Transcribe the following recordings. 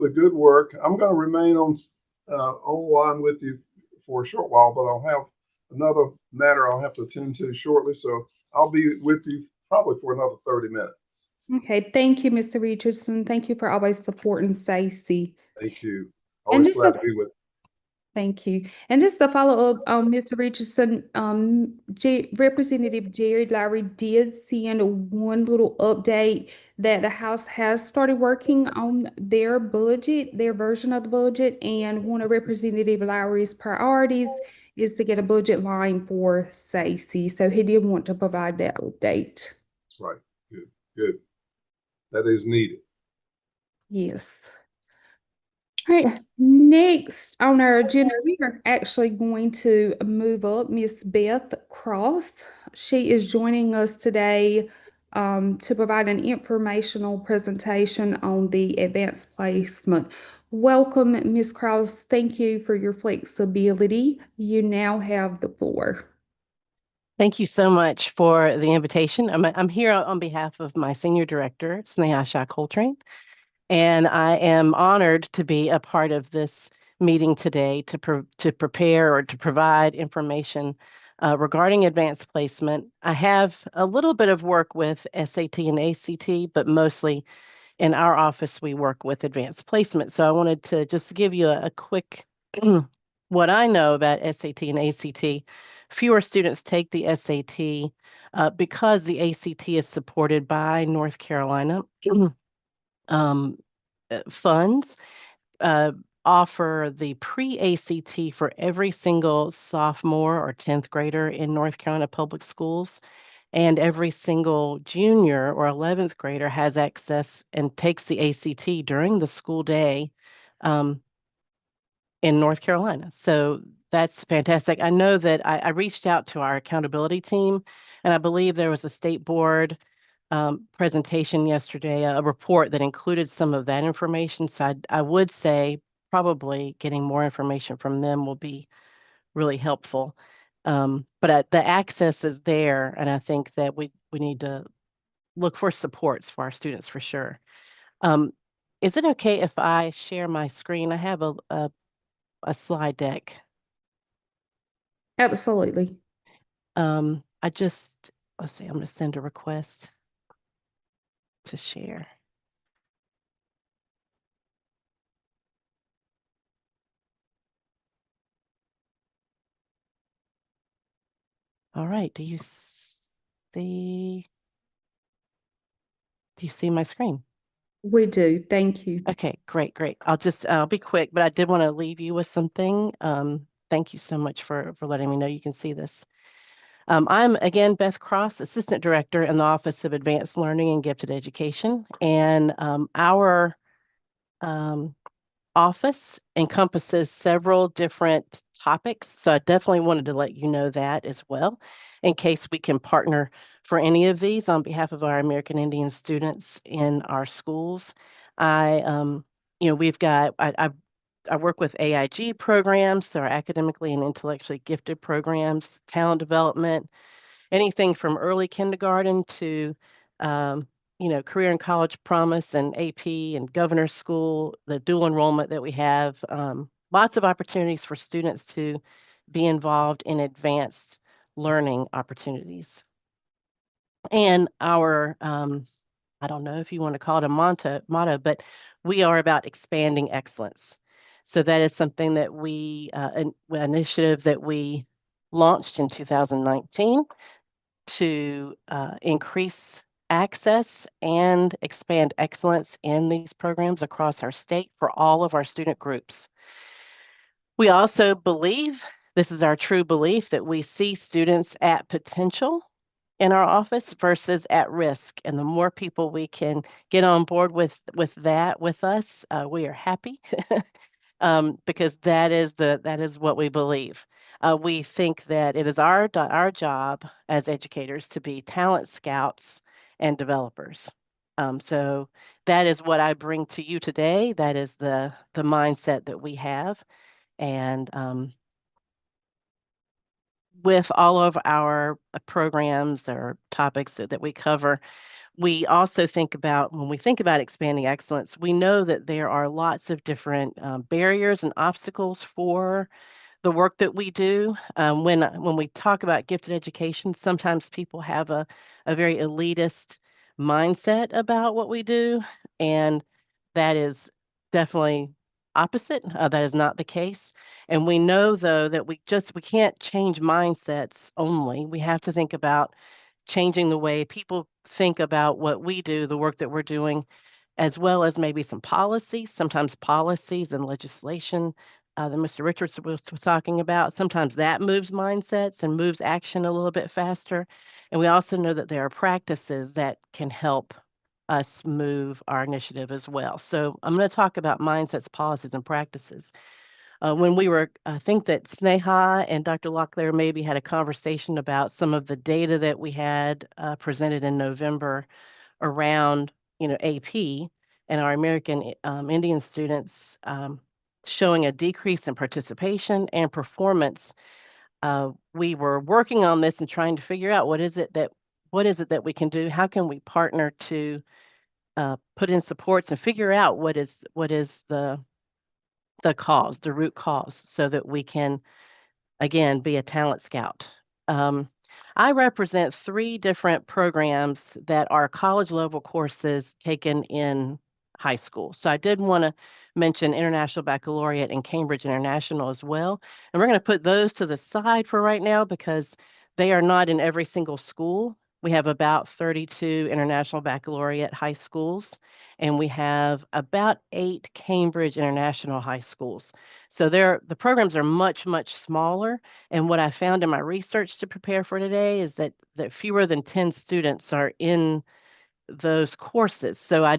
the good work. I'm going to remain online with you for a short while, but I'll have another matter I'll have to attend to shortly. So I'll be with you probably for another 30 minutes. Okay, thank you, Mr. Richardson. Thank you for always supporting Stacy. Thank you. And Always just glad a to be with you. Thank you. And just to follow up on Mr. Richardson, Representative Jerry Lowry did send one little update that the House has started working on their budget, their version of the budget, and one of Representative Lowry's priorities is to get a budget line for SACY. So he did want to provide that update. Right. Good. Good. That is needed. Yes. All right, next on our agenda, we are actually going to move up Miss Beth Cross. She is joining us today to provide an informational presentation on the advanced placement. Welcome, Miss Cross. Thank you for your flexibility. You now have the floor. Thank you so much for the invitation. I'm here on behalf of my senior director, Sneha Shah Coltrane. And I am honored to be a part of this meeting today to prepare or to provide information regarding advanced placement. I have a little bit of work with SAT and ACT, but mostly in our office, we work with advanced placement. So I wanted to just give you a quick what I know about SAT and ACT. Fewer students take the SAT because the ACT is supported by North Carolina. Funds offer the pre-ACT for every single sophomore or 10th grader in North Carolina public schools, and every single junior or 11th grader has access and takes the ACT during the school day in North Carolina. So that's fantastic. I know that I reached out to our accountability team, and I believe there was a state board presentation yesterday, a report that included some of that information. So I would say probably getting more information from them will be really helpful. But the access is there, and I think that we need to look for supports for our students for sure. Is it okay if I share my screen? I have a slide deck. Absolutely. Let's see, I'm going to send a request to share. All right, do you see my screen? We do. Thank you. Okay, great. I'll be quick, but I did want to leave you with something. Thank you so much for letting me know you can see this. I'm again Beth Cross, Assistant Director in the Office of Advanced Learning and Gifted Education, and our office encompasses several different topics. So I definitely wanted to let you know that as well, in case we can partner for any of these on behalf of our American Indian students in our schools. We've got, I work with AIG programs, so our academically and intellectually gifted programs, talent development, anything from early kindergarten to career and college promise and AP and governor's school, the dual enrollment that we have, lots of opportunities for students to be involved in advanced learning opportunities. And our, I don't know if you want to call it a motto, but we are about expanding excellence. So that is something that an initiative that we launched in 2019 to increase access and expand excellence in these programs across our state for all of our student groups. We also believe, this is our true belief, that we see students at potential in our office versus at risk. And the more people we can get on board with that with us, we are happy because that is what we believe. We think that it is our job as educators to be talent scouts and developers. So that is what I bring to you today. That is the mindset that we have. And with all of our programs or topics that we cover, We also think about, when we think about expanding excellence, we know that there are lots of different barriers and obstacles for the work that we do. When we talk about gifted education, sometimes people have a very elitist mindset about what we do, and that is definitely opposite. That is not the case. And we know, though, that we can't change mindsets only. We have to think about changing the way people think about what we do, the work that we're doing, as well as maybe some policies, sometimes policies and legislation that Mr. Richards was talking about. Sometimes that moves mindsets and moves action a little bit faster. And we also know that there are practices that can help us move our initiative as well. So I'm going to talk about mindsets, policies, and practices. When we were, I think that Sneha and Dr. Locklear maybe had a conversation about some of the data that we had presented in November around, AP and our American Indian students showing a decrease in participation and performance. We were working on this and trying to figure out what is it that we can do? How can we partner to put in supports and figure out what is the root cause, so that we can, again, be a talent scout. I represent 3 different programs that are college level courses taken in high school. So I did want to mention International Baccalaureate and Cambridge International as well. And we're going to put those to the side for right now because they are not in every single school. We have about 32 International Baccalaureate high schools, and we have about 8 Cambridge International high schools. So the programs are much, much smaller. And what I found in my research to prepare for today is that fewer than 10 students are in those courses. So I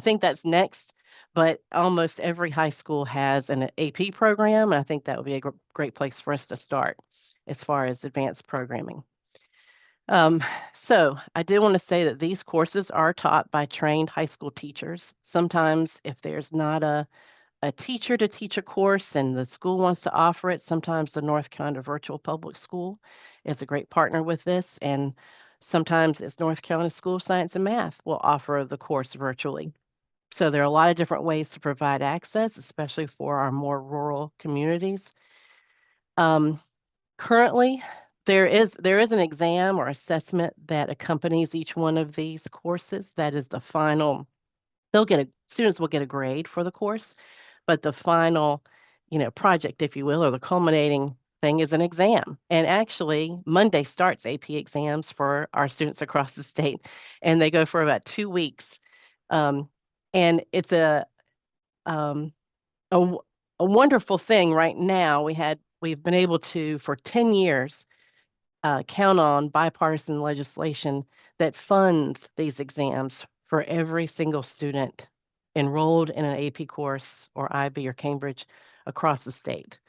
think that's next, but almost every high school has an AP program. And I think that would be a great place for us to start as far as advanced programming. So I did want to say that these courses are taught by trained high school teachers. Sometimes if there's not a teacher to teach a course and the school wants to offer it, sometimes the North Carolina Virtual Public School is a great partner with this. And sometimes it's North Carolina School of Science and Math will offer the course virtually. So there are a lot of different ways to provide access, especially for our more rural communities. Currently, there is an exam or assessment that accompanies each one of these courses. That is the final. Students will get a grade for the course, but the final, project, if you will, or the culminating thing is an exam. And actually, Monday starts AP exams for our students across the state, and they go for about 2 weeks. And it's a wonderful thing right now. We've been able to, for 10 years, count on bipartisan legislation that funds these exams for every single student enrolled in an AP course or IB or Cambridge across the state.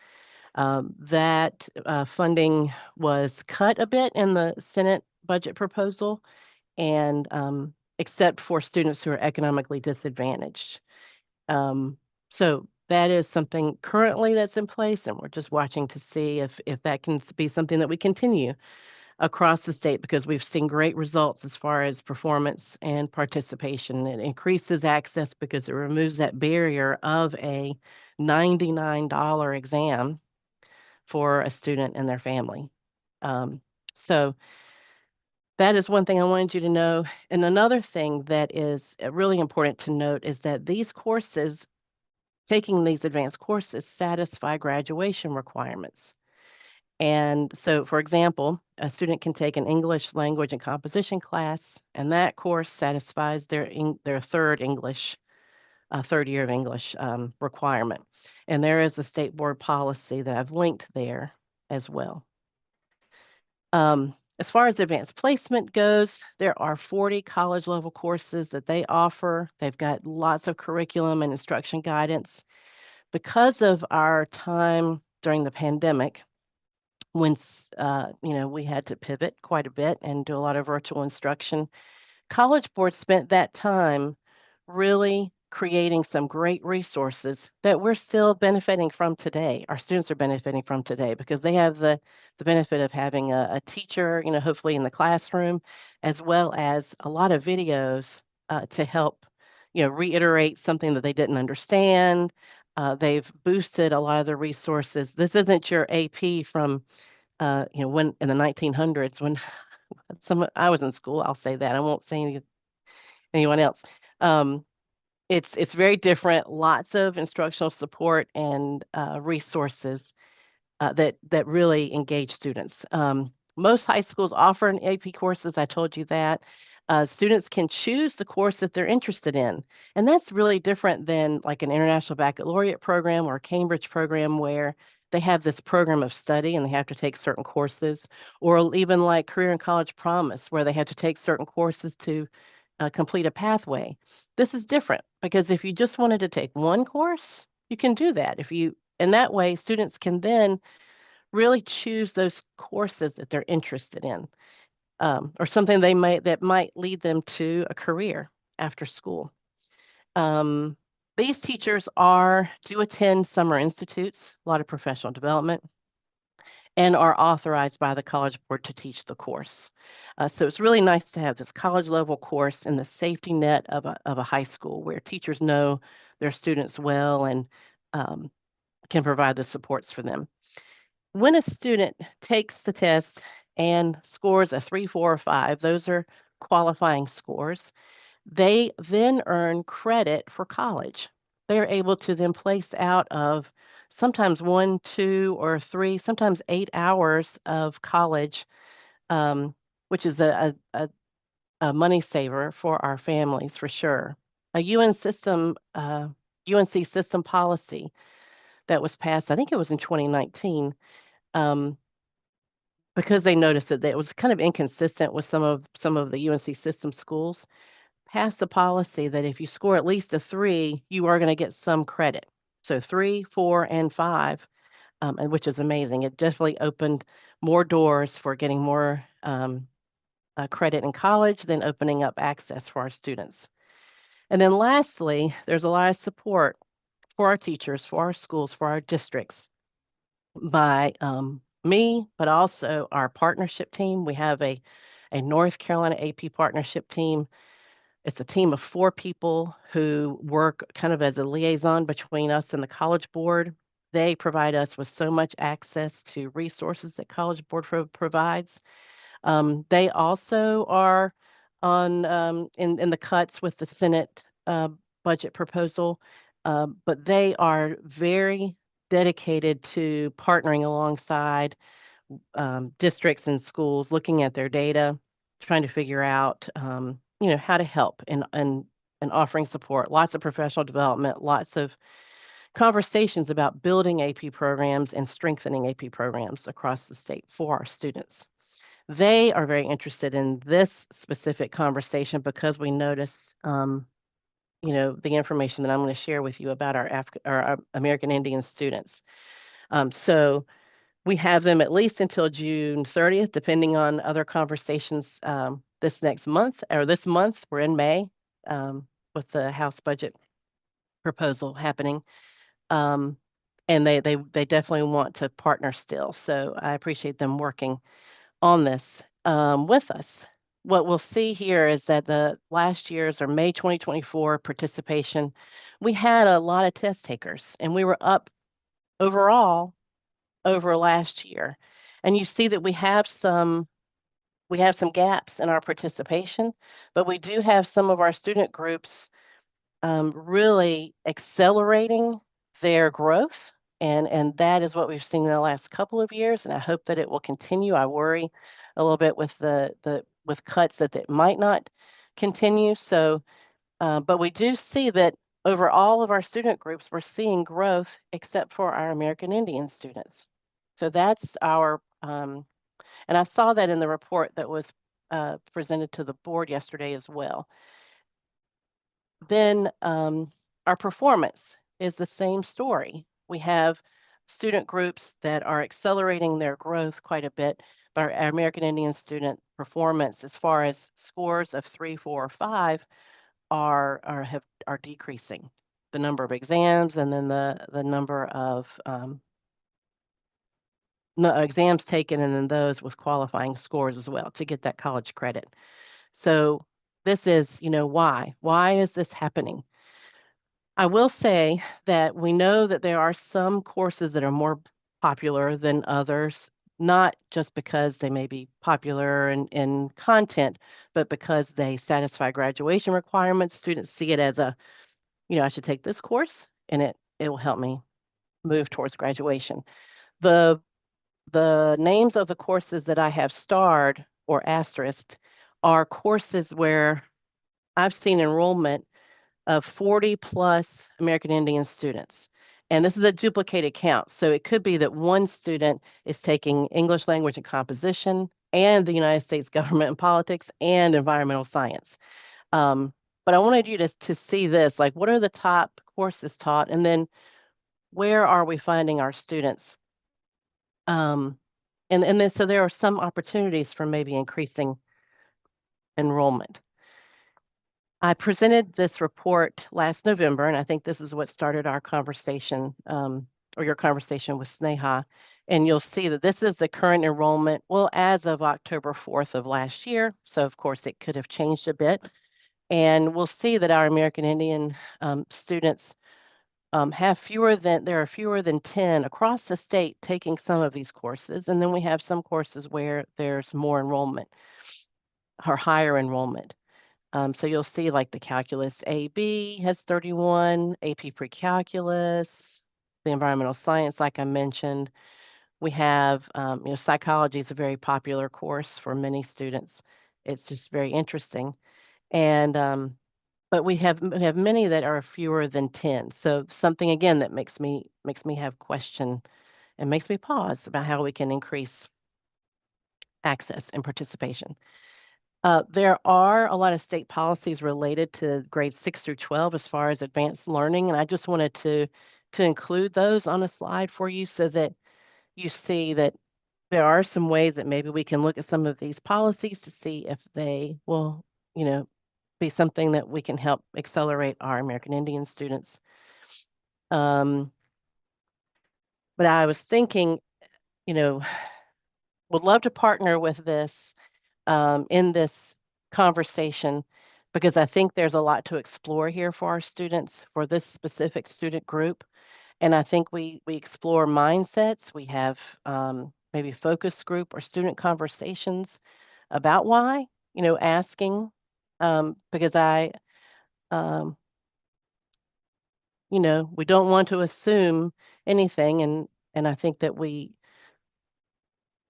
That funding was cut a bit in the Senate budget proposal, and except for students who are economically disadvantaged. So that is something currently that's in place, and we're just watching to see if that can be something that we continue across the state, because we've seen great results as far as performance and participation. It increases access because it removes that barrier of a $99 exam for a student and their family. So that is one thing I wanted you to know. And another thing that is really important to note is that these courses, taking these advanced courses, satisfy graduation requirements. And so, for example, a student can take an English language and composition class, and that course satisfies their third year of English requirement. And there is a state board policy that I've linked there as well. As far as advanced placement goes, there are 40 college level courses that they offer. They've got lots of curriculum and instruction guidance. Because of our time during the pandemic, when we had to pivot quite a bit and do a lot of virtual instruction, College Board spent that time really creating some great resources that we're still benefiting from today. Our students are benefiting from today because they have the benefit of having a teacher, hopefully in the classroom, as well as a lot of videos to help, reiterate something that they didn't understand. They've boosted a lot of the resources. This isn't your AP from, when in the 1900s when I was in school. I'll say that. I won't say anyone else. It's very different. Lots of instructional support and resources that really engage students. Most high schools offer an AP courses. I told you that. Students can choose the course that they're interested in, and that's really different than like an international baccalaureate program or a Cambridge program where they have this program of study and they have to take certain courses, or even like career and college promise where they have to take certain courses to complete a pathway. This is different because if you just wanted to take one course, you can do that. In that way, students can then really choose those courses that they're interested in, or something that might lead them to a career after school. These teachers do attend summer institutes, a lot of professional development, and are authorized by the College Board to teach the course. So it's really nice to have this college level course in the safety net of a high school where teachers know their students well and can provide the supports for them. When a student takes the test and scores a 3, 4, or 5, those are qualifying scores, they then earn credit for college. They're able to then place out of sometimes 1, 2, or 3, sometimes 8 hours of college, which is a money saver for our families for sure. A UNC system policy that was passed, I think it was in 2019, because they noticed that it was kind of inconsistent with some of the UNC system schools, passed a policy that if you score at least a 3, you are going to get some credit. So 3, 4, and 5, and which is amazing. It definitely opened more doors for getting more credit in college, then opening up access for our students. And then lastly, there's a lot of support for our teachers, for our schools, for our districts by me, but also our partnership team. We have a North Carolina AP partnership team. It's a team of 4 people who work kind of as a liaison between us and the College Board. They provide us with so much access to resources that College Board provides. They also are in the cuts with the Senate budget proposal, but they are very dedicated to partnering alongside districts and schools, looking at their data, trying to figure out how to help and offering support. Lots of professional development, lots of conversations about building AP programs and strengthening AP programs across the state for our students. They are very interested in this specific conversation because we notice, the information that I'm going to share with you about our American Indian students. So we have them at least until June 30th, depending on other conversations this next month or this month. We're in May with the House budget proposal happening. And they definitely want to partner still. So I appreciate them working on this with us. What we'll see here is that the last year's or May 2024 participation, we had a lot of test takers and we were up overall over last year. And you see that we have some gaps in our participation, but we do have some of our student groups really accelerating their growth. And that is what we've seen in the last couple of years, and I hope that it will continue. I worry a little bit with with cuts that it might not continue. So, but we do see that over all of our student groups, we're seeing growth, except for our American Indian students. So that's and I saw that in the report that was presented to the board yesterday as well. Then our performance is the same story. We have student groups that are accelerating their growth quite a bit, but our American Indian student performance, as far as scores of 3, 4, or 5, are decreasing. The number of exams and then the number of exams taken and then those with qualifying scores as well to get that college credit. So this is, why? Why is this happening? I will say that we know that there are some courses that are more popular than others, not just because they may be popular in content, but because they satisfy graduation requirements. Students see it as I should take this course and it will help me move towards graduation. The names of the courses that I have starred or asterisked are courses where I've seen enrollment of 40 plus American Indian students. And this is a duplicated count. So it could be that one student is taking English language and composition and the United States government and politics and environmental science. But I wanted you to see this, like what are the top courses taught? And then where are we finding our students? And then so there are some opportunities for maybe increasing enrollment. I presented this report last November, and I think this is what started our conversation, or your conversation with Sneha. And you'll see that this is the current enrollment, well, as of October 4th of last year. So of course it could have changed a bit. And we'll see that our American Indian students there are fewer than 10 across the state taking some of these courses. And then we have some courses where there's more enrollment or higher enrollment. So you'll see like the calculus AB has 31, AP pre-calculus, the environmental science, like I mentioned. We have, psychology is a very popular course for many students. It's just very interesting. And, but we have many that are fewer than 10. So something again that makes me have question and makes me pause about how we can increase access and participation. There are a lot of state policies related to grades 6 through 12 as far as advanced learning, and I just wanted to include those on a slide for you so that you see that there are some ways that maybe we can look at some of these policies to see if they will, be something that we can help accelerate our American Indian students. But I was thinking, would love to partner with this in this conversation because I think there's a lot to explore here for our students, for this specific student group. And I think we explore mindsets. We have maybe focus group or student conversations about why, asking because we don't want to assume anything. And I think that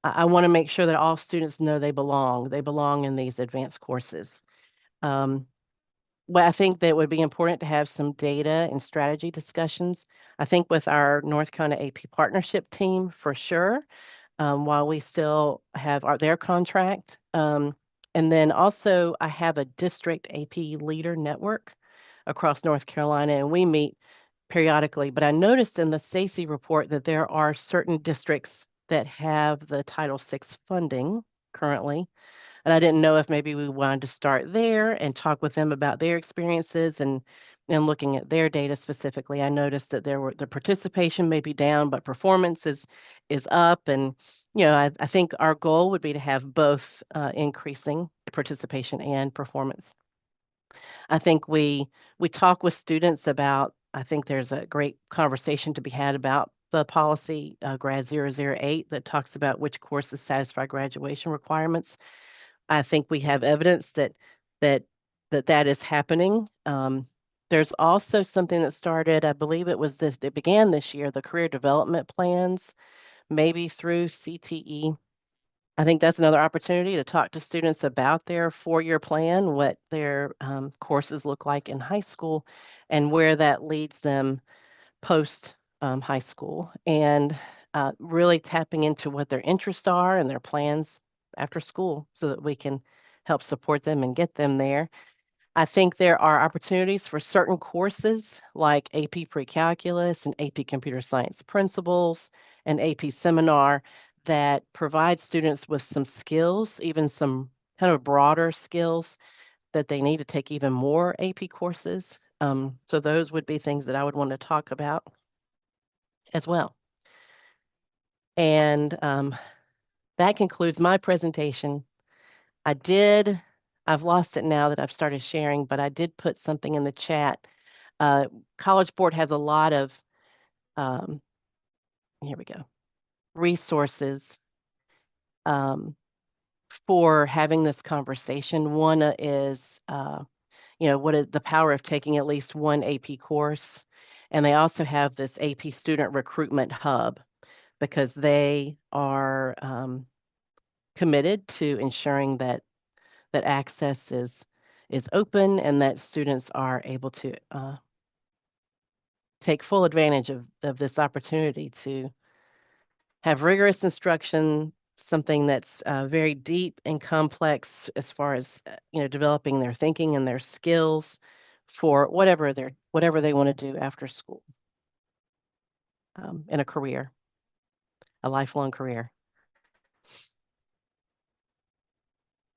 I want to make sure that all students know they belong. They belong in these advanced courses. But I think that it would be important to have some data and strategy discussions. I think with our North Carolina AP partnership team for sure, while we still have their contract. And then also I have a district AP leader network across North Carolina, and we meet periodically. But I noticed in the SACE report that there are certain districts that have the Title VI funding currently. And I didn't know if maybe we wanted to start there and talk with them about their experiences and looking at their data specifically. I noticed that the participation may be down, but performance is up. And, I think our goal would be to have both increasing participation and performance. I think we talk with students about, I think there's a great conversation to be had about the policy Grad 008 that talks about which courses satisfy graduation requirements. I think we have evidence that is happening. There's also something that started, I believe it began this year, the career development plans, maybe through CTE. I think that's another opportunity to talk to students about their 4-year plan, what their courses look like in high school, and where that leads them post high school, and really tapping into what their interests are and their plans after school so that we can help support them and get them there. I think there are opportunities for certain courses like AP Pre-Calculus and AP Computer Science Principles and AP Seminar that provide students with some skills, even some kind of broader skills that they need to take even more AP courses. So those would be things that I would want to talk about as well. And that concludes my presentation. I've lost it now that I've started sharing, but I did put something in the chat. College Board has a lot of, here we go, resources for having this conversation. One is, what is the power of taking at least one AP course? And they also have this AP Student Recruitment Hub because they are committed to ensuring that access is open and that students are able to take full advantage of this opportunity to have rigorous instruction, something that's very deep and complex as far as developing their thinking and their skills for whatever they want to do after school, in a career, a lifelong career.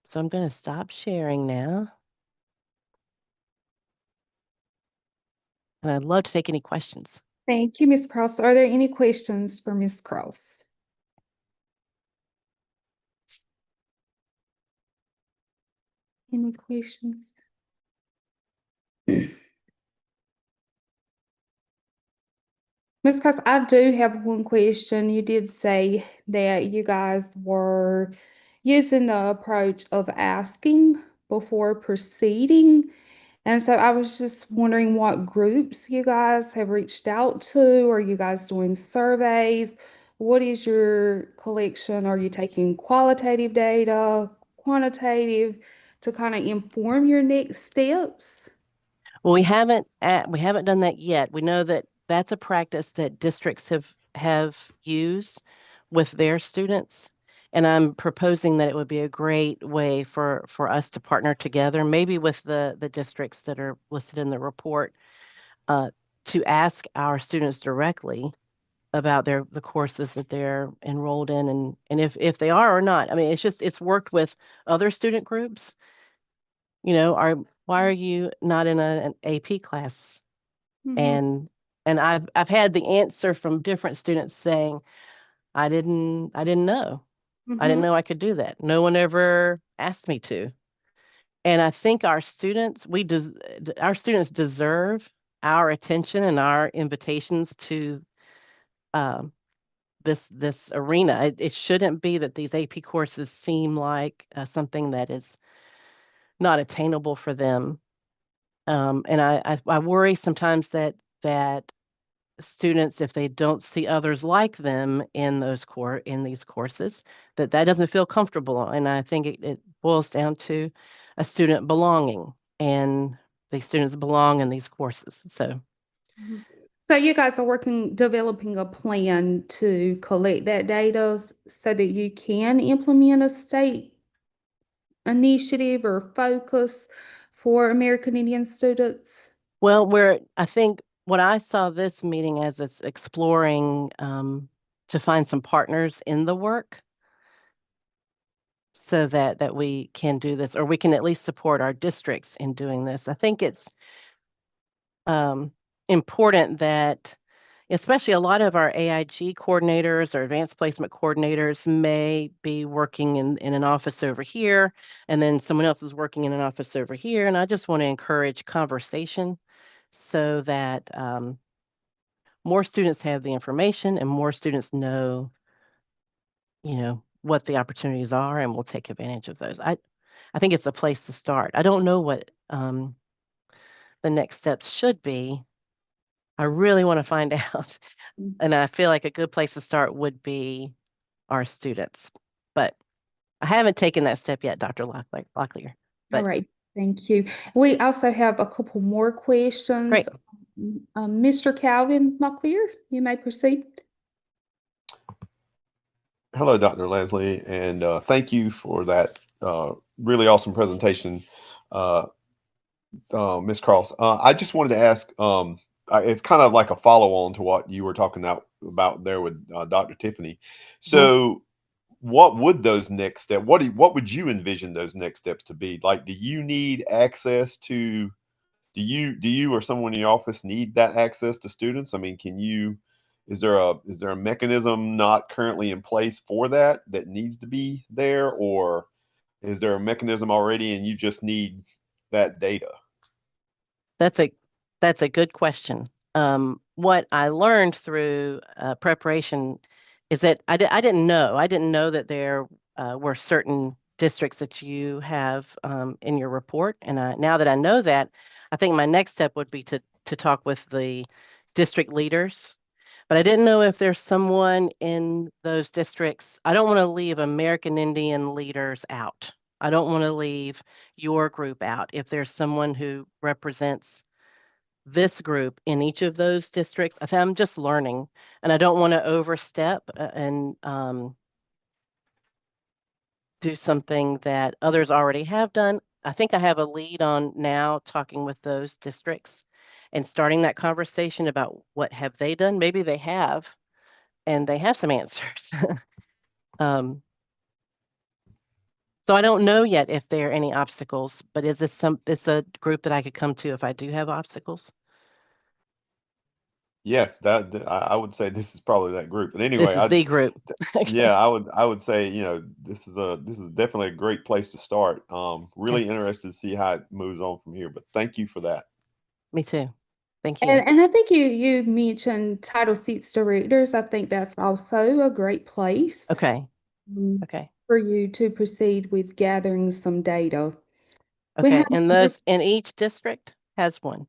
So I'm going to stop sharing now. And I'd love to take any questions. Thank you, Ms. Cross. Are there any questions for Ms. Cross? Any questions? Ms. Cross, I do have one question. You did say that you guys were using the approach of asking before proceeding. And so I was just wondering what groups you guys have reached out to. Are you guys doing surveys? What is your collection? Are you taking qualitative data, quantitative to kind of inform your next steps? Well, we haven't done that yet. We know that that's a practice that districts have used with their students. And I'm proposing that it would be a great way for us to partner together, maybe with the districts that are listed in the report, to ask our students directly about the courses that they're enrolled in and if they are or not. I mean, it's worked with other student groups. Why are you not in an AP class? Mhm. And I've had the answer from different students saying, I didn't know. I didn't Mhm. know I could do that. No one ever asked me to. And I think our students deserve our attention and our invitations to this arena. It shouldn't be that these AP courses seem like something that is not attainable for them. And I worry sometimes that students, if they don't see others like them in these courses, that doesn't feel comfortable. And I think it boils down to a student belonging, and the students belong in these courses. So Mhm. So you guys are developing a plan to collect that data so that you can implement a state initiative or focus for American Indian students? well, I think what I saw this meeting as is exploring to find some partners in the work so that we can do this, or we can at least support our districts in doing this. I think it's important that, especially a lot of our AIG coordinators or advanced placement coordinators may be working in an office over here, and then someone else is working in an office over here. And I just want to encourage conversation so that more students have the information and more students know, what the opportunities are, and will take advantage of those. I think it's a place to start. I don't know what the next steps should be. I really want to find out. And I feel like a good place to start would be our students. But I haven't taken that step yet, Dr. Locklear. All But right, thank you. We also have a couple more questions. great. Mr. Calvin Locklear, you may proceed. Hello, Dr. Leslie, and thank you for that really awesome presentation, Ms. Cross. I just wanted to ask, it's kind of like a follow-on to what you were talking about there with Dr. Tiffany. So what would those next steps? What would you envision those next steps to be? Like, do you need access to? Do you or someone in your office need that access to students? I mean, can you? Is there a mechanism not currently in place for that needs to be there, or is there a mechanism already and you just need that data? That's a good question. What I learned through preparation is that I didn't know that there were certain districts that you have in your report. And now that I know that, I think my next step would be to talk with the district leaders. But I didn't know if there's someone in those districts. I don't want to leave American Indian leaders out. I don't want to leave your group out. If there's someone who represents this group in each of those districts, I'm just learning, and I don't want to overstep and do something that others already have done. I think I have a lead on now talking with those districts and starting that conversation about what have they done. Maybe they have, and they have some answers. So I don't know yet if there are any obstacles, but is this it's a group that I could come to if I do have obstacles? Yes, I would say this is probably that group. But This anyway, is the group. Okay. yeah, I would say, this is definitely a great place to start. Really interested to see how it moves on from here. But thank you for that. Me too. Thank you. And I think you mentioned Title VI directors. I think that's also a great place Okay. um, Okay. for you to proceed with gathering some data. We Okay. have And those in each district has one.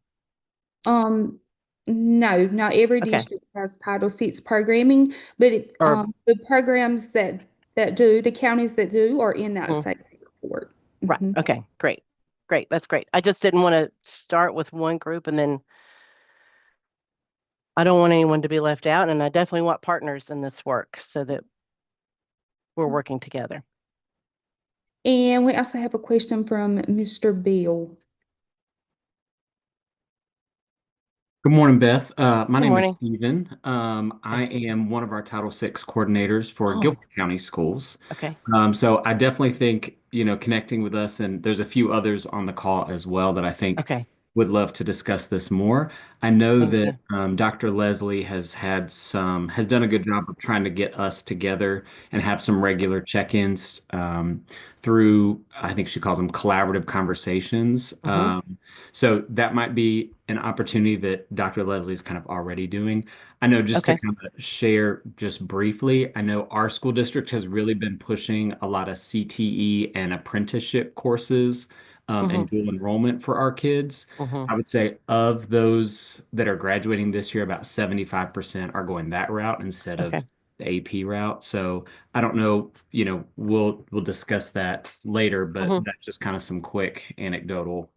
No, not every Okay. district has Title VI programming, but Or the programs that do, the counties that do are in that Mhm. SACE report. Right. Mhm. Okay. Great. Great. That's great. I just didn't want to start with one group and then I don't want anyone to be left out. And I definitely want partners in this work so that we're working together. And we also have a question from Mr. Bill. Good morning, Beth. My Good name morning. is Stephen. I Stephen. am one of our Title VI coordinators for Oh. Guilford County Schools. Okay. So I definitely think, connecting with us, and there's a few others on the call as well that I think Okay. would love to discuss this more. I know Thank that you. Dr. Leslie has done a good job of trying to get us together and have some regular check-ins through, I think she calls them collaborative conversations. Mhm. So that might be an opportunity that Dr. Leslie is kind of already doing. I know, just to Okay. kind of share just briefly, I know our school district has really been pushing a lot of CTE and apprenticeship courses and Mhm. dual enrollment for our kids. Mhm. I would say of those that are graduating this year, about 75% are going that route instead of Okay. the AP route. So I don't know, we'll discuss that later, but Mhm. that's just kind of some quick anecdotal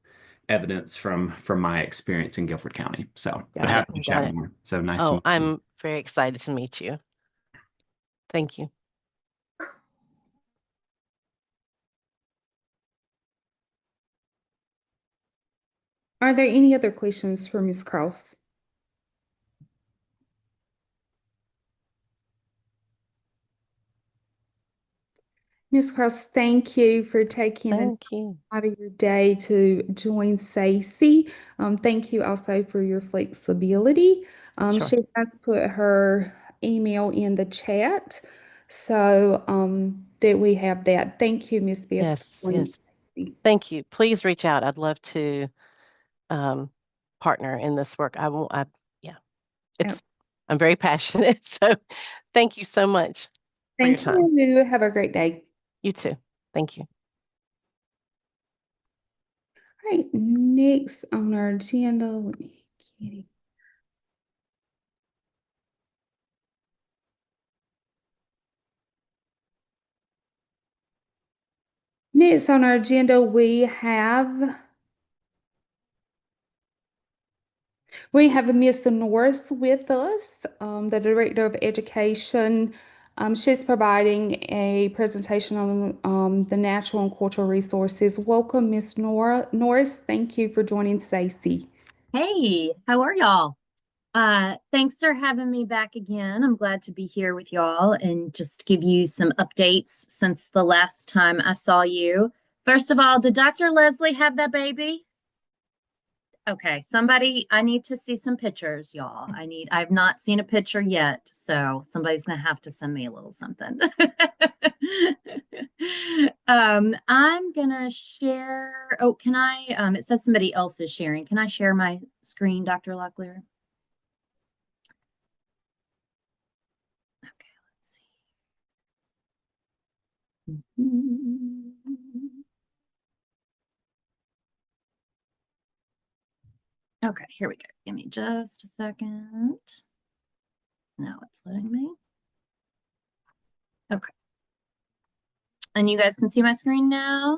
evidence from my experience in Guilford County. So, but Got it. happy to Got chat it. more. So nice to Oh, meet you. I'm very excited to meet you. Thank you. Are there any other questions for Ms. Cross? Ms. Cross, thank you for taking the Thank you. out of your day to join SACE. Thank you also for your flexibility. Sure. She has put her email in the chat, so that we have that. Thank you, Ms. Beth. Yes. for joining Yes. SACE. Thank you. Please reach out. I'd love to partner in this work. Yeah, I'm very passionate. So thank you so much for your Thank time. you. Have a great day. You too. Thank you. All right, next on our agenda, let me get it. Next on our agenda, we have Miss Norris with us, the Director of Education. She's providing a presentation on the natural and cultural resources. Welcome, Miss Norris. Thank you for joining SACE. Hey, how are y'all? Thanks for having me back again. I'm glad to be here with y'all and just give you some updates since the last time I saw you. First of all, did Dr. Leslie have that baby? Okay, I need to see some pictures, y'all. I've not seen a picture yet, so somebody's gonna have to send me a little something. I'm gonna share, can I, it says somebody else is sharing. Can I share my screen, Dr. Locklear? Okay, let's see. Okay, here we go. Give me just a second. Now it's letting me. Okay. And you guys can see my screen now?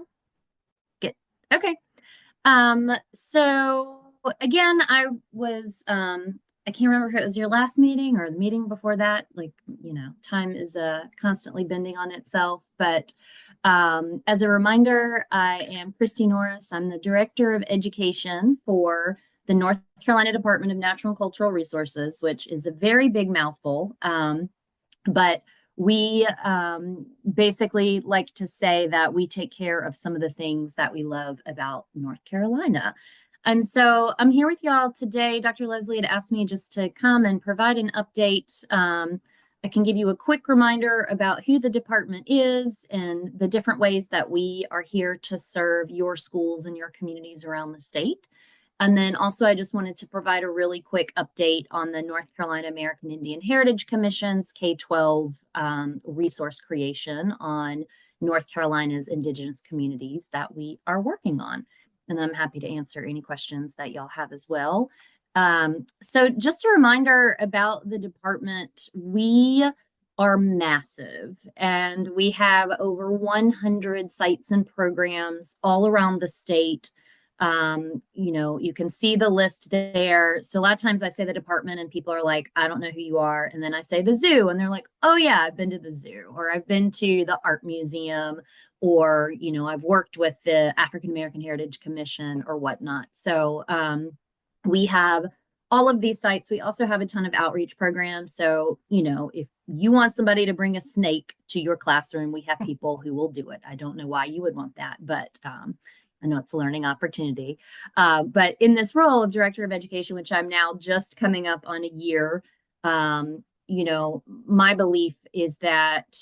Good. Okay. So again, I can't remember if it was your last meeting or the meeting before that. Like, time is constantly bending on itself. But as a reminder, I am Christy Norris. I'm the Director of Education for the North Carolina Department of Natural and Cultural Resources, which is a very big mouthful. But we basically like to say that we take care of some of the things that we love about North Carolina. And so I'm here with y'all today. Dr. Leslie had asked me just to come and provide an update. I can give you a quick reminder about who the department is and the different ways that we are here to serve your schools and your communities around the state. And then also, I just wanted to provide a really quick update on the North Carolina American Indian Heritage Commission's K-12 resource creation on North Carolina's indigenous communities that we are working on. And I'm happy to answer any questions that y'all have as well. So just a reminder about the department, we are massive and we have over 100 sites and programs all around the state. You can see the list there. So a lot of times I say the department and people are like, I don't know who you are. And then I say the zoo and they're like, oh yeah, I've been to the zoo, or I've been to the art museum, or, I've worked with the African American Heritage Commission or whatnot. So we have all of these sites. We also have a ton of outreach programs. So, if you want somebody to bring a snake to your classroom, we have people who will do it. I don't know why you would want that, but I know it's a learning opportunity. But in this role of Director of Education, which I'm now just coming up on a year, my belief is that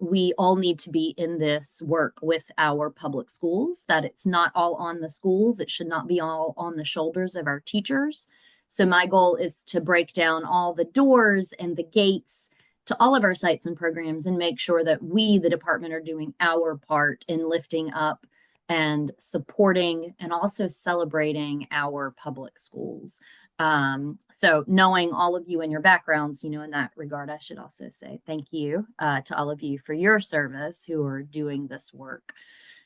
we all need to be in this work with our public schools, that it's not all on the schools. It should not be all on the shoulders of our teachers. So my goal is to break down all the doors and the gates to all of our sites and programs and make sure that we, the department, are doing our part in lifting up and supporting and also celebrating our public schools. So knowing all of you and your backgrounds, in that regard, I should also say thank you to all of you for your service who are doing this work.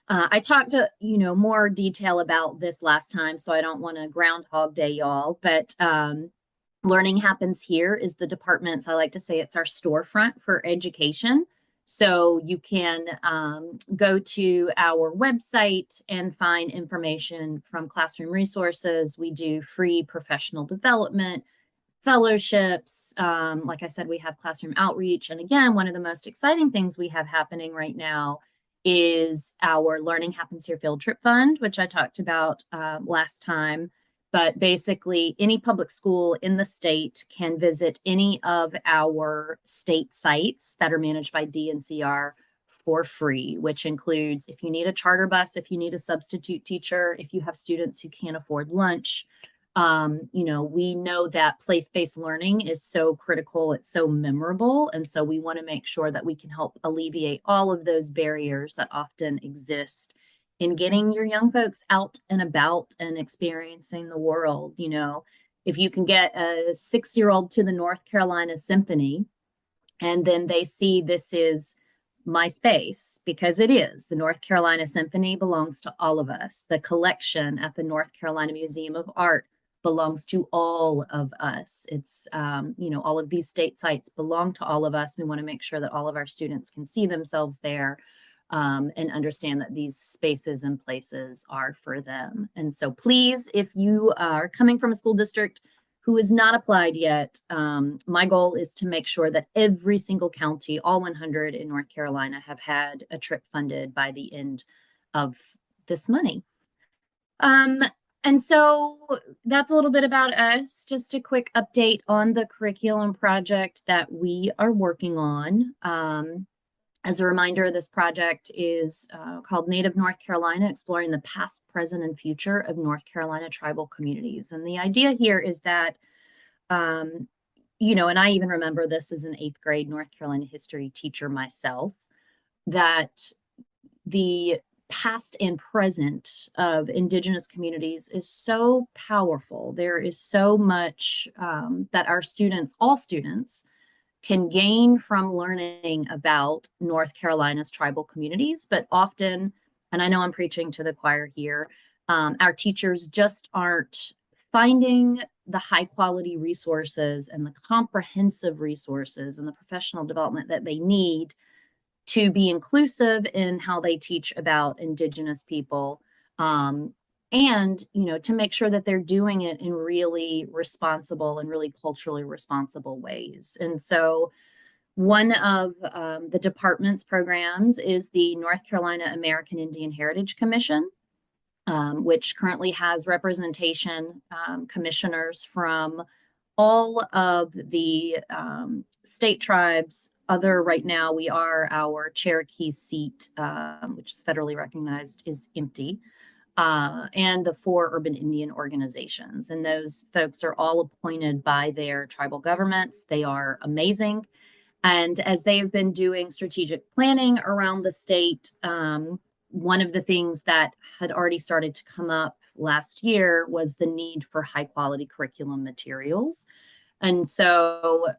I talked to, more detail about this last time, so I don't want to Groundhog Day y'all, but Learning Happens Here is the department's, I like to say it's our storefront for education. So you can go to our website and find information from classroom resources. We do free professional development, fellowships. Like I said, we have classroom outreach. And again, one of the most exciting things we have happening right now is our Learning Happens Here Field Trip Fund, which I talked about last time. But basically, any public school in the state can visit any of our state sites that are managed by DNCR for free, which includes if you need a charter bus, if you need a substitute teacher, if you have students who can't afford lunch. We know that place-based learning is so critical, it's so memorable. And so we want to make sure that we can help alleviate all of those barriers that often exist in getting your young folks out and about and experiencing the world. If you can get a 6-year-old to the North Carolina Symphony and then they see this is my space, because it is. The North Carolina Symphony belongs to all of us. The collection at the North Carolina Museum of Art belongs to all of us. It's, all of these state sites belong to all of us. We want to make sure that all of our students can see themselves there. And understand that these spaces and places are for them. And so please, if you are coming from a school district who has not applied yet, my goal is to make sure that every single county, all 100 in North Carolina, have had a trip funded by the end of this money. And so that's a little bit about us. Just a quick update on the curriculum project that we are working on. As a reminder, this project is called Native North Carolina, Exploring the Past, Present, and Future of North Carolina Tribal Communities. And the idea here is that, you know, and I even remember this as an 8th grade North Carolina history teacher myself, that the past and present of Indigenous communities is so powerful. There is so much that our students, all students, can gain from learning about North Carolina's tribal communities, but often, and I know I'm preaching to the choir here, our teachers just aren't finding the high quality resources and the comprehensive resources and the professional development that they need to be inclusive in how they teach about Indigenous people, and, you know, to make sure that they're doing it in really responsible and really culturally responsible ways. And so one of the department's programs is the North Carolina American Indian Heritage Commission, which currently has representation commissioners from all of the state tribes. Right now, our Cherokee seat, which is federally recognized, is empty. And the 4 urban Indian organizations. And those folks are all appointed by their tribal governments. They are amazing. And as they have been doing strategic planning around the state, one of the things that had already started to come up last year was the need for high quality curriculum materials. And so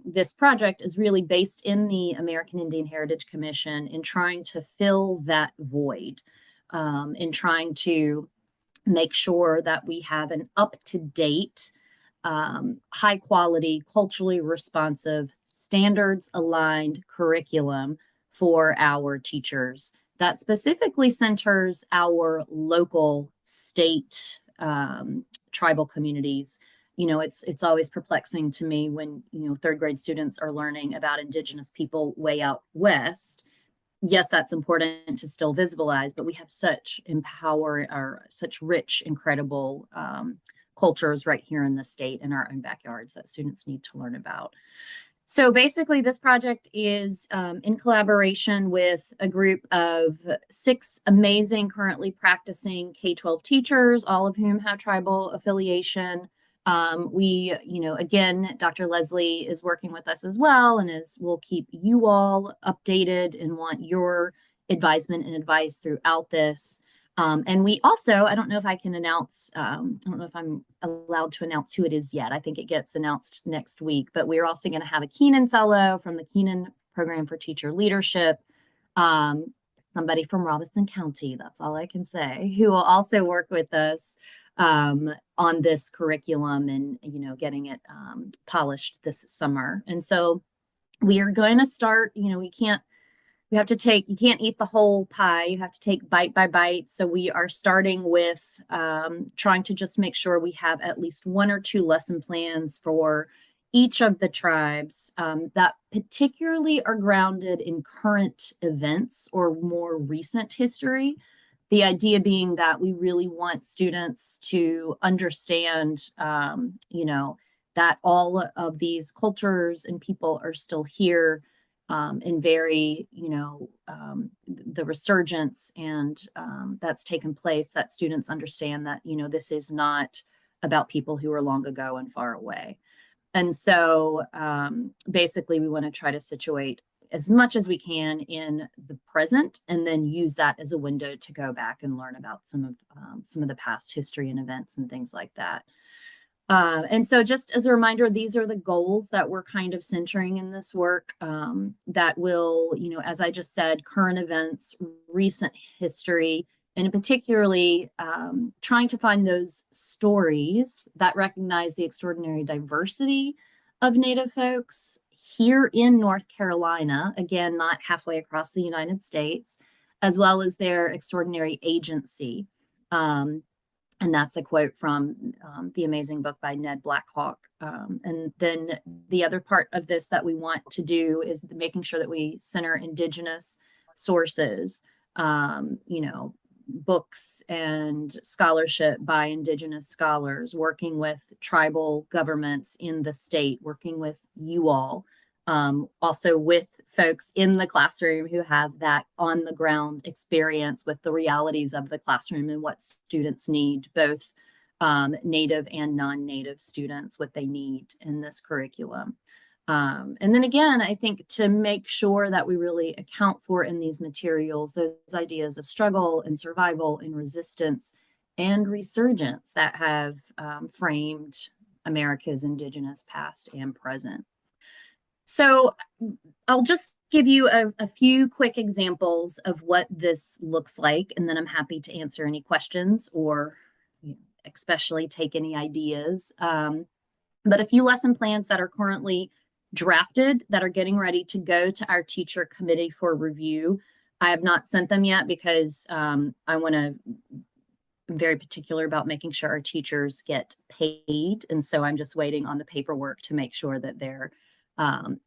this project is really based in the American Indian Heritage Commission in trying to fill that void, in trying to make sure that we have an up-to-date, high quality, culturally responsive, standards aligned curriculum for our teachers that specifically centers our local state tribal communities. You know, it's always perplexing to me when, you know, 3rd grade students are learning about Indigenous people way out west. Yes, that's important to still visualize, but we have such such rich, incredible cultures right here in the state in our own backyards that students need to learn about. So basically, this project is in collaboration with a group of 6 amazing currently practicing K-12 teachers, all of whom have tribal affiliation. We, you know, again, Dr. Leslie is working with us as well, and we'll keep you all updated and want your advisement and advice throughout this. And we also, I don't know if I can announce, I don't know if I'm allowed to announce who it is yet. I think it gets announced next week, but we're also going to have a Keenan Fellow from the Keenan Program for Teacher Leadership, somebody from Robeson County, that's all I can say, who will also work with us on this curriculum and, you know, getting it polished this summer. And so we are going to start, you know, you can't eat the whole pie. You have to take bite by bite. So we are starting with trying to just make sure we have at least 1 or 2 lesson plans for each of the tribes that particularly are grounded in current events or more recent history. The idea being that we really want students to understand, you know, that all of these cultures and people are still here, and very, you know, the resurgence and that's taken place, that students understand that, you know, this is not about people who are long ago and far away. And so basically we want to try to situate as much as we can in the present and then use that as a window to go back and learn about some of the past history and events and things like that. And so just as a reminder, these are the goals that we're kind of centering in this work, that will, you know, as I just said, current events, recent history, and particularly trying to find those stories that recognize the extraordinary diversity of Native folks here in North Carolina, again, not halfway across the United States, as well as their extraordinary agency. And that's a quote from The Amazing Book by Ned Blackhawk. And then the other part of this that we want to do is making sure that we center Indigenous sources, books and scholarship by Indigenous scholars, working with tribal governments in the state, working with you all, also with folks in the classroom who have that on the ground experience with the realities of the classroom and what students need, both native and non-native students, what they need in this curriculum. And then again, I think to make sure that we really account for in these materials, those ideas of struggle and survival and resistance and resurgence that have framed America's Indigenous past and present. So I'll just give you a few quick examples of what this looks like, and then I'm happy to answer any questions or especially take any ideas. But a few lesson plans that are currently drafted that are getting ready to go to our teacher committee for review. I have not sent them yet because I'm very particular about making sure our teachers get paid. And so I'm just waiting on the paperwork to make sure that they're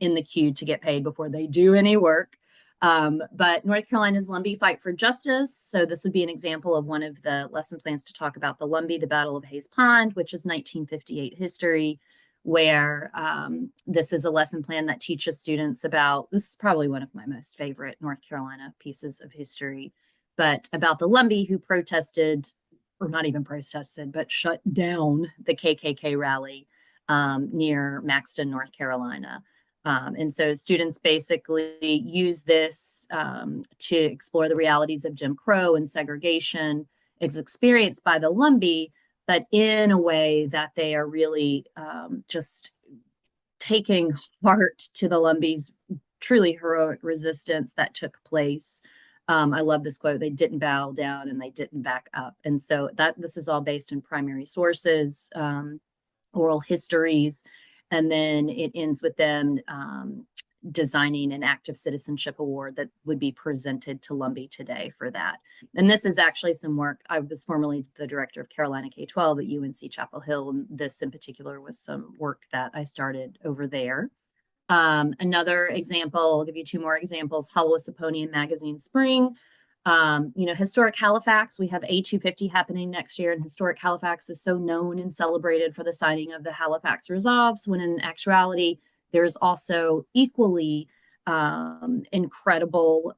in the queue to get paid before they do any work. But North Carolina's Lumbee Fight for Justice. So this would be an example of one of the lesson plans to talk about the Lumbee, the Battle of Hayes Pond, which is 1958 history, where this is a lesson plan that teaches students about, this is probably one of my most favorite North Carolina pieces of history, but about the Lumbee who protested, or not even protested, but shut down the KKK rally near Maxton, North Carolina. And so students basically use this to explore the realities of Jim Crow and segregation is experienced by the Lumbee, but in a way that they are really just taking heart to the Lumbee's truly heroic resistance that took place. I love this quote, they didn't bow down and they didn't back up. And so this is all based in primary sources, oral histories, and then it ends with them designing an active citizenship award that would be presented to Lumbee today for that. And this is actually some work. I was formerly the director of Carolina K-12 at UNC Chapel Hill, and this in particular was some work that I started over there. Another example, I'll give you two more examples, Hallowasaponi and Magazine Spring. Historic Halifax, we have A250 happening next year, and Historic Halifax is so known and celebrated for the signing of the Halifax Resolves, when in actuality, there's also equally incredible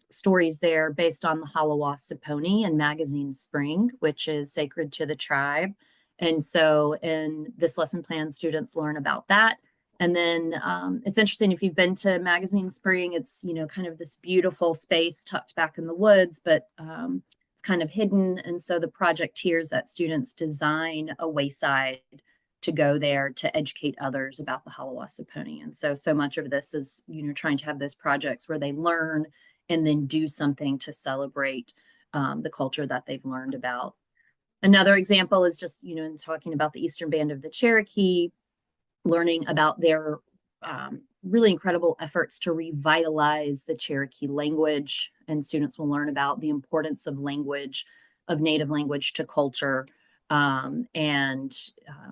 stories there based on the Hallowasaponi and Magazine Spring, which is sacred to the tribe. And so in this lesson plan, students learn about that. And then it's interesting, if you've been to Magazine Spring, it's, kind of this beautiful space tucked back in the woods, but it's kind of hidden. And so the project here is that students design a wayside to go there to educate others about the Hallowasaponi. And so much of this is, trying to have those projects where they learn and then do something to celebrate the culture that they've learned about. Another example is just, in talking about the Eastern Band of the Cherokee, learning about their really incredible efforts to revitalize the Cherokee language. And students will learn about the importance of language, of native language to culture.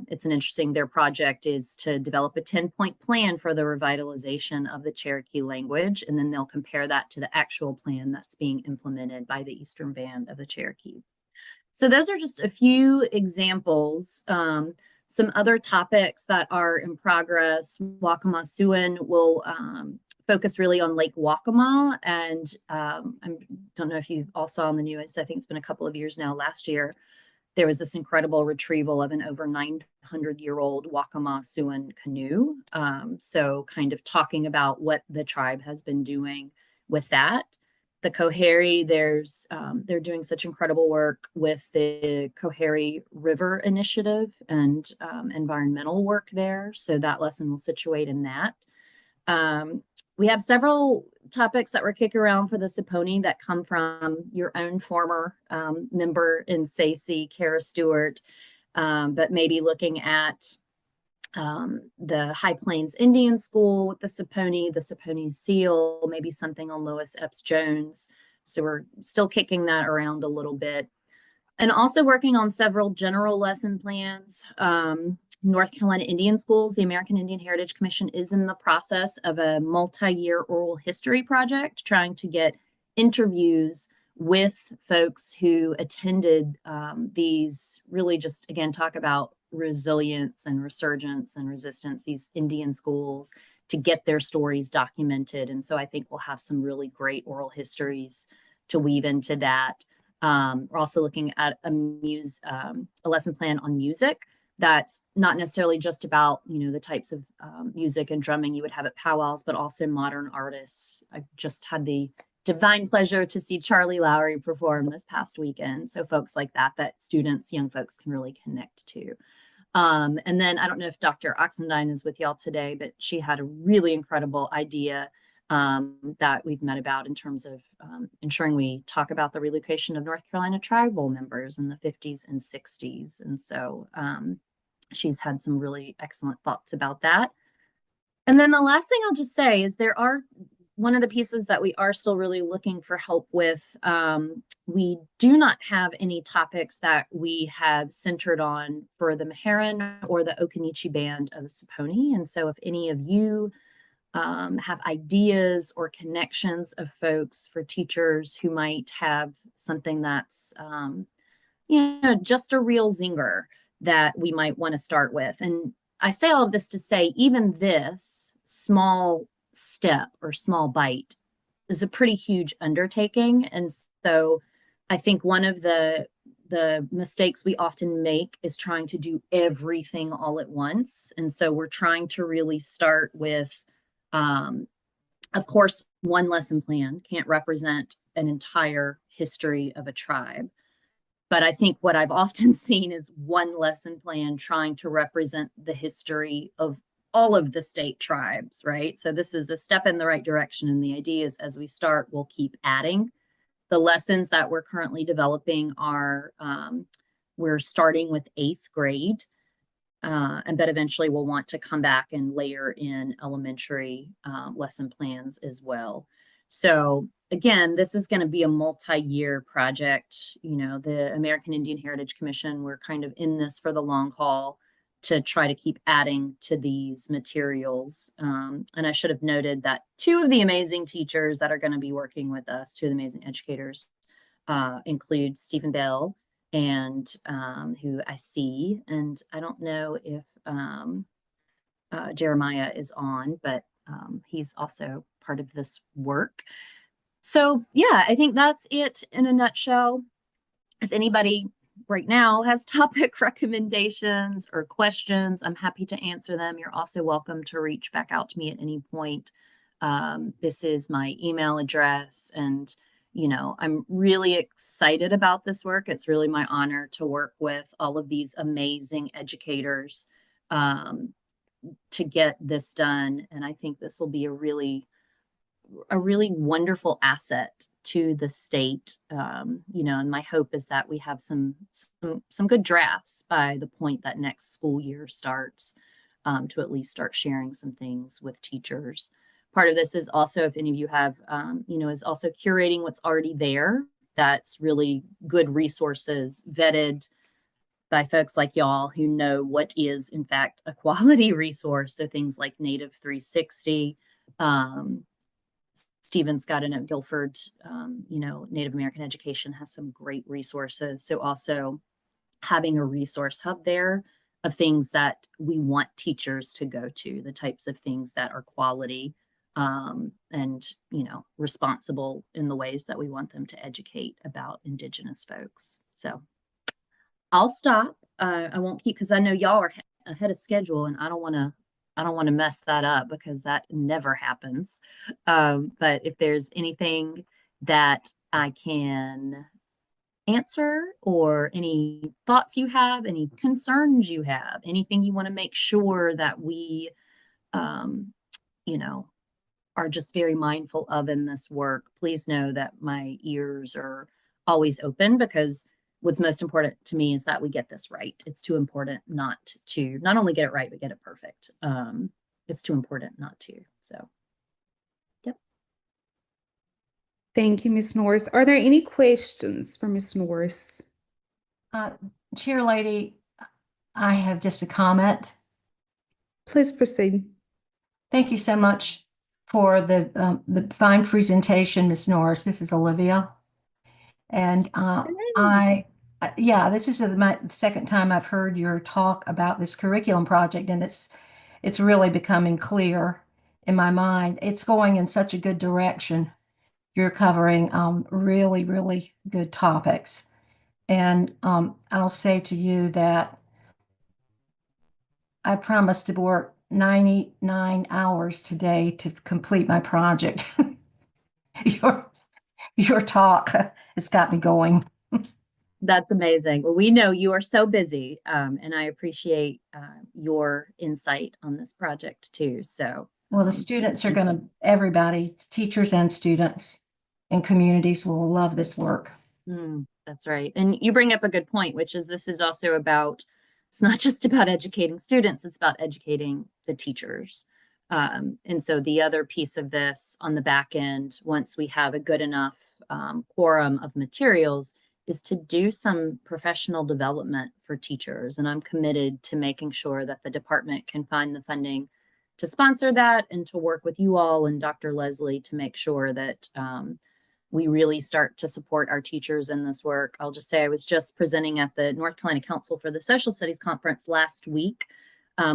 It's an interesting, their project is to develop a 10-point plan for the revitalization of the Cherokee language. And then they'll compare that to the actual plan that's being implemented by the Eastern Band of the Cherokee. So those are just a few examples. Some other topics that are in progress, Waccamaw Siouan will focus really on Lake Waccamaw. And I don't know if you all saw on the news, I think it's been a couple of years now, last year, there was this incredible retrieval of an over 900-year-old Waccamaw Siouan canoe. So kind of talking about what the tribe has been doing with that. The Coharie, they're doing such incredible work with the Coharie River Initiative and environmental work there. So that lesson will situate in that. We have several topics that we're kicking around for the Saponi that come from your own former member in SACE, Kara Stewart, but maybe looking at the High Plains Indian School with the Saponi Seal, maybe something on Lois Epps Jones. So we're still kicking that around a little bit. And also working on several general lesson plans. North Carolina Indian Schools, the American Indian Heritage Commission is in the process of a multi-year oral history project, trying to get interviews with folks who attended these, really just, again, talk about resilience and resurgence and resistance, these Indian schools, to get their stories documented. And so I think we'll have some really great oral histories to weave into that. We're also looking at a lesson plan on music that's not necessarily just about, the types of music and drumming you would have at powwows, but also modern artists. I just had the divine pleasure to see Charlie Lowry perform this past weekend. So folks like that students, young folks can really connect to. And then I don't know if Dr. Oxendine is with y'all today, but she had a really incredible idea that we've met about in terms of ensuring we talk about the relocation of North Carolina tribal members in the 50s and 60s. And so she's had some really excellent thoughts about that. And then the last thing I'll just say is one of the pieces that we are still really looking for help with. We do not have any topics that we have centered on for the Meherrin or the Okanichi Band of the Saponi. And so if any of you have ideas or connections of folks for teachers who might have something that's, just a real zinger that we might want to start with. And I say all of this to say, even this small step or small bite is a pretty huge undertaking. And so I think one of the mistakes we often make is trying to do everything all at once. And so we're trying to really start with, of course, one lesson plan can't represent an entire history of a tribe. But I think what I've often seen is one lesson plan trying to represent the history of all of the state tribes, right? So this is a step in the right direction. And the idea is, as we start, we'll keep adding. The lessons that we're currently developing are, we're starting with 8th grade. But eventually we'll want to come back and layer in elementary lesson plans as well. So again, this is going to be a multi-year project. The American Indian Heritage Commission, we're kind of in this for the long haul to try to keep adding to these materials. And I should have noted that 2 of the amazing teachers that are going to be working with us, 2 of the amazing educators, include Stephen Bell, and who I see, and I don't know if Jeremiah is on, but he's also part of this work. So yeah, I think that's it in a nutshell. If anybody right now has topic recommendations or questions, I'm happy to answer them. You're also welcome to reach back out to me at any point. This is my email address, and I'm really excited about this work. It's really my honor to work with all of these amazing educators to get this done. And I think this will be a really wonderful asset to the state. And my hope is that we have some good drafts by the point that next school year starts, to at least start sharing some things with teachers. Part of this is also, if any of you have, is also curating what's already there. That's really good resources vetted by folks like y'all who know what is, in fact, a quality resource. So things like Native 360, Stephen Scott and at Guilford, Native American Education has some great resources. So also having a resource hub there of things that we want teachers to go to, the types of things that are quality, and responsible in the ways that we want them to educate about Indigenous folks. So I'll stop. I won't keep, because I know y'all are ahead of schedule, and I don't want to mess that up, because that never happens. But if there's anything that I can answer, or any thoughts you have, any concerns you have, anything you want to make sure that we, are just very mindful of in this work, please know that my ears are always open, because what's most important to me is that we get this right. It's too important not only get it right, but get it perfect. It's too important not to. So, yep. Thank you, Ms. Norris. Are there any questions for Ms. Norris? Chair Lady, I have just a comment. Please proceed. Thank you so much for the fine presentation, Ms. Norris. This is Olivia. And this is my second time I've heard your talk about this curriculum project, and it's really becoming clear in my mind. It's going in such a good direction. You're covering really, really good topics. And I'll say to you that I promised to work 99 hours today to complete my project. Your talk has got me going. That's amazing. Well, we know you are so busy, and I appreciate your insight on this project too. So, well, the students are going to, everybody, teachers and students and communities will love this work. That's right. And you bring up a good point, which is this is also about, it's not just about educating students, it's about educating the teachers. And so the other piece of this on the back end, once we have a good enough quorum of materials, is to do some professional development for teachers. And I'm committed to making sure that the department can find the funding to sponsor that and to work with you all and Dr. Leslie to make sure that we really start to support our teachers in this work. I'll just say I was just presenting at the North Carolina Council for the Social Studies Conference last week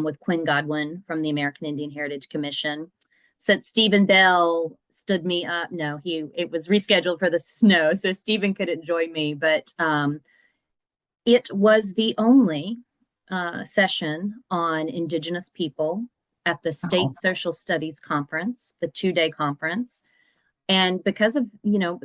with Quinn Godwin from the American Indian Heritage Commission. Since Stephen Bell stood me up, it was rescheduled for the snow, so Stephen couldn't join me, but it was the only session on Indigenous people at the State Social Studies Conference, the 2-day conference. And because of,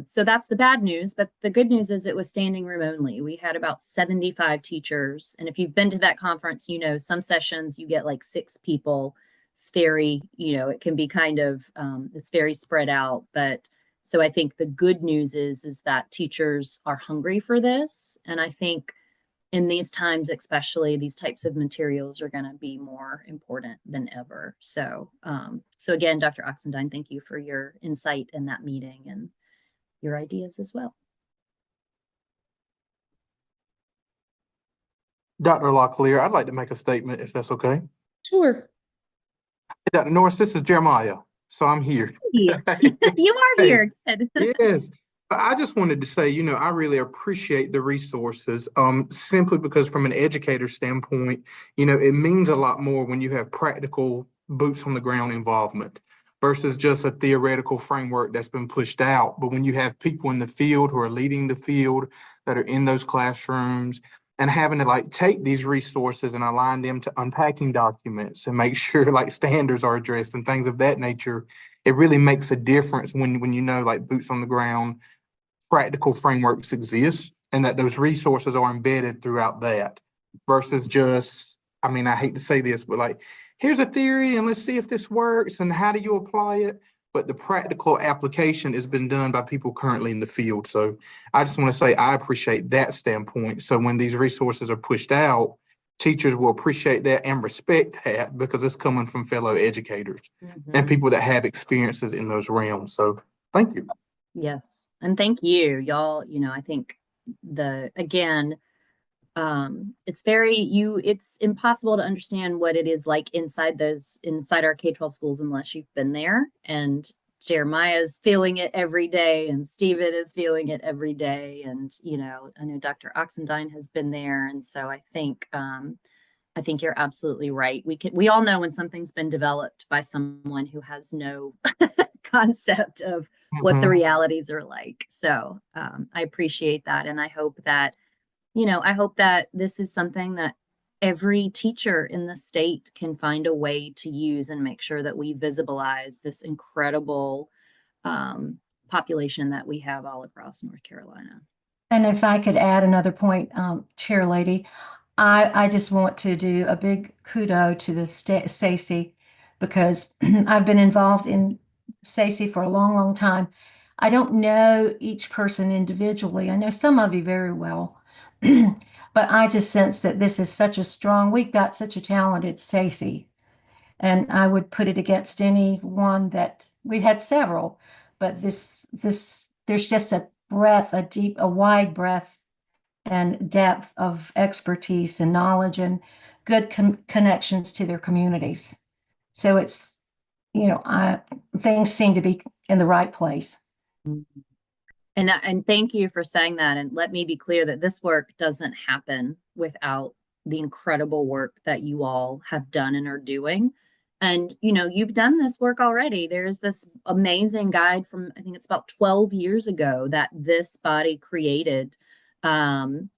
so that's the bad news, but the good news is it was standing room only. We had about 75 teachers. And if you've been to that conference, some sessions you get like 6 people. It's very, it can be kind of, it's very spread out. But so I think the good news is that teachers are hungry for this. And I think in these times, especially, these types of materials are going to be more important than ever. So, so again, Dr. Oxendine, thank you for your insight in that meeting and your ideas as well. Dr. Locklear, I'd like to make a statement if that's okay. Sure. Hey, Dr. Norris, this is Jeremiah, so I'm here. You are here. Good. Yes. I just wanted to say, I really appreciate the resources, simply because from an educator standpoint, it means a lot more when you have practical boots on the ground involvement versus just a theoretical framework that's been pushed out. But when you have people in the field who are leading the field that are in those classrooms and having to take these resources and align them to unpacking documents and make sure standards are addressed and things of that nature, it really makes a difference when boots on the ground practical frameworks exist and that those resources are embedded throughout that versus just, I hate to say this, but here's a theory and let's see if this works and how do you apply it? But the practical application has been done by people currently in the field. So I just want to say I appreciate that standpoint. So when these resources are pushed out, teachers will appreciate that and respect that because it's coming from fellow educators and people that have experiences in those realms. So thank you. Yes. And thank you, y'all. I think it's impossible to understand what it is like inside our K-12 schools unless you've been there. And Jeremiah's feeling it every day and Stephen is feeling it every day. And, I know Dr. Oxendine has been there. And so I think you're absolutely right. We all know when something's been developed by someone who has no concept of what the realities are like. So I appreciate that. And I hope that this is something that every teacher in the state can find a way to use and make sure that we visibilize this incredible population that we have all across North Carolina. And if I could add another point, Chair Lady, I just want to do a big kudo to the SACE because I've been involved in SACE for a long, long time. I don't know each person individually. I know some of you very well, but I just sense that this is we've got such a talented SACE, and I would put it against anyone that we've had several, but this there's just a wide breadth and depth of expertise and knowledge and good connections to their communities. So it's, things seem to be in the right place. And thank you for saying that. And let me be clear that this work doesn't happen without the incredible work that you all have done and are doing. And, you've done this work already. There's this amazing guide from, I think it's about 12 years ago that this body created. And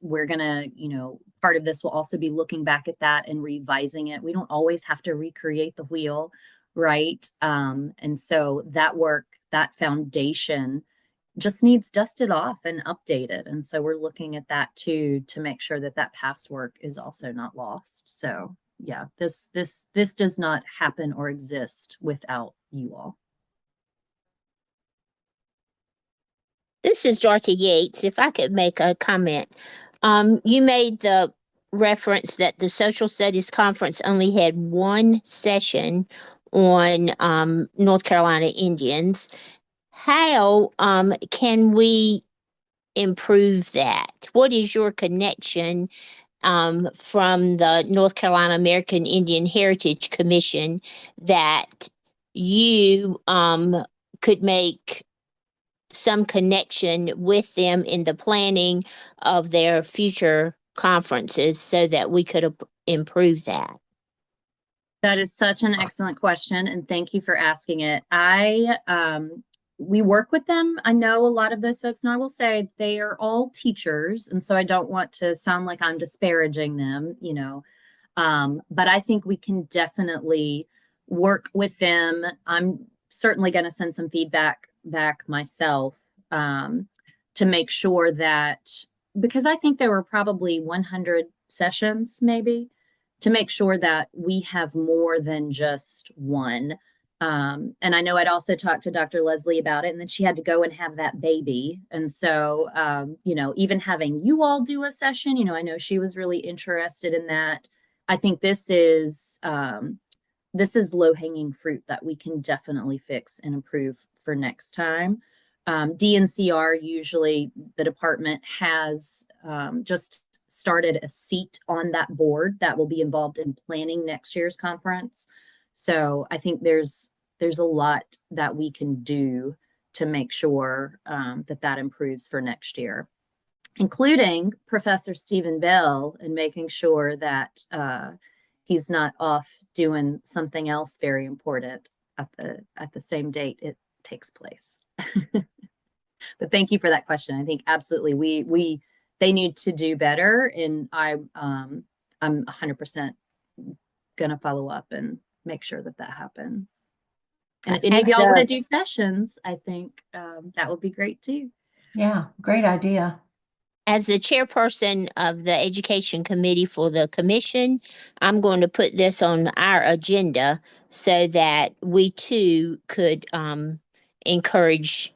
we're going to, part of this will also be looking back at that and revising it. We don't always have to recreate the wheel, right? And so that work, that foundation just needs dusted off and updated. And so we're looking at that too, to make sure that that past work is also not lost. So yeah, this does not happen or exist without you all. This is Dorothy Yates. If I could make a comment. You made the reference that the Social Studies Conference only had one session on North Carolina Indians. How can we improve that? What is your connection from the North Carolina American Indian Heritage Commission that you could make some connection with them in the planning of their future conferences so that we could improve that? That is such an excellent question, and thank you for asking it. We work with them. I know a lot of those folks, and I will say they are all teachers, and so I don't want to sound like I'm disparaging them, but I think we can definitely work with them. I'm certainly going to send some feedback back myself to make sure that, because I think there were probably 100 sessions maybe, to make sure that we have more than just one. And I know I'd also talked to Dr. Leslie about it, and then she had to go and have that baby. And so, even having you all do a session, I know she was really interested in that. I think this is low-hanging fruit that we can definitely fix and improve for next time. DNCR, usually the department has just started a seat on that board that will be involved in planning next year's conference. So I think there's a lot that we can do to make sure that improves for next year, including Professor Stephen Bell, and making sure that he's not off doing something else very important at the same date it takes place. But thank you for that question. I think absolutely they need to do better, and I'm 100% gonna follow up and make sure that happens. And if any of y'all want to do sessions, I think that would be great too. Yeah, great idea. As the chairperson of the education committee for the commission, I'm going to put this on our agenda so that we too could encourage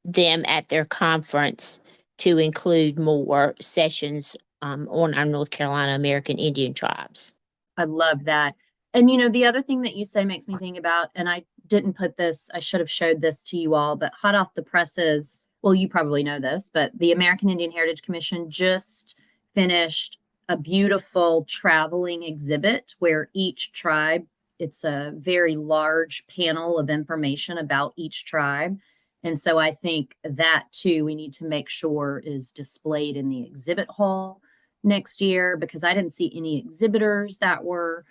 them at their conference to include more sessions on our North Carolina American Indian tribes. I love that. And the other thing that you say makes me think about, and I didn't put this, I should have showed this to you all, but hot off the presses, well, you probably know this, but the American Indian Heritage Commission just finished a beautiful traveling exhibit where each tribe, it's a very large panel of information about each tribe. And so I think that too, we need to make sure is displayed in the exhibit hall next year, because I didn't see any exhibitors that were,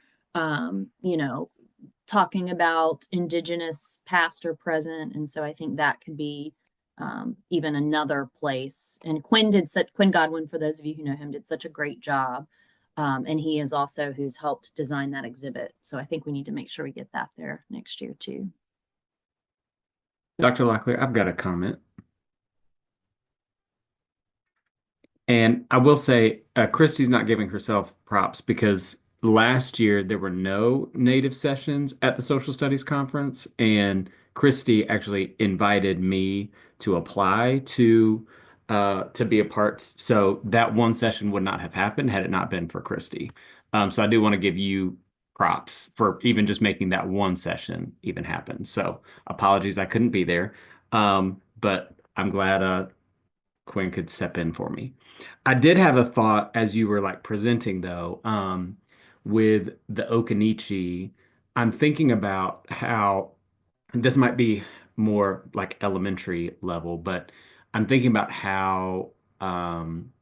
talking about Indigenous past or present. And so I think that could be even another place. And Quinn Godwin, for those of you who know him, did such a great job. And he is also who's helped design that exhibit. So I think we need to make sure we get that there next year too. Dr. Locklear, I've got a comment. And I will say, Christy's not giving herself props because last year there were no Native sessions at the Social Studies Conference, and Christy actually invited me to apply to be a part. So that one session would not have happened had it not been for Christy. So I do want to give you props for even just making that one session even happen. So apologies, I couldn't be there. But I'm glad Quinn could step in for me. I did have a thought as you were like presenting though, with the Okanichi. I'm thinking about how this might be more like elementary level, but I'm thinking about how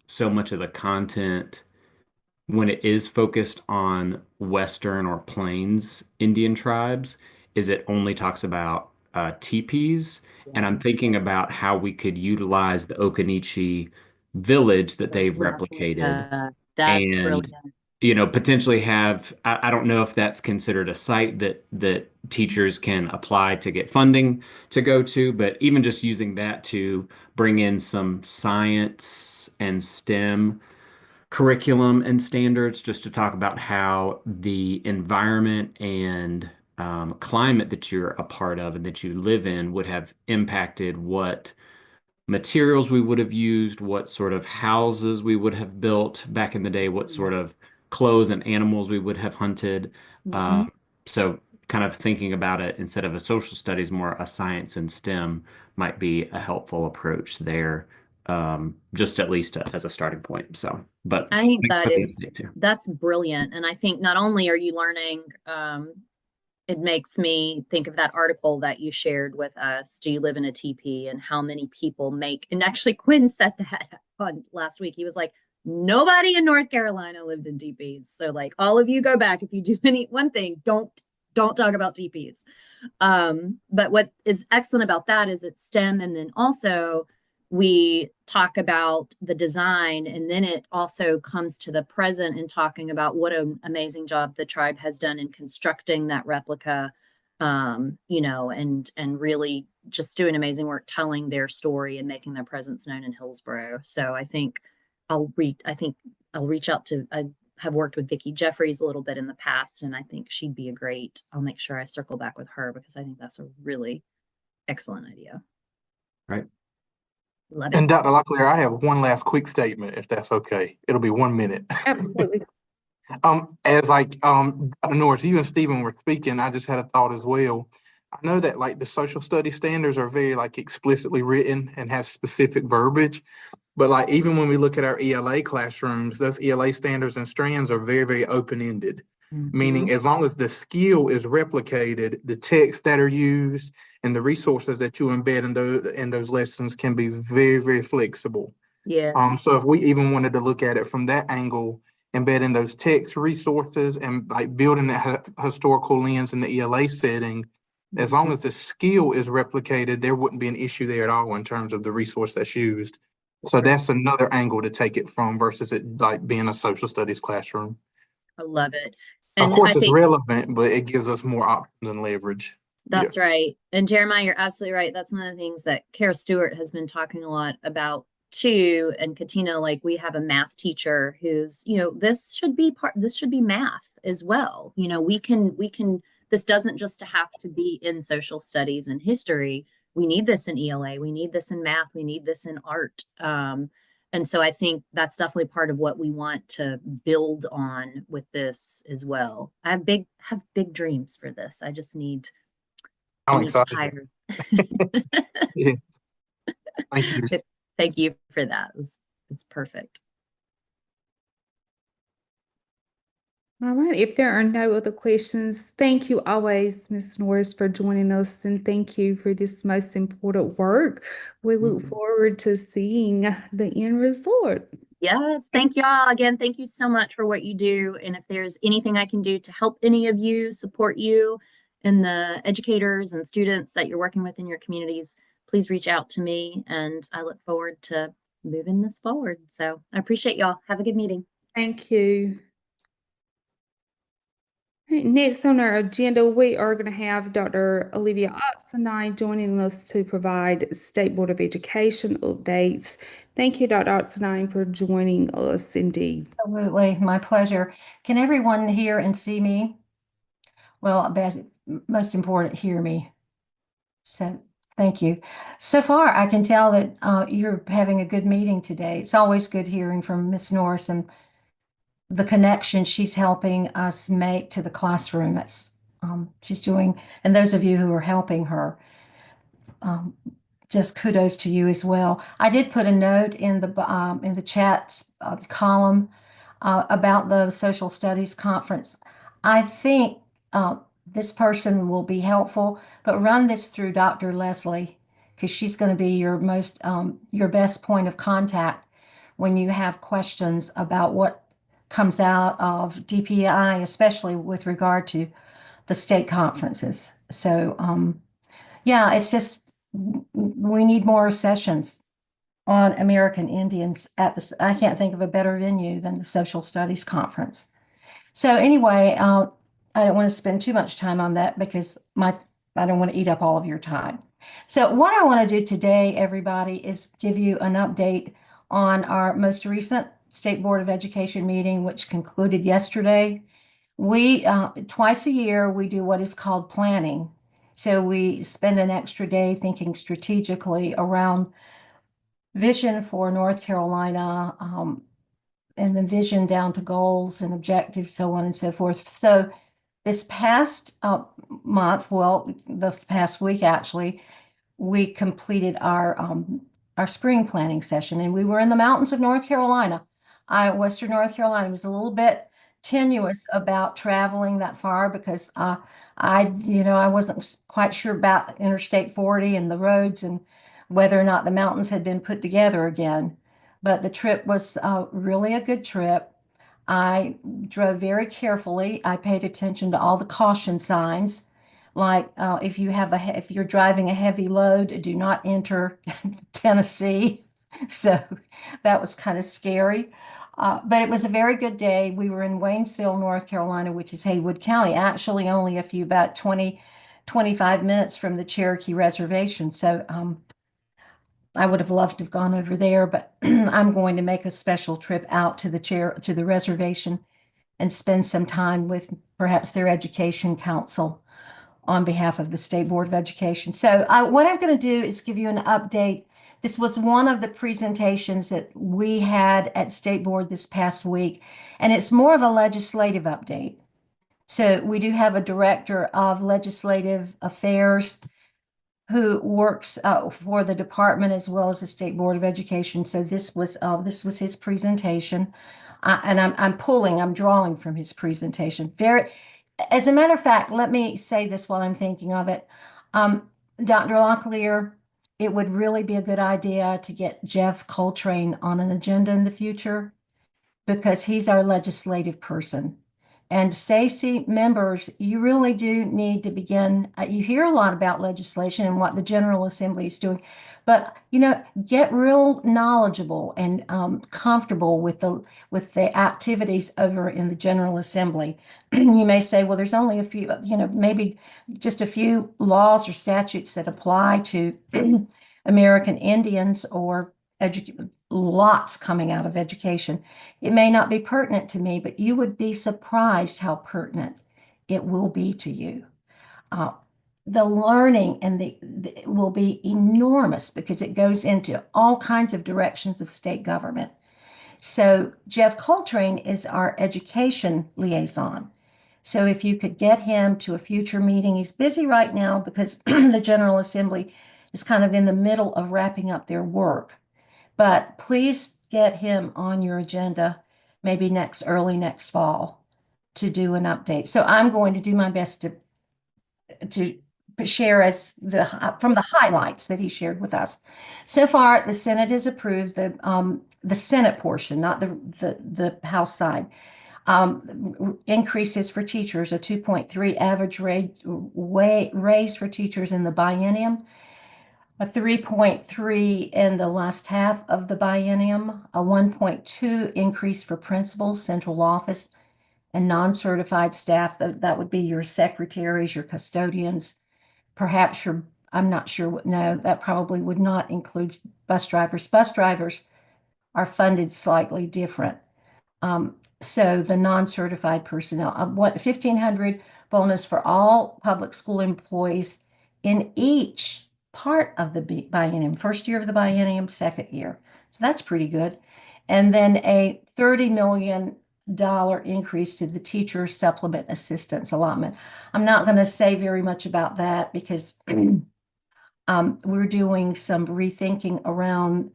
so much of the content, when it is focused on Western or Plains Indian tribes, is it only talks about teepees. And I'm thinking about how we could utilize the Okanichi village that they've replicated That's and brilliant. potentially have, I don't know if that's considered a site that teachers can apply to get funding to go to, but even just using that to bring in some science and STEM curriculum and standards, just to talk about how the environment and climate that you're a part of and that you live in would have impacted what materials we would have used, what sort of houses we would have built back in the day, what sort of clothes and animals we would have hunted. Mhm. So kind of thinking about it instead of a social studies, more a science and STEM might be a helpful approach there, just at least as a starting point. So, but I think thanks for the that's update too. brilliant. And I think not only are you learning, it makes me think of that article that you shared with us. Do you live in a teepee, and how many people make, and actually Quinn said that on last week. He was like, nobody in North Carolina lived in teepees. So like all of you go back. If you do one thing, don't talk about teepees. But what is excellent about that is it's STEM. And then also we talk about the design, and then it also comes to the present and talking about what an amazing job the tribe has done in constructing that replica, and really just doing amazing work telling their story and making their presence known in Hillsborough. So I think I'll reach out to, I have worked with Vicki Jeffries a little bit in the past, and I think she'd be I'll make sure I circle back with her, because I think that's a really excellent idea. Right. Love And it. Dr. Locklear, I have one last quick statement, if that's okay. It'll be 1 minute. Absolutely. As Dr. Norris, you and Stephen were speaking, I just had a thought as well. I know that like the social study standards are very like explicitly written and have specific verbiage, but like even when we look at our ELA classrooms, those ELA standards and strands are very, very open-ended. Meaning as long as the skill is replicated, the texts that are used and the resources that you embed in those lessons can be very, very flexible. Yes. So if we even wanted to look at it from that angle, embedding those text resources and like building that historical lens in the ELA setting, as long as the skill is replicated, there wouldn't be an issue there at all in terms of the resource that's used. So that's another angle to take it from versus it like being a social studies classroom. I love it. Of And course, I it's think relevant, but it gives us more options and leverage. that's right. And Jeremiah, you're absolutely right. That's one of the things that Kara Stewart has been talking a lot about too. And Katina, like we have a math teacher who's, this should be math as well. We can, this doesn't just have to be in social studies and history. We need this in ELA. We need this in math. We need this in art. And so I think that's definitely part of what we want to build on with this as well. I have big dreams for this. I just need, I'm I need to excited. hire. Yeah. Thank you. Thank you for that. It's perfect. All right. If there are no other questions, thank you always, Ms. Norris, for joining us, and thank you for this most important work. We look forward to seeing the end result. Yes, thank y'all again. Thank you so much for what you do. And if there's anything I can do to help any of you, support you and the educators and students that you're working with in your communities, please reach out to me, and I look forward to moving this forward. So I appreciate y'all. Have a good meeting. Thank you. All right, next on our agenda, we are going to have Dr. Olivia Otzenine joining us to provide State Board of Education updates. Thank you, Dr. Otzenine, for joining us indeed. Absolutely, my pleasure. Can everyone hear and see me? Well, most important, hear me. So thank you. So far, I can tell that you're having a good meeting today. It's always good hearing from Ms. Norris and the connection she's helping us make to the classroom. That's she's doing, and those of you who are helping her just kudos to you as well. I did put a note in the chats column about the social studies conference. I think this person will be helpful, but run this through Dr. Leslie, because she's going to be your best point of contact when you have questions about what comes out of DPI, especially with regard to the state conferences. So yeah, it's just we need more sessions on American Indians at this. I can't think of a better venue than the Social Studies Conference. So anyway, I don't want to spend too much time on that because I don't want to eat up all of your time. So what I want to do today, everybody, is give you an update on our most recent State Board of Education meeting, which concluded yesterday. We twice a year, we do what is called planning. So we spend an extra day thinking strategically around vision for North Carolina, and the vision down to goals and objectives, so on and so forth. So this past month, well, this past week actually, we completed our spring planning session, and we were in the mountains of North Carolina. Western North Carolina was a little bit tenuous about traveling that far because I wasn't quite sure about Interstate 40 and the roads and whether or not the mountains had been put together again. But the trip was really a good trip. I drove very carefully. I paid attention to all the caution signs, like if you're driving a heavy load, do not enter Tennessee. So that was kind of scary. But it was a very good day. We were in Waynesville, North Carolina, which is Haywood County, actually only about 20, 25 minutes from the Cherokee Reservation. So I would have loved to have gone over there, but I'm going to make a special trip out to the reservation and spend some time with perhaps their education council on behalf of the State Board of Education. So what I'm going to do is give you an update. This was one of the presentations that we had at State Board this past week, and it's more of a legislative update. So we do have a director of legislative affairs who works for the department as well as the State Board of Education. So this was his presentation, and I'm drawing from his presentation. As a matter of fact, let me say this while I'm thinking of it. Dr. Locklear, it would really be a good idea to get Jeff Coltrane on an agenda in the future because he's our legislative person. And SACE members, you really do need to begin. You hear a lot about legislation and what the General Assembly is doing, but get real knowledgeable and comfortable with the activities over in the General Assembly. You may say, well, there's only a few, maybe just a few laws or statutes that apply to American Indians or lots coming out of education. It may not be pertinent to me, but you would be surprised how pertinent it will be to you. The learning and the will be enormous because it goes into all kinds of directions of state government. So Jeff Coltrane is our education liaison. So if you could get him to a future meeting, he's busy right now because the General Assembly is kind of in the middle of wrapping up their work. But please get him on your agenda, maybe early next fall, to do an update. So I'm going to do my best to share from the highlights that he shared with us. So far, the Senate has approved the Senate portion, not the House side. Increases for teachers, a 2.3 average raise for teachers in the biennium, a 3.3 in the last half of the biennium, a 1.2 increase for principals, central office, and non-certified staff. That would be your secretaries, your custodians, perhaps I'm not sure no, that probably would not include bus drivers. Bus drivers are funded slightly different. So the non-certified personnel, $1,500 bonus for all public school employees in each part of the biennium, first year of the biennium, second year. So that's pretty good. And then a $30 million increase to the teacher supplement assistance allotment. I'm not going to say very much about that because We're doing some rethinking around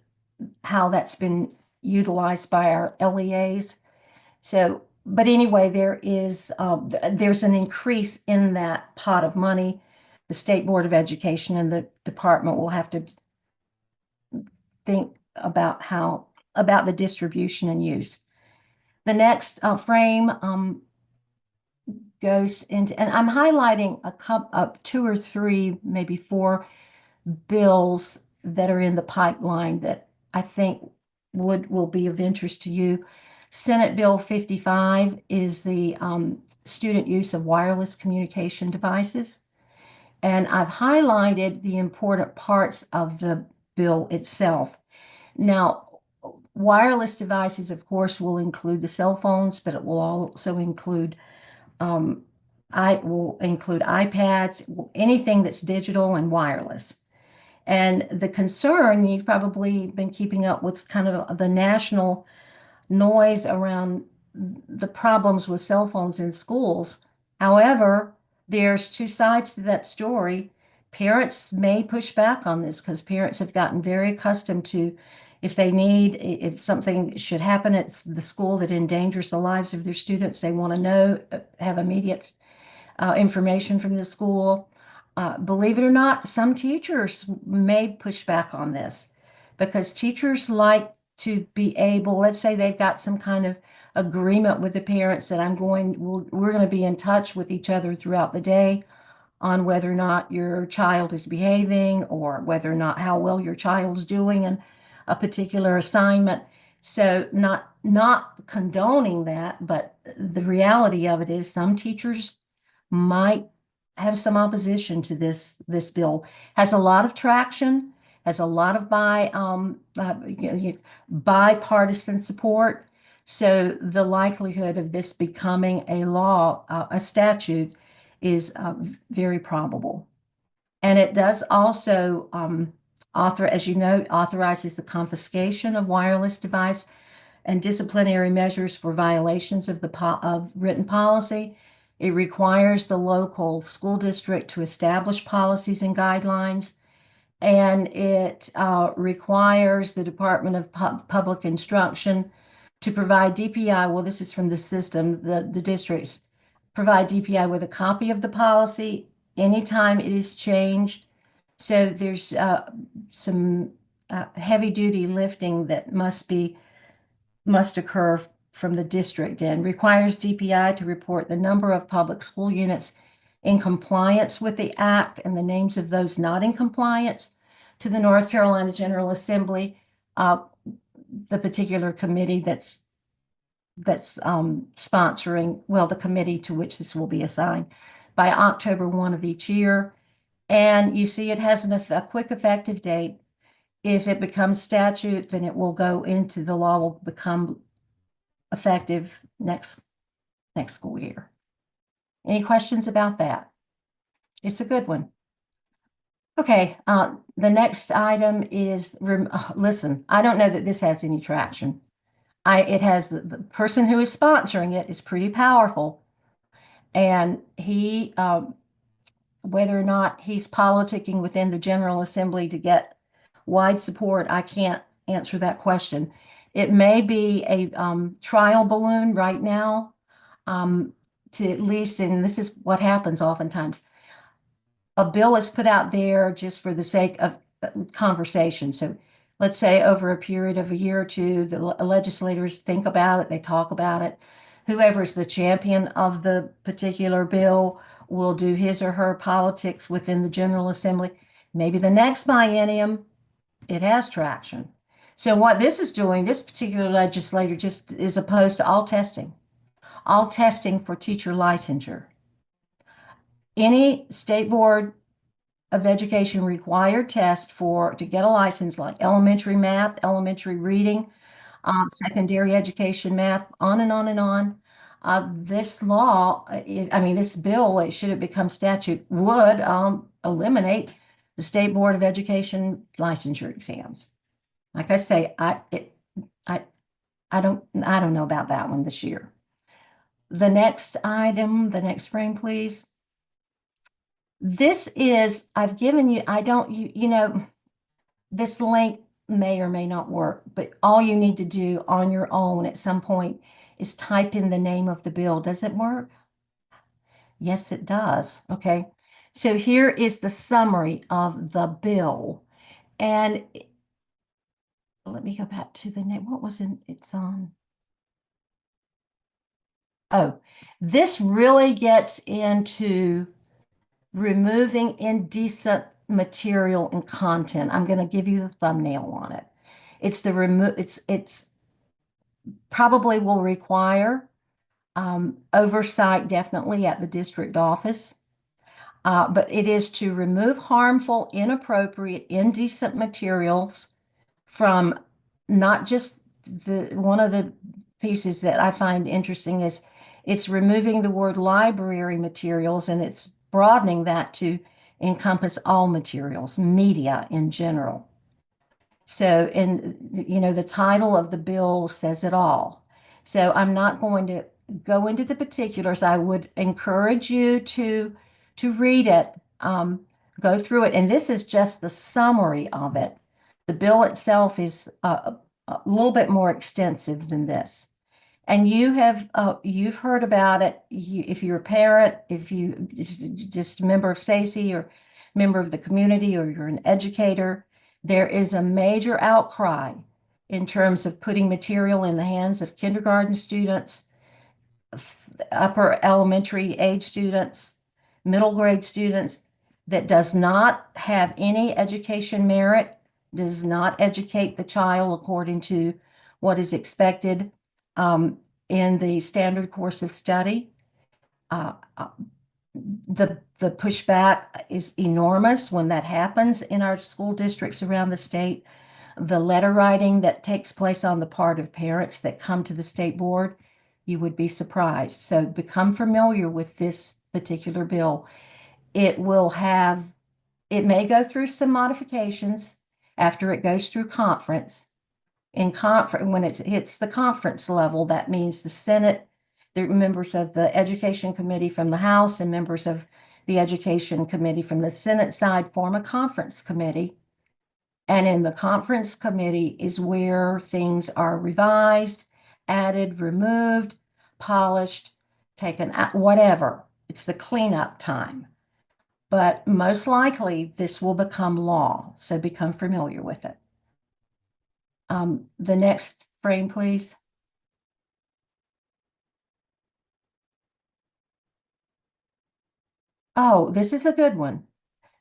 how that's been utilized by our LEAs. So, but anyway, there's an increase in that pot of money. The State Board of Education and the department will have to think about about the distribution and use. The next frame goes into, and I'm highlighting a couple of 2 or 3, maybe 4 bills that are in the pipeline that I think will be of interest to you. Senate Bill 55 is the student use of wireless communication devices. And I've highlighted the important parts of the bill itself. Now, wireless devices, of course, will include the cell phones, but it will also include iPads, anything that's digital and wireless. And the concern, you've probably been keeping up with kind of the national noise around the problems with cell phones in schools. However, there's 2 sides to that story. Parents may push back on this because parents have gotten very accustomed to, if something should happen at the school that endangers the lives of their students, they want to know, have immediate information from the school. Believe it or not, some teachers may push back on this because teachers like to be able, let's say they've got some kind of agreement with the parents that we're going to be in touch with each other throughout the day on whether or not your child is behaving or whether or not how well your child's doing in a particular assignment. So not condoning that, but the reality of it is some teachers might have some opposition to this bill. Has a lot of traction, has a lot of bipartisan support. So the likelihood of this becoming a law, a statute, is very probable. And it does also as you note, authorizes the confiscation of wireless device and disciplinary measures for violations of of written policy. It requires the local school district to establish policies and guidelines, and it requires the Department of Public Instruction to provide DPI. Well, this is from the system, the districts provide DPI with a copy of the policy anytime it is changed. So there's some heavy duty lifting that must occur from the district, and requires DPI to report the number of public school units in compliance with the act and the names of those not in compliance to the North Carolina General Assembly, the particular committee that's sponsoring, the committee to which this will be assigned, by October 1 of each year. And you see it has a quick effective date. If it becomes statute, then it will go into the law, will become effective next school year. Any questions about that? It's a good one. Okay, the next item is, listen, I don't know that this has any traction. It has, the person who is sponsoring it is pretty powerful. And he, whether or not he's politicking within the General Assembly to get wide support, I can't answer that question. It may be a trial balloon right now, to at least, and this is what happens oftentimes. A bill is put out there just for the sake of conversation. So let's say over a period of a year or two, the legislators think about it, they talk about it. Whoever's the champion of the particular bill will do his or her politics within the General Assembly. Maybe the next biennium, it has traction. So what this is doing, this particular legislator just is opposed to all testing for teacher licensure. Any state board of education required test to get a license, like elementary math, elementary reading, secondary education math, on and on and on. This law, this bill, should it become statute, would eliminate the State Board of Education licensure exams. Like I say, I don't know about that one this year. The next item, the next frame, please. This is, I've given you, I don't, you know, this link may or may not work, but all you need to do on your own at some point is type in the name of the bill. Does it work? Yes, it does. Okay. So here is the summary of the bill. And let me go back to the name. What was it's on? Oh, this really gets into removing indecent material and content. I'm going to give you the thumbnail on it. It's the it's probably will require oversight definitely at the district office. But it is to remove harmful, inappropriate, indecent materials from not just one of the pieces that I find interesting is it's removing the word library materials and it's broadening that to encompass all materials, media in general. So, and you know, the title of the bill says it all. So I'm not going to go into the particulars. I would encourage you to read it, go through it. And this is just the summary of it. The bill itself is a little bit more extensive than this. And you've heard about it. If you're a parent, if you just a member of SACE or member of the community, or you're an educator, there is a major outcry in terms of putting material in the hands of kindergarten students, upper elementary age students, middle grade students that does not have any education merit, does not educate the child according to what is expected in the standard course of study. The pushback is enormous when that happens in our school districts around the state. The letter writing that takes place on the part of parents that come to the state board, you would be surprised. So become familiar with this particular bill. It may go through some modifications after it goes through conference. When it hits the conference level, that means the Senate, the members of the Education Committee from the House and members of the Education Committee from the Senate side form a conference committee. And in the conference committee is where things are revised, added, removed, polished, taken out, whatever. It's the cleanup time. But most likely this will become law, so become familiar with it. The next frame, please. Oh, this is a good one.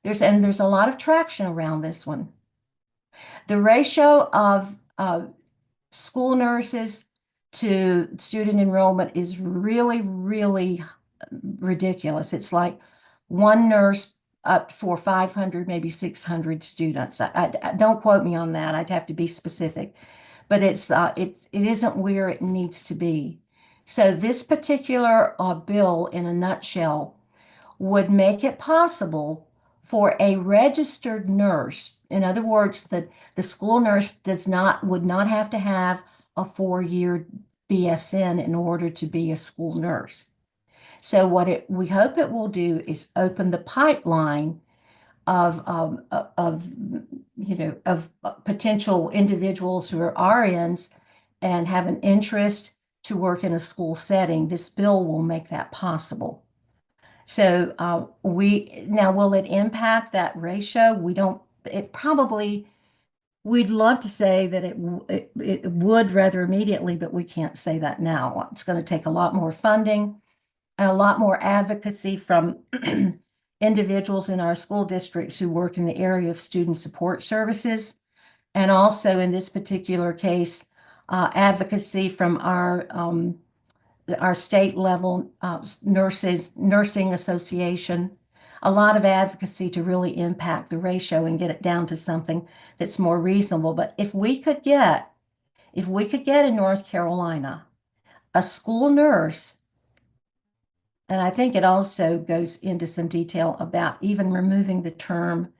There's a lot of traction around this one. The ratio of school nurses to student enrollment is really, really ridiculous. It's like one nurse up for 500, maybe 600 students. I don't quote me on that. I'd have to be specific, but it isn't where it needs to be. So this particular bill, in a nutshell, would make it possible for a registered nurse. In other words, the school nurse would not have to have a 4-year BSN in order to be a school nurse. So we hope it will do is open the pipeline of potential individuals who are RNs and have an interest to work in a school setting. This bill will make that possible. So will it impact that ratio? We'd love to say that it would rather immediately, but we can't say that now. It's going to take a lot more funding and a lot more advocacy from individuals in our school districts who work in the area of student support services. And also in this particular case, advocacy from our state level nursing association, a lot of advocacy to really impact the ratio and get it down to something that's more reasonable. But if we could get in North Carolina a school nurse, and I think it also goes into some detail about even removing the term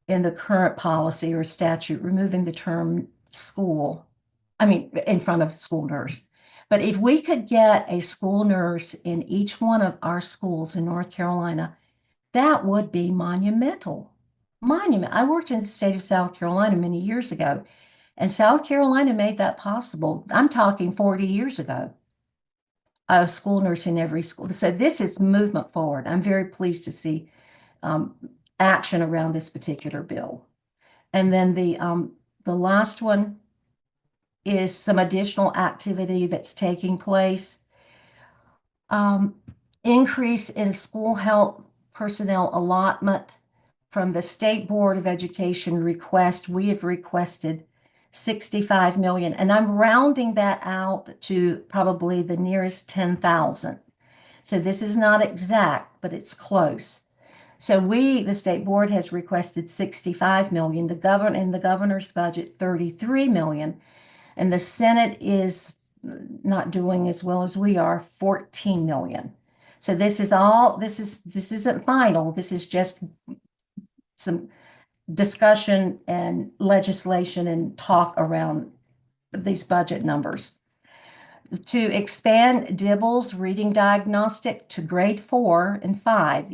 in the current policy or statute, removing the term school, in front of school nurse. But if we could get a school nurse in each one of our schools in North Carolina, That would be monumental. Monument. I worked in the state of South Carolina many years ago, and South Carolina made that possible. I'm talking 40 years ago. A school nurse in every school. So this is movement forward. I'm very pleased to see action around this particular bill. And then the last one is some additional activity that's taking place. Increase in school health personnel allotment from the State Board of Education request. We have requested 65 million, and I'm rounding that out to probably the nearest 10,000. So this is not exact, but it's close. So the state board has requested 65 million, in the governor's budget, 33 million, and the Senate is not doing as well as we are, 14 million. So this isn't final. This is just some discussion and legislation and talk around these budget numbers. To expand Dibbles reading diagnostic to grade 4 and 5.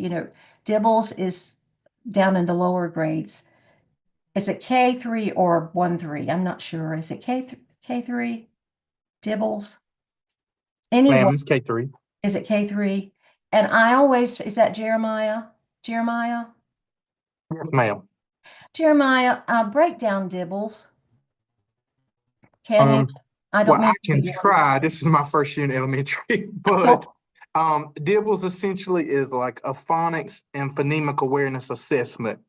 Dibbles is down in the lower grades. Is it K3 or 1-3? I'm not sure. Is it K3? Dibbles? Anyway, Ma'am, it's K3. is it K3? And is that Jeremiah? Jeremiah? Yes, ma'am. Jeremiah, break down Dibbles. Can you? I don't Well, I mean to can put you on the try. spot. This is my first year in elementary, but Dibbles essentially is like a phonics and phonemic awareness assessment.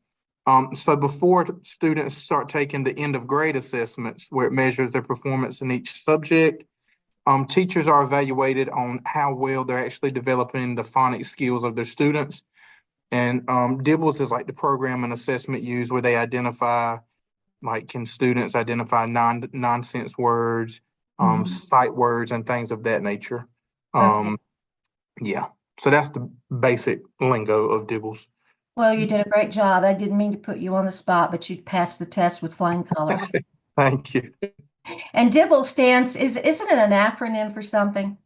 So before students start taking the end of grade assessments, where it measures their performance in each subject, teachers are evaluated on how well they're actually developing the phonics skills of their students. And Dibbles is like the program and assessment used where they identify, like, can students identify nonsense words, sight words, and things of that nature. Okay. Yeah. So that's the basic lingo of Dibbles. Well, you did a great job. I didn't mean to put you on the spot, but you passed the test with flying colors. Thank you. And Dibble isn't it an acronym for something?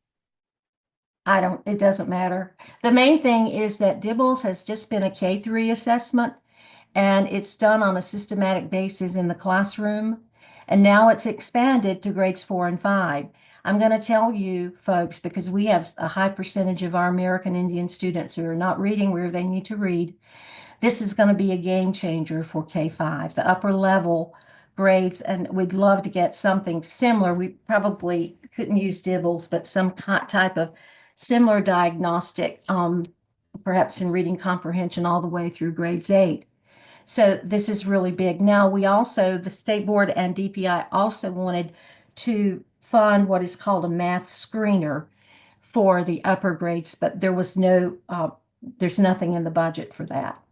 It doesn't matter. The main thing is that Dibbles has just been a K3 assessment, and it's done on a systematic basis in the classroom. And now it's expanded to grades 4 and 5. I'm going to tell you folks, because we have a high percentage of our American Indian students who are not reading where they need to read. This is going to be a game changer for K5, the upper level grades, and we'd love to get something similar. We probably couldn't use Dibbles, but some type of similar diagnostic, perhaps in reading comprehension all the way through grades 8. So this is really big. Now, the State Board and DPI also wanted to fund what is called a math screener for the upper grades, but there's nothing in the budget for that.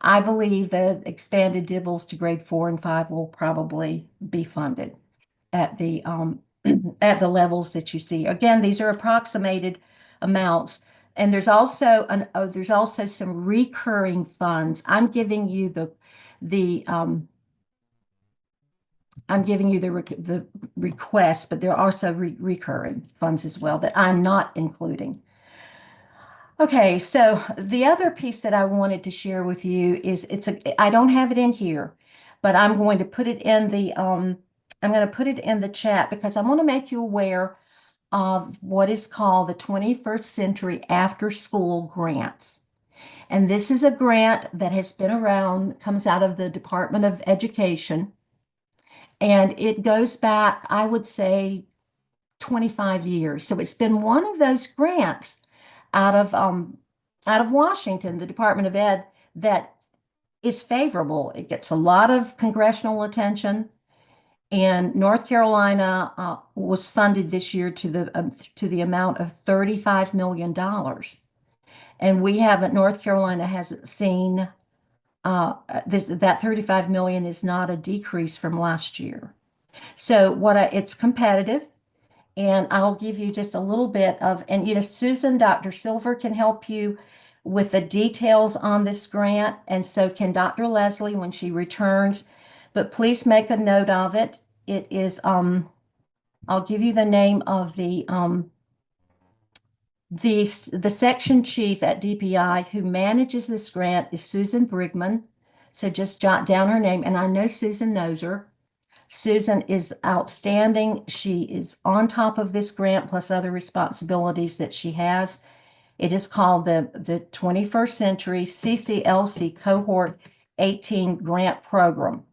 I believe that expanded Dibbles to grade 4 and 5 will probably be funded at the levels that you see. Again, these are approximated amounts, and there's also some recurring funds. I'm giving you the request, but there are also recurring funds as well that I'm not including. Okay, so the other piece that I wanted to share with you is I don't have it in here, but I'm going to put it in the chat because I want to make you aware of what is called the 21st Century After School Grants. And this is a grant that has been around, comes out of the Department of Education, and it goes back, I would say, 25 years. So it's been one of those grants out of Washington, the Department of Ed, that is favorable. It gets a lot of congressional attention, and North Carolina was funded this year to the amount of $35 million. And North Carolina hasn't seen that 35 million is not a decrease from last year. So it's competitive. And I'll give you just a little bit and Susan, Dr. Silver can help you with the details on this grant. And so can Dr. Leslie when she returns, but please make a note of it. It is, I'll give you the name of the The section chief at DPI who manages this grant is Susan Brigman. So just jot down her name, and I know Susan knows her. Susan is outstanding. She is on top of this grant plus other responsibilities that she has. It is called the 21st Century CCLC Cohort 18 Grant Program.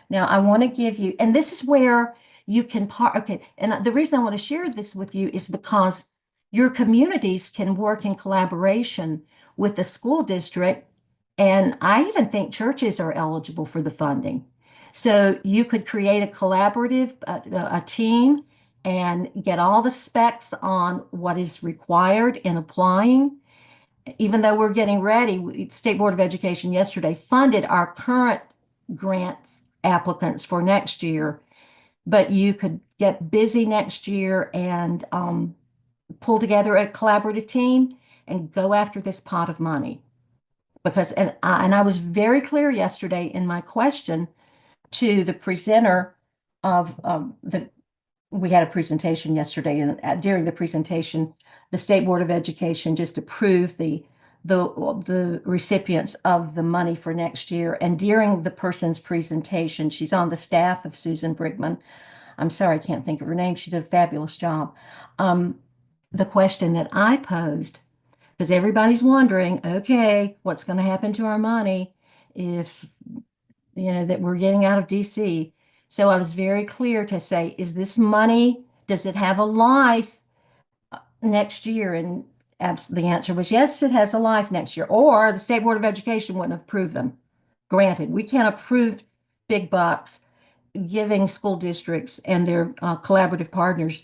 Now, I want to give you, and this is where you can okay, and the reason I want to share this with you is because your communities can work in collaboration with the school district, and I even think churches are eligible for the funding. So you could create a collaborative, a team, and get all the specs on what is required in applying. Even though we're getting ready, State Board of Education yesterday funded our current grants applicants for next year, but you could get busy next year and pull together a collaborative team and go after this pot of money. Because, and I was very clear yesterday in my question to the presenter of we had a presentation yesterday, and during the presentation, the State Board of Education just approved the recipients of the money for next year. And during the person's presentation, she's on the staff of Susan Brigman. I'm sorry, I can't think of her name. She did a fabulous job. The question that I posed, because everybody's wondering, okay, what's going to happen to our money if, you know, that we're getting out of DC? So I was very clear to say, is this money, does it have a life next year? And the answer was yes, it has a life next year, or the State Board of Education wouldn't have approved them. Granted, we can't approve big bucks giving school districts and their collaborative partners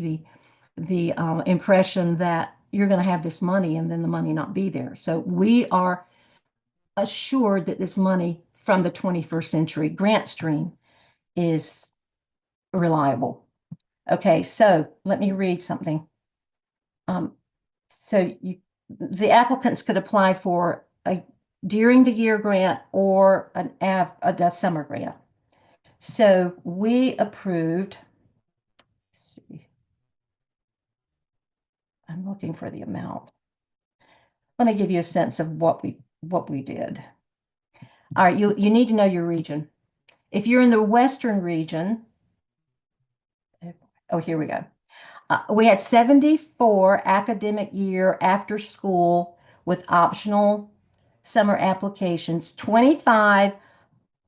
the impression that you're going to have this money and then the money not be there. So we are assured that this money from the 21st Century grant stream is reliable. Okay, so let me read something. The applicants could apply for a during the year grant or a summer grant. So we approved, let's see, I'm looking for the amount. Let me give you a sense of what we did. All right, you need to know your region. If you're in the Western region, oh, here we go. We had 74 academic year after school with optional summer applications, 25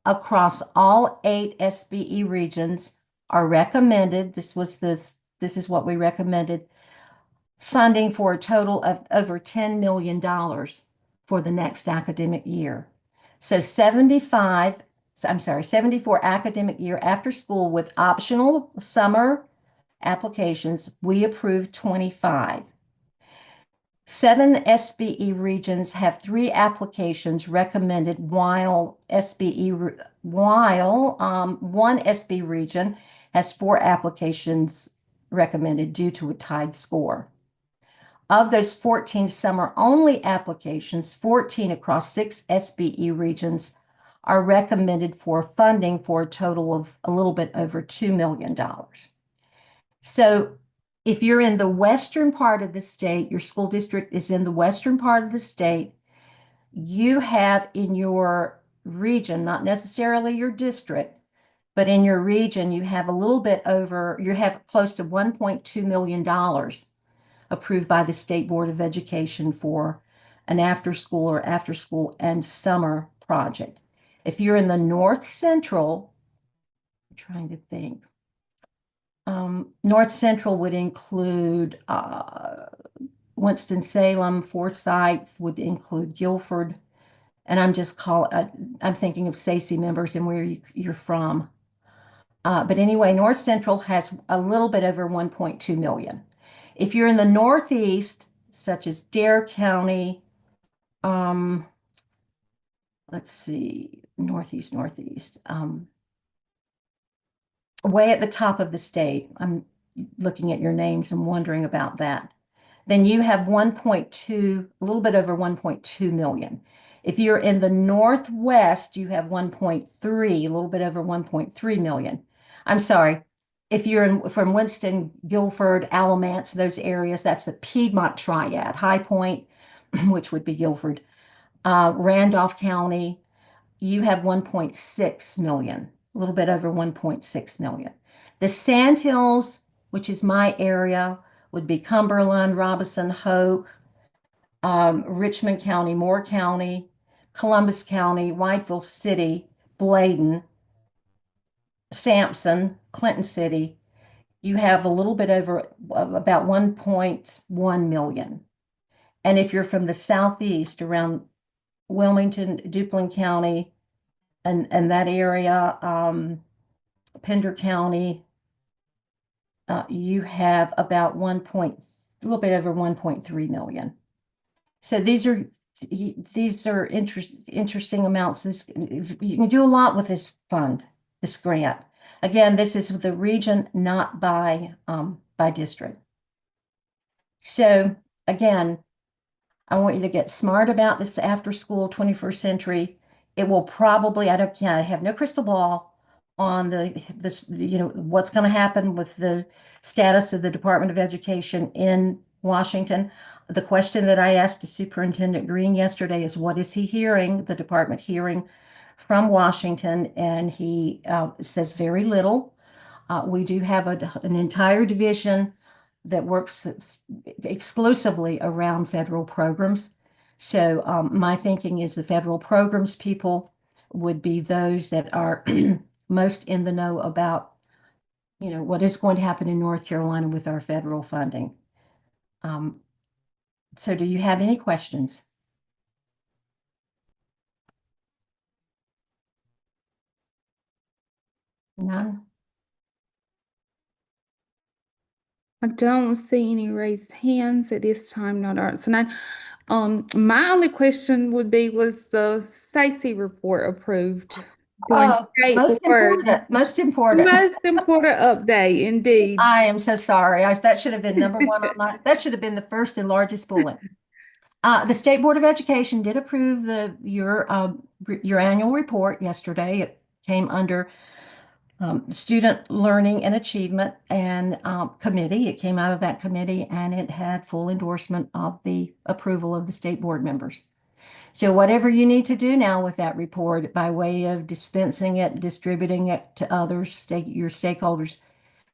across all 8 SBE regions are recommended. This is what we recommended. Funding for a total of over $10 million for the next academic year. So 74 academic year after school with optional summer applications, we approved 25. 7 SBE regions have 3 applications recommended, while one SB region has 4 applications recommended due to a tied score. Of those 14 summer-only applications, 14 across 6 SBE regions are recommended for funding for a total of a little bit over $2 million. So if you're in the western part of the state, your school district is in the western part of the state, you have in your region, not necessarily your district, but in your region, you have a little bit over, you have close to $1.2 million approved by the State Board of Education for an after school and summer project. If you're in the North Central, I'm trying to think, North Central would include Winston-Salem, Forsyth would include Guilford, and I'm thinking of SACE members and where you're from. But anyway, North Central has a little bit over 1.2 million. If you're in the Northeast, such as Dare County, let's see, Northeast, way at the top of the state, I'm looking at your names and wondering about that, then you have 1.2, a little bit over 1.2 million. If you're in the Northwest, you have 1.3, a little bit over 1.3 million. I'm sorry, if you're from Winston, Guilford, Alamance, those areas, that's the Piedmont Triad. High Point, which would be Guilford, Randolph County, you have 1.6 million, a little bit over 1.6 million. The Sandhills, which is my area, would be Cumberland, Robeson, Hoke, Richmond County, Moore County, Columbus County, Whiteville City, Bladen, Sampson, Clinton City. You have a little bit over about 1.1 million. And if you're from the southeast around Wilmington, Duplin County, and that area, Pender County, you have about a little bit over 1.3 million. So these are interesting amounts. You can do a lot with this fund, this grant. Again, this is the region, not by district. So again, I want you to get smart about this after school 21st century. It will probably, I have no crystal ball on what's going to happen with the status of the Department of Education in Washington. The question that I asked to Superintendent Green yesterday is, what is he hearing, the department hearing from Washington? And he says very little. We do have an entire division that works exclusively around federal programs. So my thinking is the federal programs people would be those that are most in the know about, what is going to happen in North Carolina with our federal funding. So do you have any questions? None? I don't see any raised hands at this time, not answer nine. My only question would be, was the SACE report approved? Oh, most important. Most important update, indeed. I am so sorry. That should have been number one on that should have been the first and largest bullet. The State Board of Education did approve your annual report yesterday. It came under Student Learning and Achievement and committee. It came out of that committee, and it had full endorsement of the approval of the state board members. So whatever you need to do now with that report by way of dispensing it, distributing it to others, your stakeholders,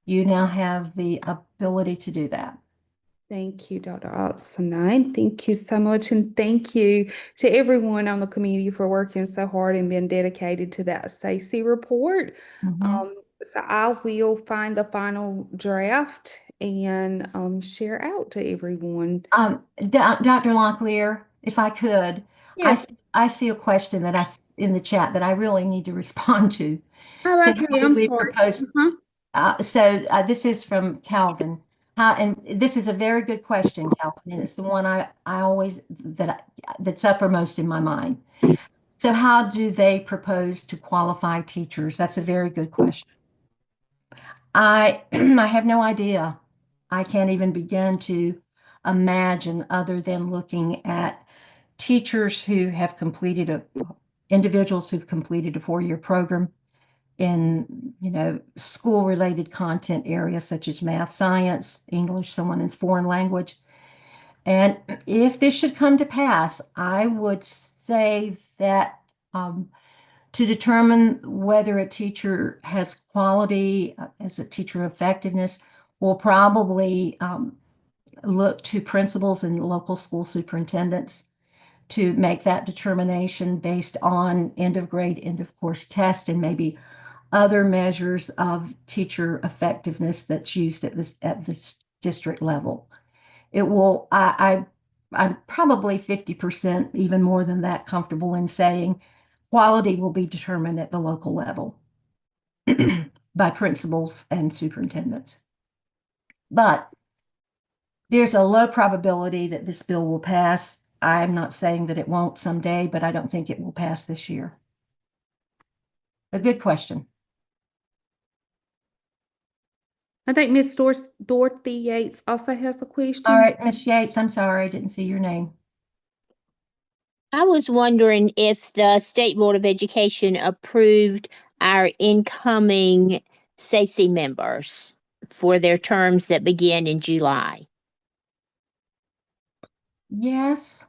you now have the ability to do that. Thank you, Dr. Opsonine. Thank you so much. And thank you to everyone on the committee for working so hard and being dedicated to that SACE report. So I will find the final draft and share out to everyone. Dr. Locklear, if I could, Yes. I see a question that in the chat that I really need to respond to. Oh, So okay, how I'm do we sorry. propose? This is from Calvin. And this is a very good question, Calvin, and it's the one I always that's uppermost in my mind. So how do they propose to qualify teachers? That's a very good question. I have no idea. I can't even begin to imagine, other than looking at teachers who have completed individuals who've completed a 4-year program in, school-related content areas such as math, science, English, someone in foreign language. And if this should come to pass, I would say that to determine whether a teacher has quality as a teacher effectiveness, we'll probably look to principals and local school superintendents to make that determination based on end of grade, end of course test, and maybe other measures of teacher effectiveness that's used at this district level. It will, I'm probably 50%, even more than that, comfortable in saying quality will be determined at the local level by principals and superintendents. But there's a low probability that this bill will pass. I'm not saying that it won't someday, but I don't think it will pass this year. A good question. I think Miss Dorothy Yates also has a question. All right, Miss Yates, I'm sorry, I didn't see your name. I was wondering if the State Board of Education approved our incoming SACE members for their terms that begin in July? Yes.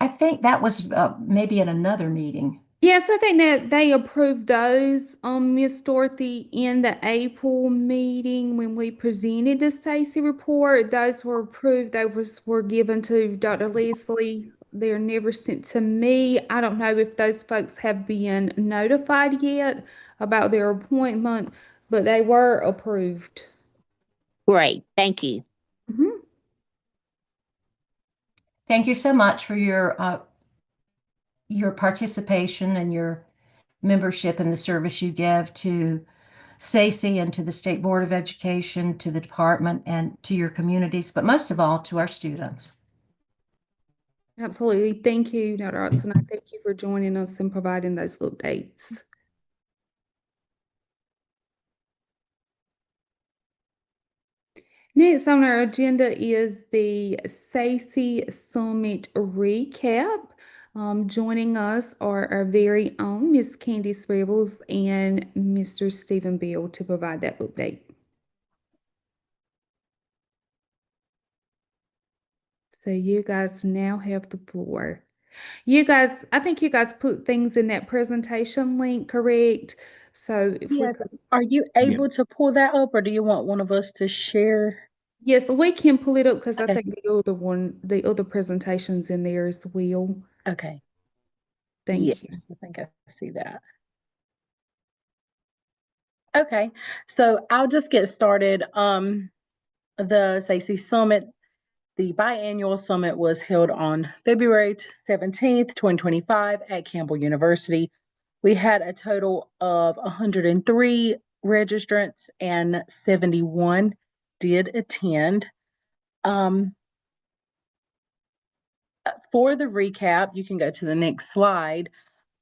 I think that was maybe at another meeting. Yes, I think that they approved those, Miss Dorothy, in the April meeting when we presented the Stacy report. Those were approved. They were given to Dr. Leslie. They're never sent to me. I don't know if those folks have been notified yet about their appointment, but they were approved. Great, thank you. Mhm. Thank you so much for your participation and your membership and the service you give to SACE and to the State Board of Education, to the department, and to your communities, but most of all to our students. Absolutely. Thank you, Dr. Austin. I thank you for joining us and providing those updates. Next on our agenda is the SACE Summit recap. Joining us are our very own Miss Candice Rebels and Mr. Stephen Bill to provide that update. So you guys now have the floor. You guys, I think you guys put things in that presentation link, correct? So if we Yes. could, Are you able to pull that up, or do you want one of us to share? yes, we can pull it up because I Okay. think the other presentation's in there as well. Okay. Thank you. Yes, I think I see that. Okay, so I'll just get started. The SACE Summit, the biannual summit was held on February 17th, 2025 at Campbell University. We had a total of 103 registrants and 71 did attend. For the recap, you can go to the next slide.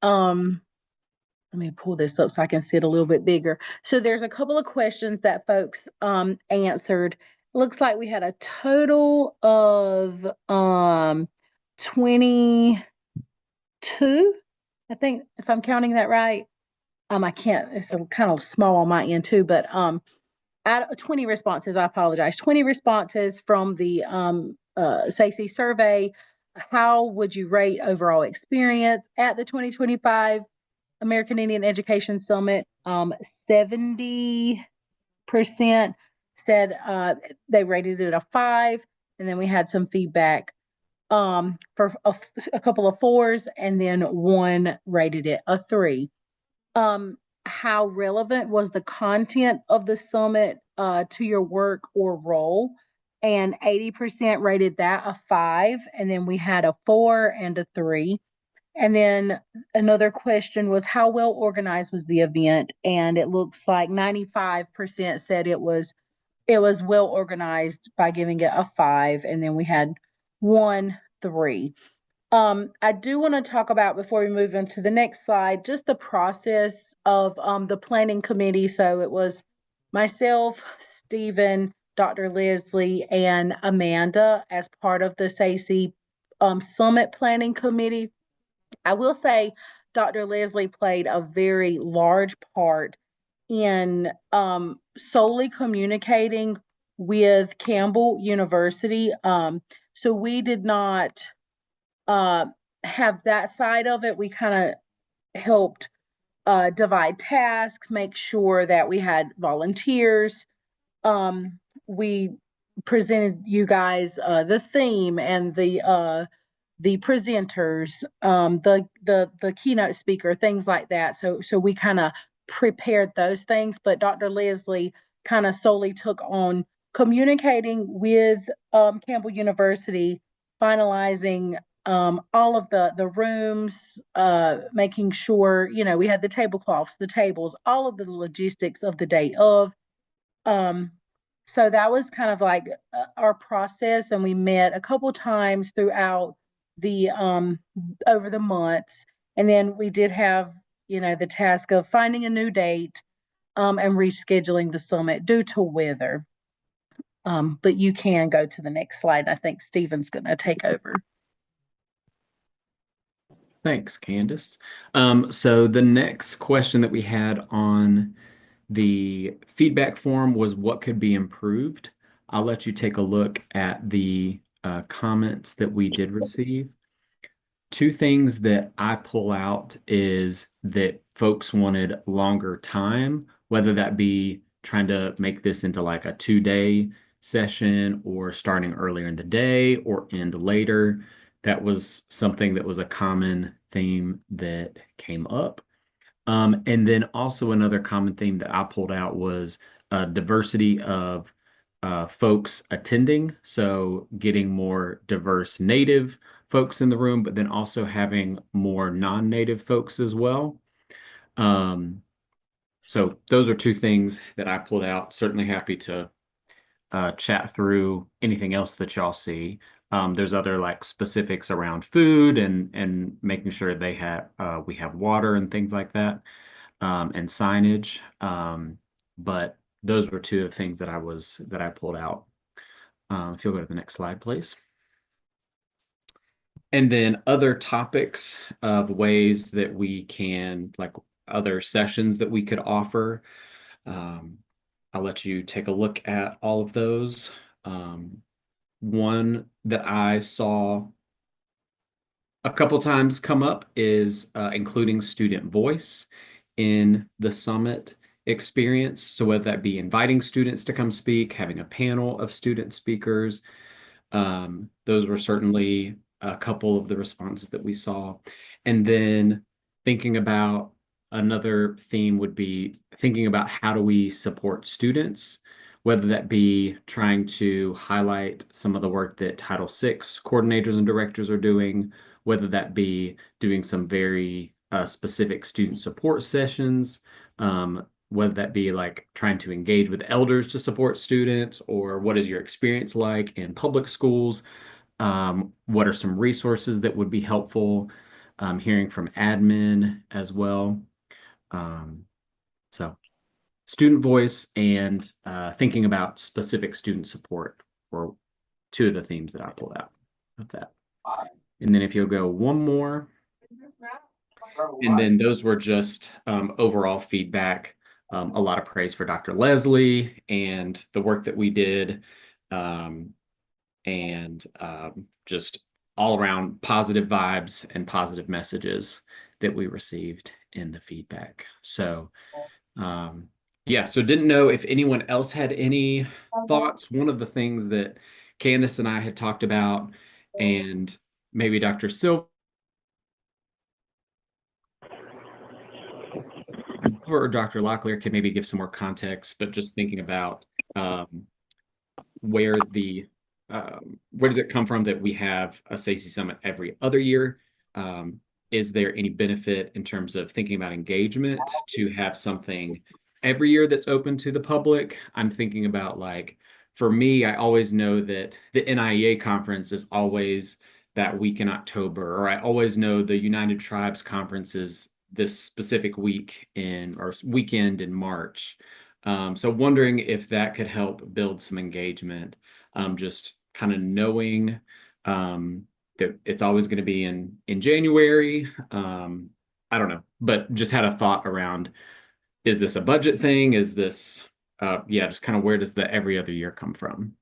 Let me pull this up so I can see it a little bit bigger. So there's a couple of questions that folks answered. Looks like we had a total of 22, I think, if I'm counting that right. I can't, it's kind of small on my end too, but out of 20 responses, I apologize, 20 responses from the SACE survey. How would you rate overall experience at the 2025 American Indian Education Summit? 70% said they rated it a 5, and then we had some feedback for a couple of 4s, and then 1 rated it a 3. How relevant was the content of the summit to your work or role? And 80% rated that a 5, and then we had a 4 and a 3. And then another question was, how well organized was the event? And it looks like 95% said it was well organized by giving it a 5. And then we had 1, 3. I do want to talk about, before we move into the next slide, just the process of the planning committee. So it was myself, Stephen, Dr. Leslie, and Amanda as part of the SACE Summit Planning Committee. I will say Dr. Leslie played a very large part in solely communicating with Campbell University. So we did not have that side of it. We kind of helped divide tasks, make sure that we had volunteers. We presented you guys the theme and the presenters, the keynote speaker, things like that. So we kind of prepared those things, but Dr. Leslie kind of solely took on communicating with Campbell University, finalizing all of the rooms, making sure, we had the tablecloths, the tables, all of the logistics of the day of. So that was kind of like our process, and we met a couple times throughout the over the months, and then we did have the task of finding a new date and rescheduling the summit due to weather. But you can go to the next slide. I think Stephen's going to take over. Thanks, Candice. So the next question that we had on The feedback form was what could be improved. I'll let you take a look at the comments that we did receive. Two things that I pull out is that folks wanted longer time, whether that be trying to make this into like a 2-day session or starting earlier in the day or end later. That was something that was a common theme that came up. And then also another common theme that I pulled out was diversity of folks attending. So getting more diverse Native folks in the room, but then also having more non-Native folks as well. So those are two things that I pulled out. Certainly happy to chat through anything else that y'all see. There's other like specifics around food and making sure they have we have water and things like that, and signage. But those were two of the things that I pulled out. If you'll go to the next slide, please. And then other topics of ways that we can, like other sessions that we could offer. I'll let you take a look at all of those. One that I saw a couple times come up is including student voice in the summit experience. So whether that be inviting students to come speak, having a panel of student speakers, those were certainly a couple of the responses that we saw. And then thinking about another theme would be thinking about how do we support students, whether that be trying to highlight some of the work that Title VI coordinators and directors are doing, whether that be doing some very specific student support sessions, whether that be like trying to engage with elders to support students, or what is your experience like in public schools? What are some resources that would be helpful? Hearing from admin as well. So student voice and thinking about specific student support were two of the themes that I pulled out of that. And then if you'll go one more, and then those were just overall feedback. A lot of praise for Dr. Leslie and the work that we did, and just all around positive vibes and positive messages that we received in the feedback. So yeah, so didn't know if anyone else had any thoughts. One of the things that Candace and I had talked about, and maybe Dr. Silver or Dr. Locklear can maybe give some more context, but just thinking about where does it come from that we have a SACE Summit every other year? Is there any benefit in terms of thinking about engagement to have something every year that's open to the public? I'm thinking about, like, for me, I always know that the NIEA conference is always that week in October, or I always know the United Tribes conference is this specific week or weekend in March. So wondering if that could help build some engagement, just kind of knowing that it's always going to be in January. I don't know, but just had a thought around, is this a budget thing? Is this, yeah, just kind of where does the every other year come from?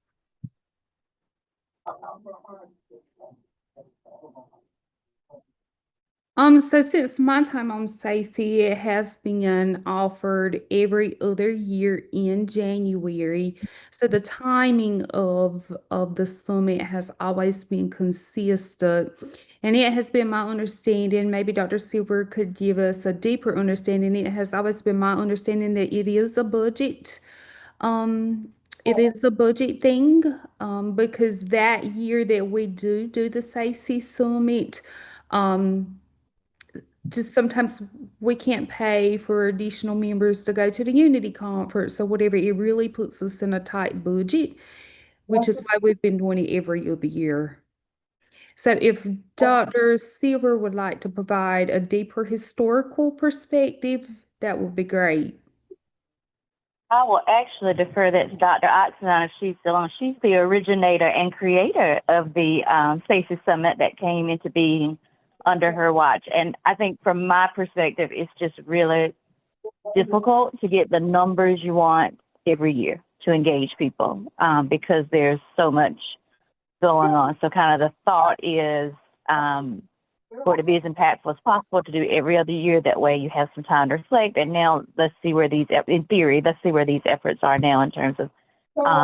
So since my time on SACE, it has been offered every other year in January. So the timing of the summit has always been consistent. And it has been my understanding, maybe Dr. Silver could give us a deeper understanding. It has always been my understanding that it is a budget. It is a budget thing, because that year that we do the SACE Summit, just sometimes we can't pay for additional members to go to the Unity Conference or whatever. It really puts us in a tight budget, which is why we've been doing it every other year. So if Dr. Silver would like to provide a deeper historical perspective, that would be great. I will actually defer that to Dr. Oxendine if she's still on. She's the originator and creator of the SACE Summit that came into being under her watch. And I think from my perspective, it's just really difficult to get the numbers you want every year to engage people, because there's so much going on. So kind of the thought is, for it to be as impactful as possible, to do every other year. That way you have some time to reflect. And now let's see where in theory, let's see where these efforts are now in terms of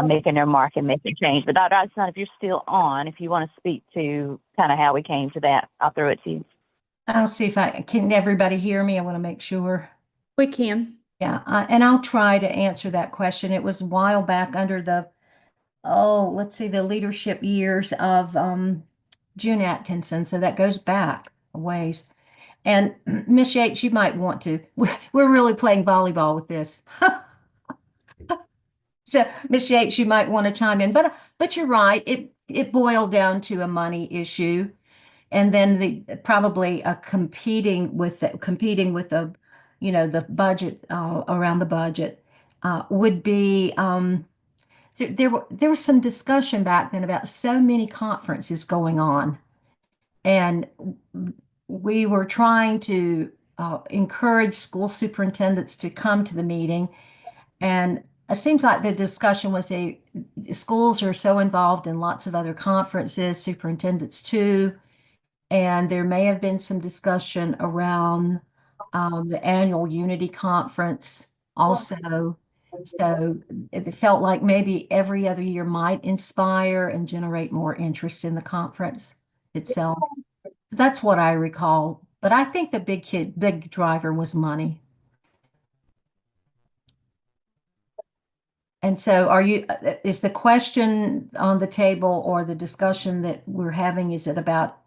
making their mark and making change. But Dr. Atkinson, if you're still on, if you want to speak to kind of how we came to that, I'll throw it to you. I'll see if can everybody hear me? I want to make sure. We can. Yeah, and I'll try to answer that question. It was a while back under the, let's see, the leadership years of June Atkinson. So that goes back a ways. And Miss Yates, you might want to. We're really playing volleyball with this. So Miss Yates, you might want to chime in. But you're right. It boiled down to a money issue, and then probably competing with the the budget, around the budget, would be there was some discussion back then about so many conferences going on, and we were trying to encourage school superintendents to come to the meeting, and it seems like the discussion was schools are so involved in lots of other conferences, superintendents too, and there may have been some discussion around the annual Unity Conference also. So it felt like maybe every other year might inspire and generate more interest in the conference itself. That's what I recall. But I think the big driver was money. And so is the question on the table or the discussion that we're having, is it about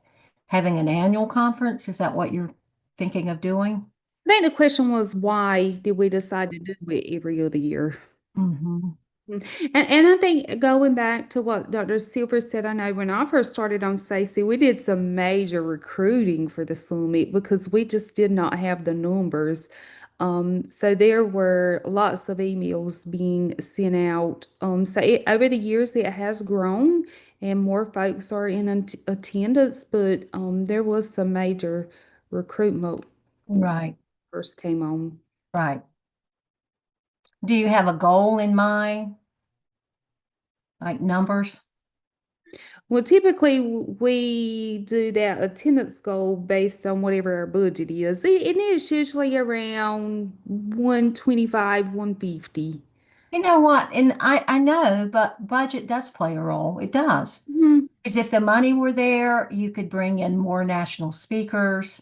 having an annual conference? Is that what you're thinking of doing? I think the question was, why did we decide to do it every other year? Mm-hmm. And I think going back to what Dr. Silver said, I know when I first started on SACE, we did some major recruiting for the summit because we just did not have the numbers. So there were lots of emails being sent out. So over the years, it has grown and more folks are in attendance, but there was some major recruitment Right. first came on. Right. Do you have a goal in mind? Like numbers? Well, typically we do that attendance goal based on whatever our budget is. And it's usually around 125, 150. You know what? And I know, but budget does play a role. It does. Because if the money were there, you could bring in more national speakers.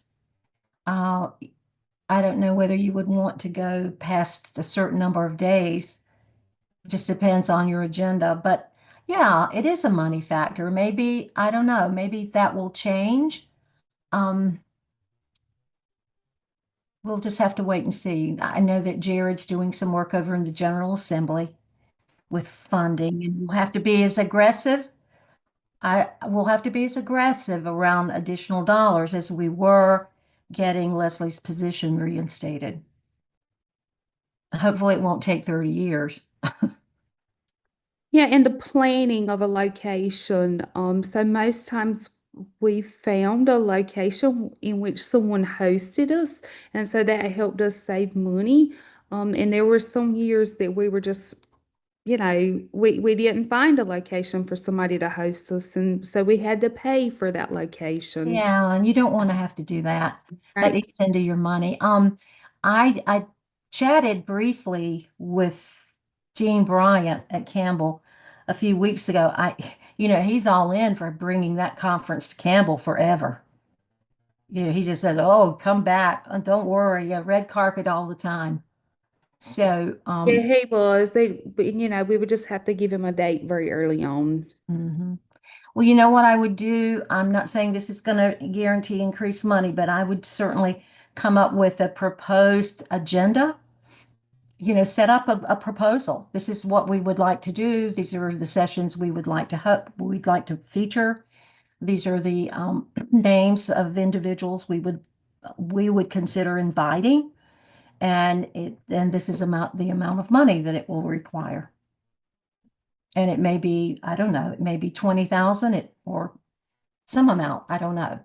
I don't know whether you would want to go past a certain number of days. Just depends on your agenda. But yeah, it is a money factor. Maybe, I don't know, maybe that will change. We'll just have to wait and see. I know that Jared's doing some work over in the General Assembly with funding, and we'll have to be as aggressive. We'll have to be as aggressive around additional dollars as we were getting Leslie's position reinstated. Hopefully it won't take 30 years. Yeah, and the planning of a location. So most times we found a location in which someone hosted us, and so that helped us save money. And there were some years that we were just, we didn't find a location for somebody to host us, and so we had to pay for that location. Yeah, and you don't want to have to do that. That Right. eats into your money. I chatted briefly with Gene Bryant at Campbell a few weeks ago. He's all in for bringing that conference to Campbell forever. He just said, "Oh, come back. Don't worry. Red carpet all the time." So, Yeah, he was. We would just have to give him a date very early on. mhm. Well, you know what I would do? I'm not saying this is going to guarantee increased money, but I would certainly come up with a proposed agenda. Set up a proposal. This is what we would like to do. These are the sessions we would like to feature. These are the names of individuals we would consider inviting, and this is the amount of money that it will require. And it may be, I don't know, it may be 20,000 or some amount, I don't know.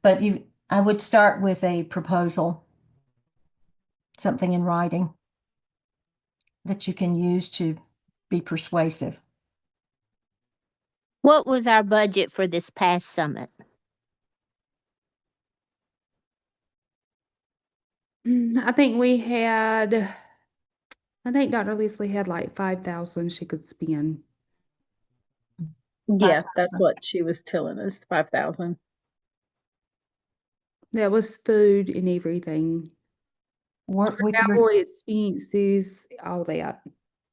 But I would start with a proposal something in writing that you can use to be persuasive. What was our budget for this past summit? I think Dr. Leslie had like 5,000 she could spend. Yeah, that's what she was telling us, 5,000. That was food and everything. Work with your Travel expenses, all that.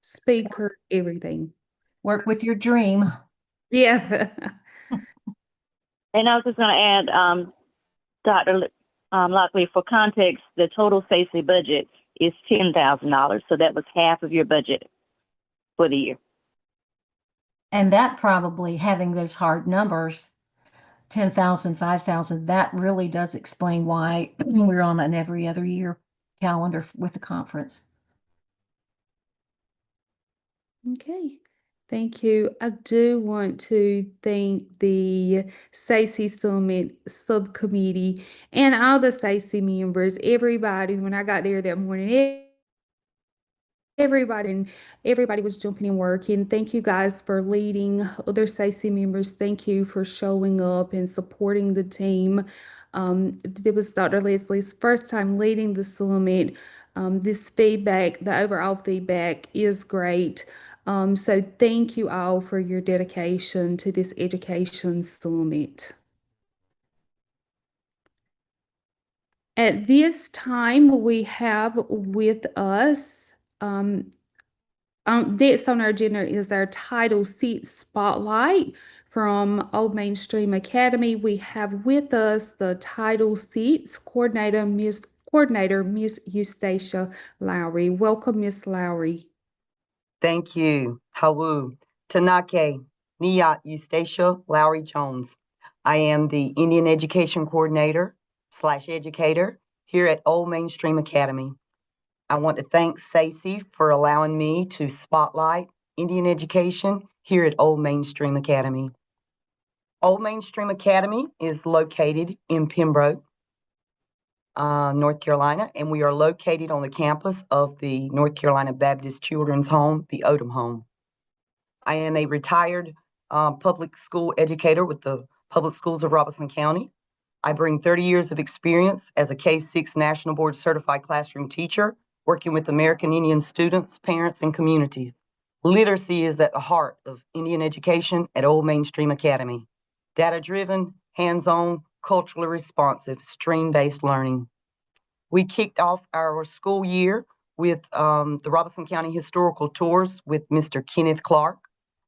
Speaker, everything. dream. Yeah. And I was just going to add, Dr. Lockley, for context, the total SACE budget is $10,000. So that was half of your budget for the year. And that probably, having those hard numbers, 10,000, 5,000, that really does explain why we're on an every other year calendar with the conference. Okay. Thank you. I do want to thank the SACE Summit subcommittee and all the SACE members, everybody. When I got there that morning, everybody was jumping in working. Thank you guys for leading. Other SACE members, thank you for showing up and supporting the team. It was Dr. Leslie's first time leading the summit. This feedback, the overall feedback is great. So thank you all for your dedication to this education summit. At this time, we have with us, next on our agenda is our Title VI Spotlight from Old Mainstream Academy. We have with us the Title VI coordinator, Miss Eustacia Lowry. Welcome, Miss Lowry. Thank you. Hawu. Tanake. Niyat Eustacia Lowry Jones. I am the Indian Education Coordinator / Educator here at Old Mainstream Academy. I want to thank SACE for allowing me to spotlight Indian education here at Old Mainstream Academy. Old Mainstream Academy is located in Pembroke, North Carolina, and we are located on the campus of the North Carolina Baptist Children's Home, the Odom Home. I am a retired public school educator with the Public Schools of Robeson County. I bring 30 years of experience as a K-6 National Board Certified Classroom Teacher, working with American Indian students, parents, and communities. Literacy is at the heart of Indian education at Old Mainstream Academy. Data-driven, hands-on, culturally responsive, stream-based learning. We kicked off our school year with the Robeson County Historical Tours with Mr. Kenneth Clark.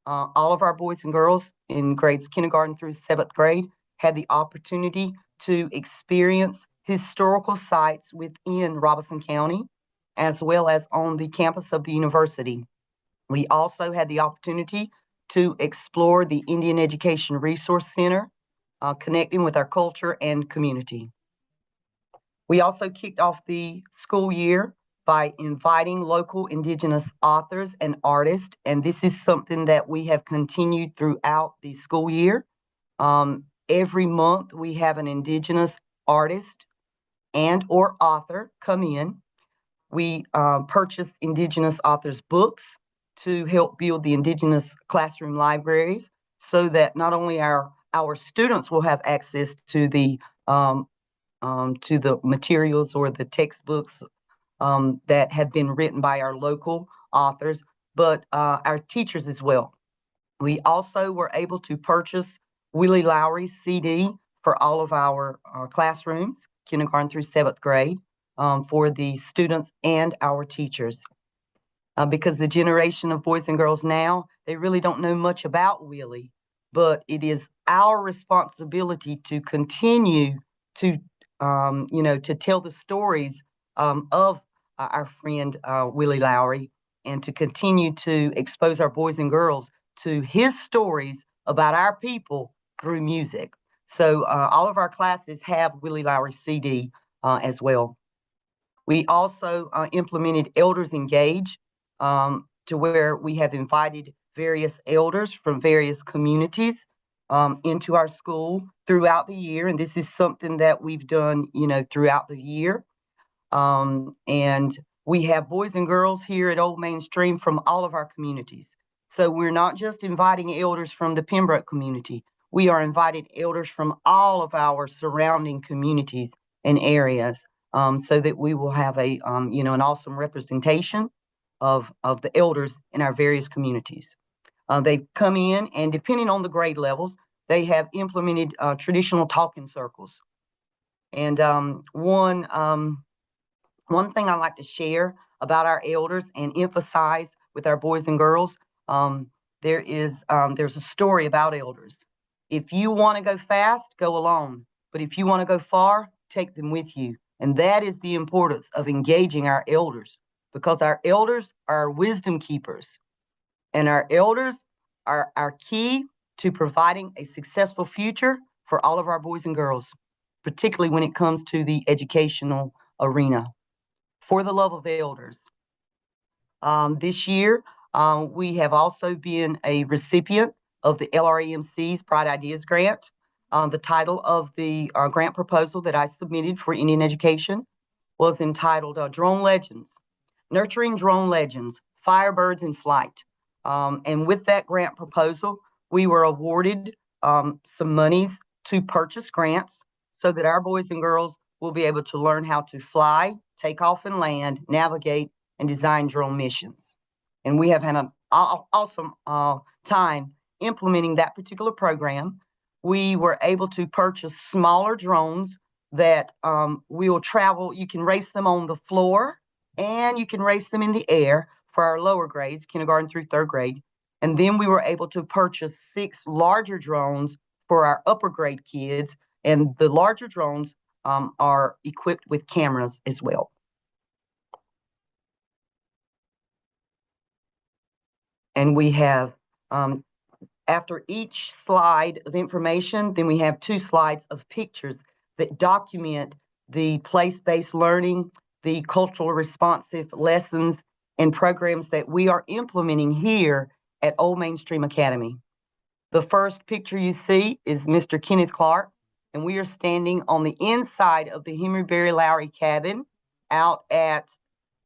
All of our boys and girls in grades kindergarten through 7th grade had the opportunity to experience historical sites within Robeson County, as well as on the campus of the university. We also had the opportunity to explore the Indian Education Resource Center, connecting with our culture and community. We also kicked off the school year by inviting local Indigenous authors and artists, and this is something that we have continued throughout the school year. Every month we have an Indigenous artist and or author come in. We purchase Indigenous authors' books to help build the Indigenous classroom libraries so that not only our students will have access to the materials or the textbooks that have been written by our local authors, but our teachers as well. We also were able to purchase Willie Lowry's CD for all of our classrooms, kindergarten through 7th grade, for the students and our teachers. Because the generation of boys and girls now, they really don't know much about Willie, but it is our responsibility to continue to, to tell the stories of our friend Willie Lowry, and to continue to expose our boys and girls to his stories about our people through music. So all of our classes have Willie Lowry's CD as well. We also implemented Elders Engage, to where we have invited various elders from various communities into our school throughout the year. And this is something that we've done, throughout the year. And we have boys and girls here at Old Mainstream from all of our communities. So we're not just inviting elders from the Pembroke community. We are inviting elders from all of our surrounding communities and areas, so that we will have a, an awesome representation of the elders in our various communities. They come in, and depending on the grade levels, they have implemented traditional talking circles. And one thing I like to share about our elders and emphasize with our boys and girls, there's a story about elders. If you want to go fast, go alone. But if you want to go far, take them with you. And that is the importance of engaging our elders, because our elders are our wisdom keepers. And our elders are our key to providing a successful future for all of our boys and girls, particularly when it comes to the educational arena. For the love of elders. This year, we have also been a recipient of the LREMC's Bright Ideas Grant. The title of the grant proposal that I submitted for Indian Education was entitled Drone Legends, Nurturing Drone Legends, Firebirds in Flight. And with that grant proposal, we were awarded some monies to purchase grants so that our boys and girls will be able to learn how to fly, take off and land, navigate, and design drone missions. And we have had an awesome time implementing that particular program. We were able to purchase smaller drones that will travel. You can race them on the floor and you can race them in the air for our lower grades, kindergarten through third grade. And then we were able to purchase 6 larger drones for our upper grade kids. And the larger drones are equipped with cameras as well. And we have, after each slide of information, then we have 2 slides of pictures that document the place-based learning, the cultural responsive lessons and programs that we are implementing here at Old Mainstream Academy. The first picture you see is Mr. Kenneth Clark, and we are standing on the inside of the Henry Berry Lowry cabin out at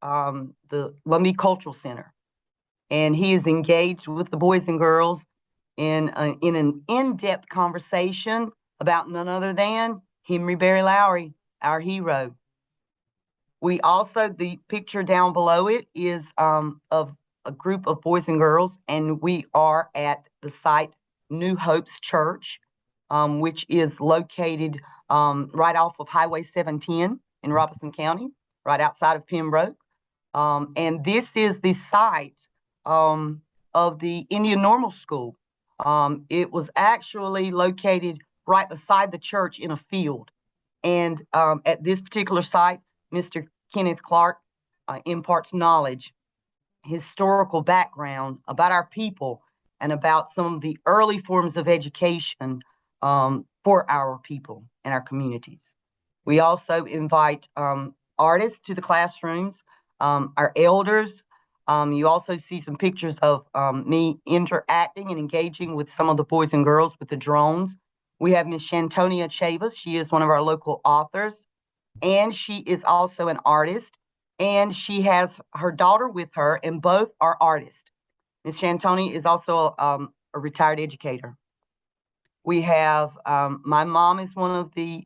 the Lumbee Cultural Center. And he is engaged with the boys and girls in an in-depth conversation about none other than Henry Berry Lowry, our hero. We also, the picture down below it is of a group of boys and girls, and we are at the site New Hope's Church, which is located right off of Highway 710 in Robeson County, right outside of Pembroke. And this is the site of the Indian Normal School. It was actually located right beside the church in a field. And at this particular site, Mr. Kenneth Clark imparts knowledge, historical background about our people, and about some of the early forms of education for our people and our communities. We also invite artists to the classrooms, our elders. You also see some pictures of me interacting and engaging with some of the boys and girls with the drones. We have Miss Shantonia Chavis. She is one of our local authors, and she is also an artist, and she has her daughter with her, and both are artists. Ms. Shantonia is also a retired educator. We have, my mom is one of the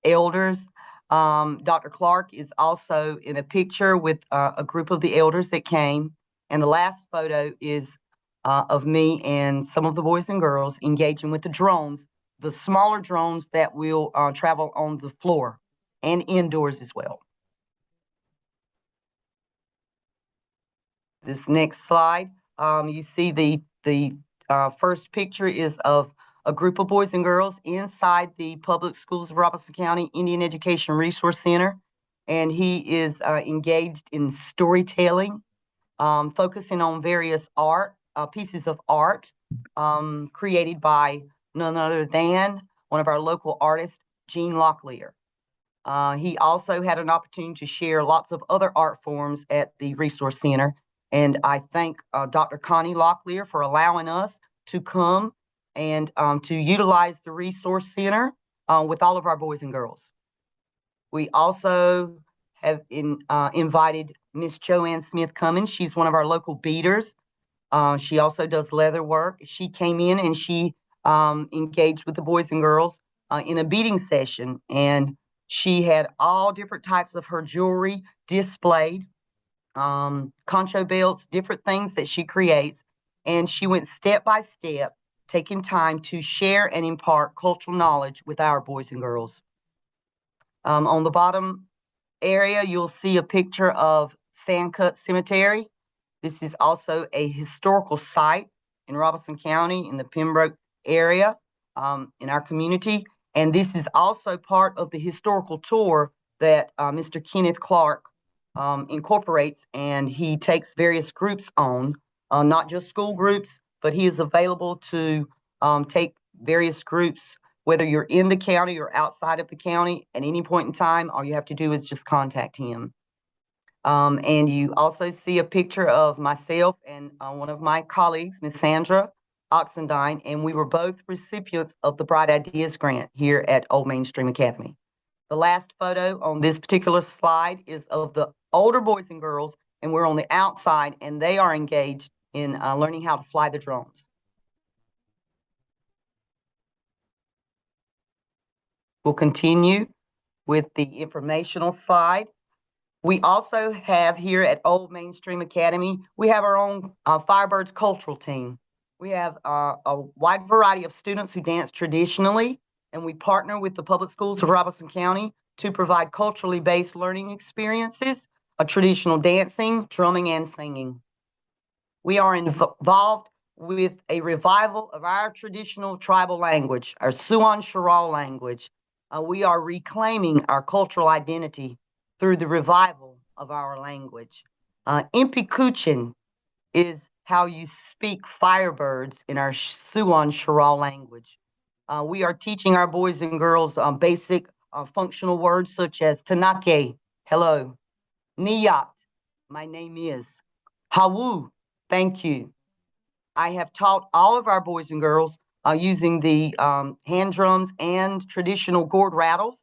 elders. Dr. Clark is also in a picture with a group of the elders that came. And the last photo is of me and some of the boys and girls engaging with the drones, the smaller drones that will travel on the floor and indoors as well. This next slide, you see the first picture is of a group of boys and girls inside the Public Schools of Robeson County Indian Education Resource Center. And he is engaged in storytelling, focusing on various pieces of art created by none other than one of our local artists, Gene Locklear. He also had an opportunity to share lots of other art forms at the Resource Center. And I thank Dr. Connie Locklear for allowing us to come and to utilize the Resource Center with all of our boys and girls. We also have invited Miss Joanne Smith Cummins. She's one of our local beaters. She also does leather work. She came in and she engaged with the boys and girls in a beading session, and she had all different types of her jewelry displayed, concho belts, different things that she creates. And she went step by step, taking time to share and impart cultural knowledge with our boys and girls. On the bottom area, you'll see a picture of Sandcut Cemetery. This is also a historical site in Robeson County in the Pembroke area in our community. And this is also part of the historical tour that Mr. Kenneth Clark incorporates, and he takes various groups on, not just school groups, but he is available to take various groups, whether you're in the county or outside of the county at any point in time. All you have to do is just contact him. And you also see a picture of myself and one of my colleagues, Miss Sandra Oxendine, and we were both recipients of the Bright Ideas Grant here at Old Mainstream Academy. The last photo on this particular slide is of the older boys and girls, and we're on the outside, and they are engaged in learning how to fly the drones. We'll continue with the informational slide. We also have here at Old Mainstream Academy, we have our own Firebirds cultural team. We have a wide variety of students who dance traditionally, and we partner with the public schools of Robeson County to provide culturally based learning experiences, traditional dancing, drumming, and singing. We are involved with a revival of our traditional tribal language, our Siouan-Chirraw language. We are reclaiming our cultural identity through the revival of our language. Impikuchin is how you speak Firebirds in our Siouan-Chirraw language. We are teaching our boys and girls basic functional words such as Tanake, hello, Niyat, my name is, Hawu, thank you. I have taught all of our boys and girls using the hand drums and traditional gourd rattles,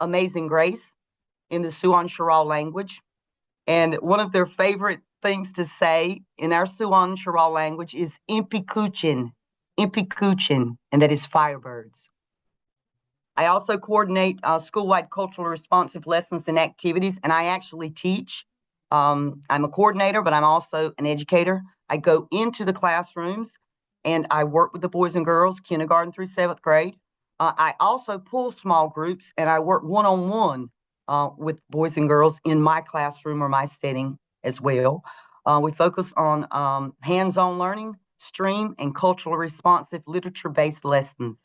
Amazing Grace, in the Siouan-Chirraw language. And one of their favorite things to say in our Siouan-Chirraw language is Impikuchin, Impikuchin, and that is Firebirds. I also coordinate school-wide cultural responsive lessons and activities, and I actually teach. I'm a coordinator, but I'm also an educator. I go into the classrooms and I work with the boys and girls, kindergarten through 7th grade. I also pull small groups and I work one-on-one with boys and girls in my classroom or my setting as well. We focus on hands-on learning, STREAM, and culturally responsive literature-based lessons.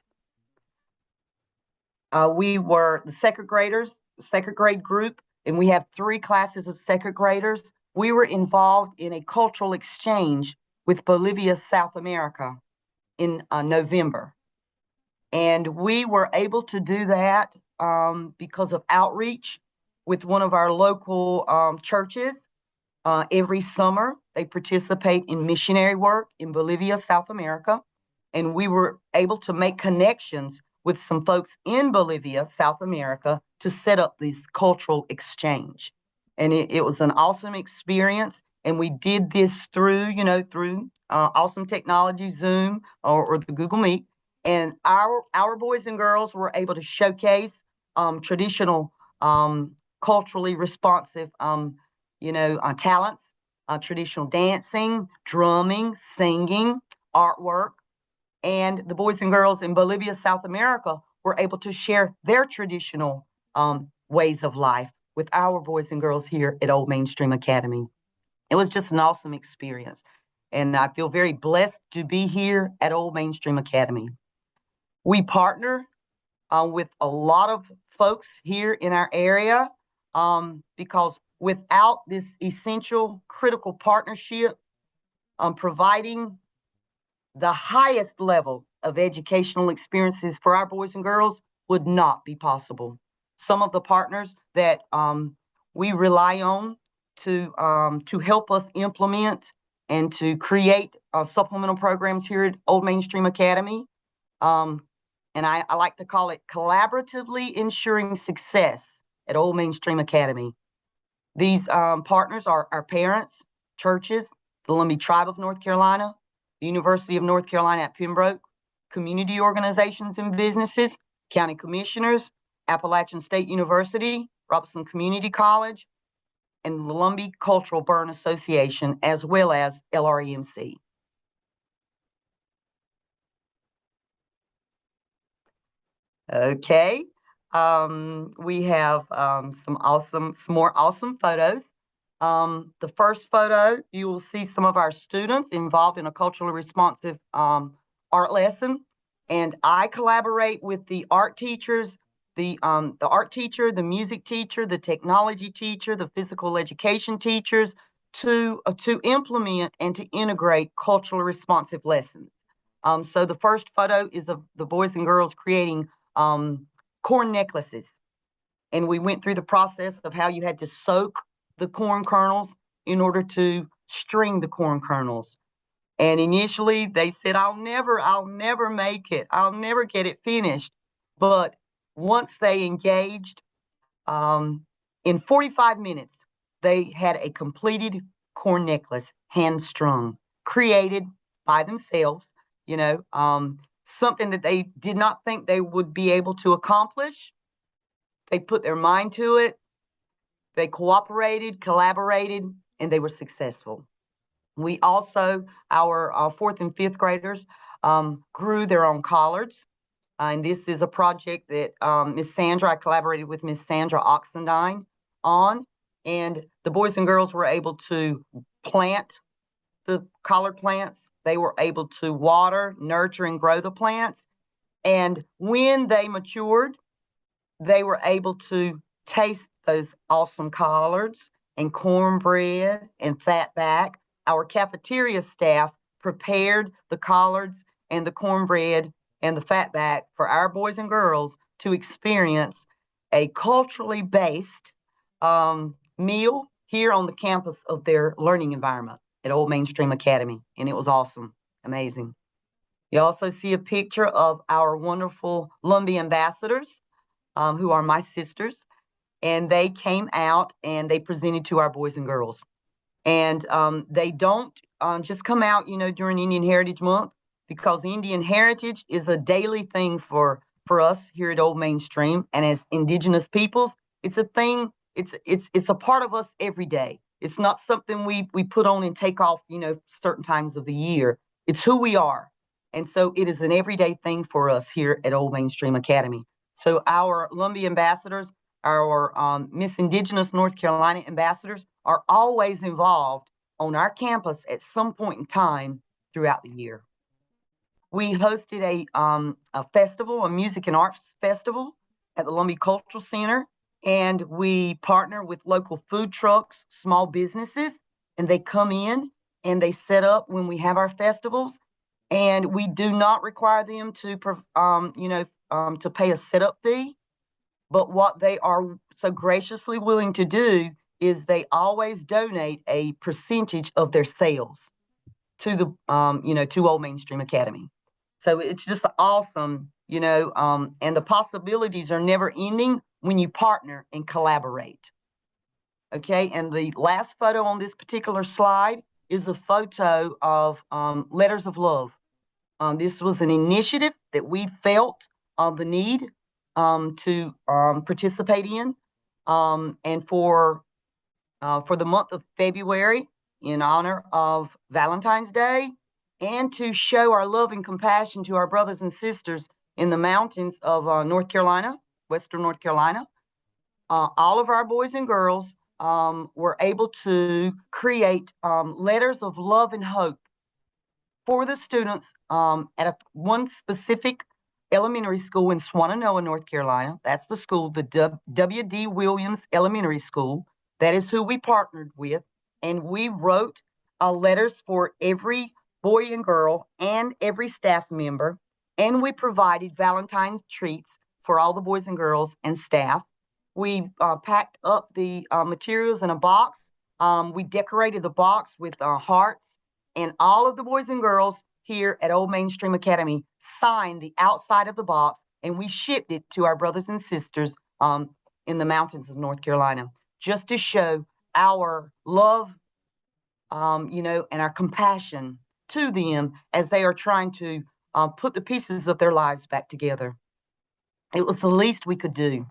We were the second grade group, and we have 3 classes of second graders. We were involved in a cultural exchange with Bolivia, South America in November. And we were able to do that because of outreach with one of our local churches. Every summer, they participate in missionary work in Bolivia, South America. And we were able to make connections with some folks in Bolivia, South America, to set up this cultural exchange. And it was an awesome experience. And we did this through awesome technology, Zoom or the Google Meet. And our boys and girls were able to showcase traditional, culturally responsive, talents, traditional dancing, drumming, singing, artwork. And the boys and girls in Bolivia, South America, were able to share their traditional ways of life with our boys and girls here at Old Mainstream Academy. It was just an awesome experience. And I feel very blessed to be here at Old Mainstream Academy. We partner with a lot of folks here in our area because without this essential critical partnership, providing the highest level of educational experiences for our boys and girls would not be possible. Some of the partners that we rely on to help us implement and to create supplemental programs here at Old Mainstream Academy, and I like to call it collaboratively ensuring success at Old Mainstream Academy. These partners are our parents, churches, the Lumbee Tribe of North Carolina, the University of North Carolina at Pembroke, community organizations and businesses, county commissioners, Appalachian State University, Robertson Community College, and the Lumbee Cultural Burn Association, as well as LREMC. Okay, we have some more awesome photos. The first photo, you will see some of our students involved in a culturally responsive art lesson. And I collaborate with the art teachers, the art teacher, the music teacher, the technology teacher, the physical education teachers to implement and to integrate culturally responsive lessons. So the first photo is of the boys and girls creating corn necklaces. And we went through the process of how you had to soak the corn kernels in order to string the corn kernels. And initially they said, I'll never make it. I'll never get it finished. But once they engaged, in 45 minutes, they had a completed corn necklace, hand strung, created by themselves, something that they did not think they would be able to accomplish. They put their mind to it. They cooperated, collaborated, and they were successful. We also, our 4th and 5th graders grew their own collards. And this is a project that Miss Sandra, I collaborated with Miss Sandra Oxendine on. And the boys and girls were able to plant the collard plants. They were able to water, nurture, and grow the plants. And when they matured, they were able to taste those awesome collards and cornbread and fatback. Our cafeteria staff prepared the collards and the cornbread and the fatback for our boys and girls to experience a culturally based meal here on the campus of their learning environment at Old Mainstream Academy. And it was awesome, amazing. You also see a picture of our wonderful Lumbee ambassadors, who are my sisters, and they came out and they presented to our boys and girls. And they don't just come out, during Indian Heritage Month, because Indian heritage is a daily thing for us here at Old Mainstream. And as Indigenous peoples, it's a thing, it's a part of us every day. It's not something we put on and take off, certain times of the year. It's who we are. And so it is an everyday thing for us here at Old Mainstream Academy. So our Lumbee ambassadors, our Miss Indigenous North Carolina ambassadors are always involved on our campus at some point in time throughout the year. We hosted a festival, a music and arts festival at the Lumbee Cultural Center, and we partner with local food trucks, small businesses, and they come in and they set up when we have our festivals, and we do not require them to pay a setup fee. But what they are so graciously willing to do is they always donate a percentage of their sales to the, to Old Mainstream Academy. So it's just awesome, and the possibilities are never ending when you partner and collaborate. Okay, and the last photo on this particular slide is a photo of Letters of Love. This was an initiative that we felt the need to participate in, and for the month of February, in honor of Valentine's Day, and to show our love and compassion to our brothers and sisters in the mountains of North Carolina, Western North Carolina. All of our boys and girls were able to create letters of love and hope for the students at one specific elementary school in Swannanoa, North Carolina. That's the school, the W.D. Williams Elementary School. That is who we partnered with. And we wrote letters for every boy and girl and every staff member. And we provided Valentine's treats for all the boys and girls and staff. We packed up the materials in a box. We decorated the box with hearts. And all of the boys and girls here at Old Mainstream Academy signed the outside of the box, and we shipped it to our brothers and sisters in the mountains of North Carolina, just to show our love, and our compassion to them as they are trying to put the pieces of their lives back together. It was the least we could do.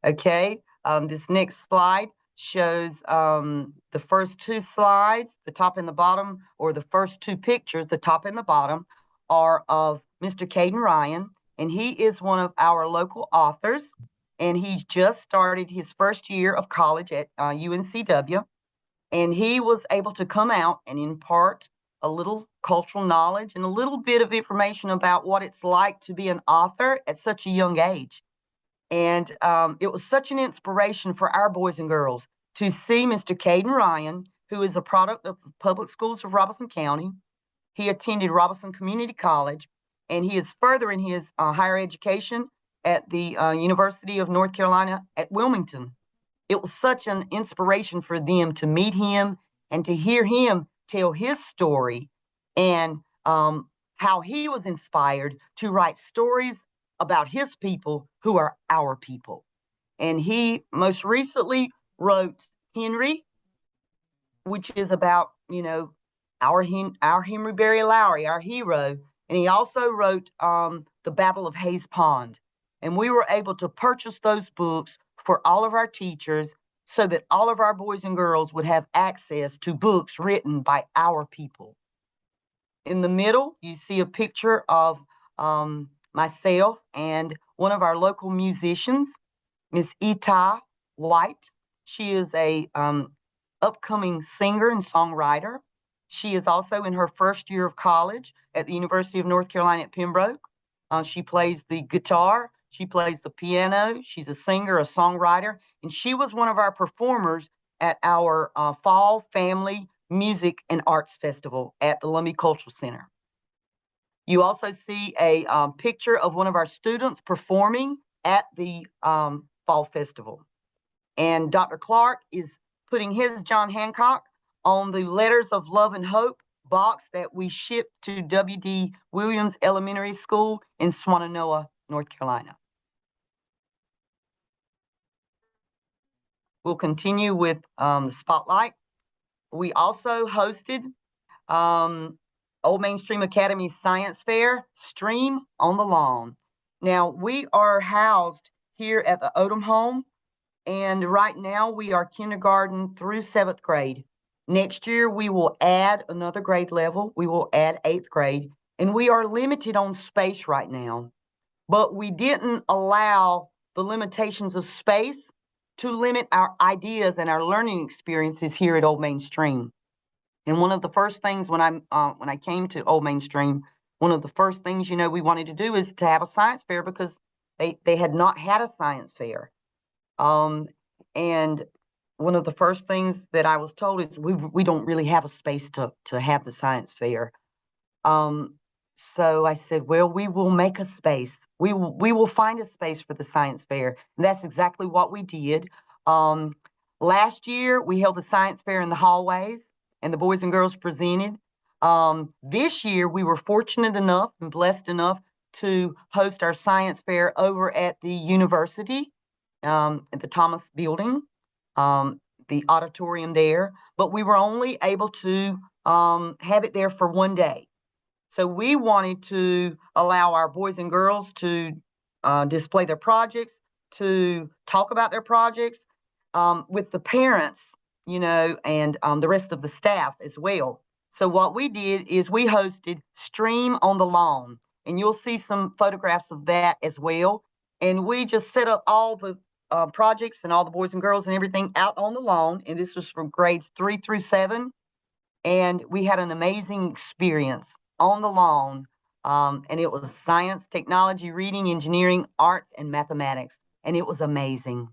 Okay, this next slide shows the first two slides, the top and the bottom, or the first two pictures, the top and the bottom, are of Mr. Caden Ryan, and he is one of our local authors, and he just started his first year of college at UNCW, and he was able to come out and impart a little cultural knowledge and a little bit of information about what it's like to be an author at such a young age. And it was such an inspiration for our boys and girls to see Mr. Caden Ryan, who is a product of the public schools of Robeson County. He attended Robeson Community College, and he is furthering his higher education at the University of North Carolina at Wilmington. It was such an inspiration for them to meet him and to hear him tell his story and how he was inspired to write stories about his people who are our people. And he most recently wrote Henry, which is about, our Henry Berry Lowry, our hero. And he also wrote The Battle of Hayes Pond. And we were able to purchase those books for all of our teachers so that all of our boys and girls would have access to books written by our people. In the middle, you see a picture of myself and one of our local musicians, Miss Ita White. She is a upcoming singer and songwriter. She is also in her first year of college at the University of North Carolina at Pembroke. She plays the guitar, she plays the piano, she's a singer, a songwriter, and she was one of our performers at our Fall Family Music and Arts Festival at the Lumbee Cultural Center. You also see a picture of one of our students performing at the Fall Festival. And Dr. Clark is putting his John Hancock on the Letters of Love and Hope box that we shipped to W.D. Williams Elementary School in Swannanoa, North Carolina. We'll continue with the spotlight. We also hosted Old Mainstream Academy's Science Fair, Stream on the Lawn. Now, we are housed here at the Odom Home, and right now we are kindergarten through 7th grade. Next year, we will add another grade level. We will add 8th grade, and we are limited on space right now. But we didn't allow the limitations of space to limit our ideas and our learning experiences here at Old Mainstream. And one of the first things when I came to Old Mainstream, one of the first things, we wanted to do is to have a science fair because they had not had a science fair. And one of the first things that I was told is we don't really have a space to have the science fair. So I said, well, we will make a space. We will find a space for the science fair. And that's exactly what we did. Last year, we held the science fair in the hallways, and the boys and girls presented. This year, we were fortunate enough and blessed enough to host our science fair over at the university, at the Thomas Building, the auditorium there. But we were only able to have it there for one day. So we wanted to allow our boys and girls to display their projects, to talk about their projects with the parents, and the rest of the staff as well. So what we did is we hosted Stream on the Lawn, and you'll see some photographs of that as well. And we just set up all the projects and all the boys and girls and everything out on the lawn. And this was from grades 3 through 7. And we had an amazing experience on the lawn. And it was science, technology, reading, engineering, arts, and mathematics. And it was amazing.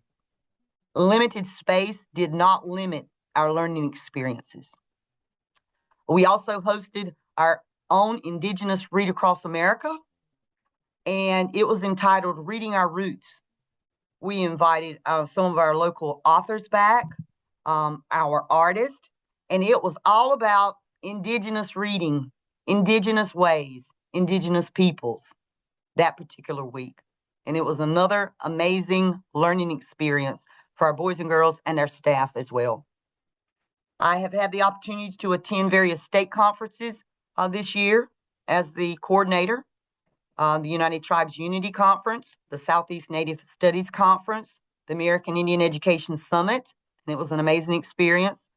Limited space did not limit our learning experiences. We also hosted our own Indigenous Read Across America, and it was entitled Reading Our Roots. We invited some of our local authors back, our artists, and it was all about Indigenous reading, Indigenous ways, Indigenous peoples that particular week. and it was another amazing learning experience for our boys and girls and our staff as well. I have had the opportunity to attend various state conferences this year as the coordinator. The United Tribes Unity Conference, the Southeast Native Studies Conference, the American Indian Education Summit, and it was an amazing experience.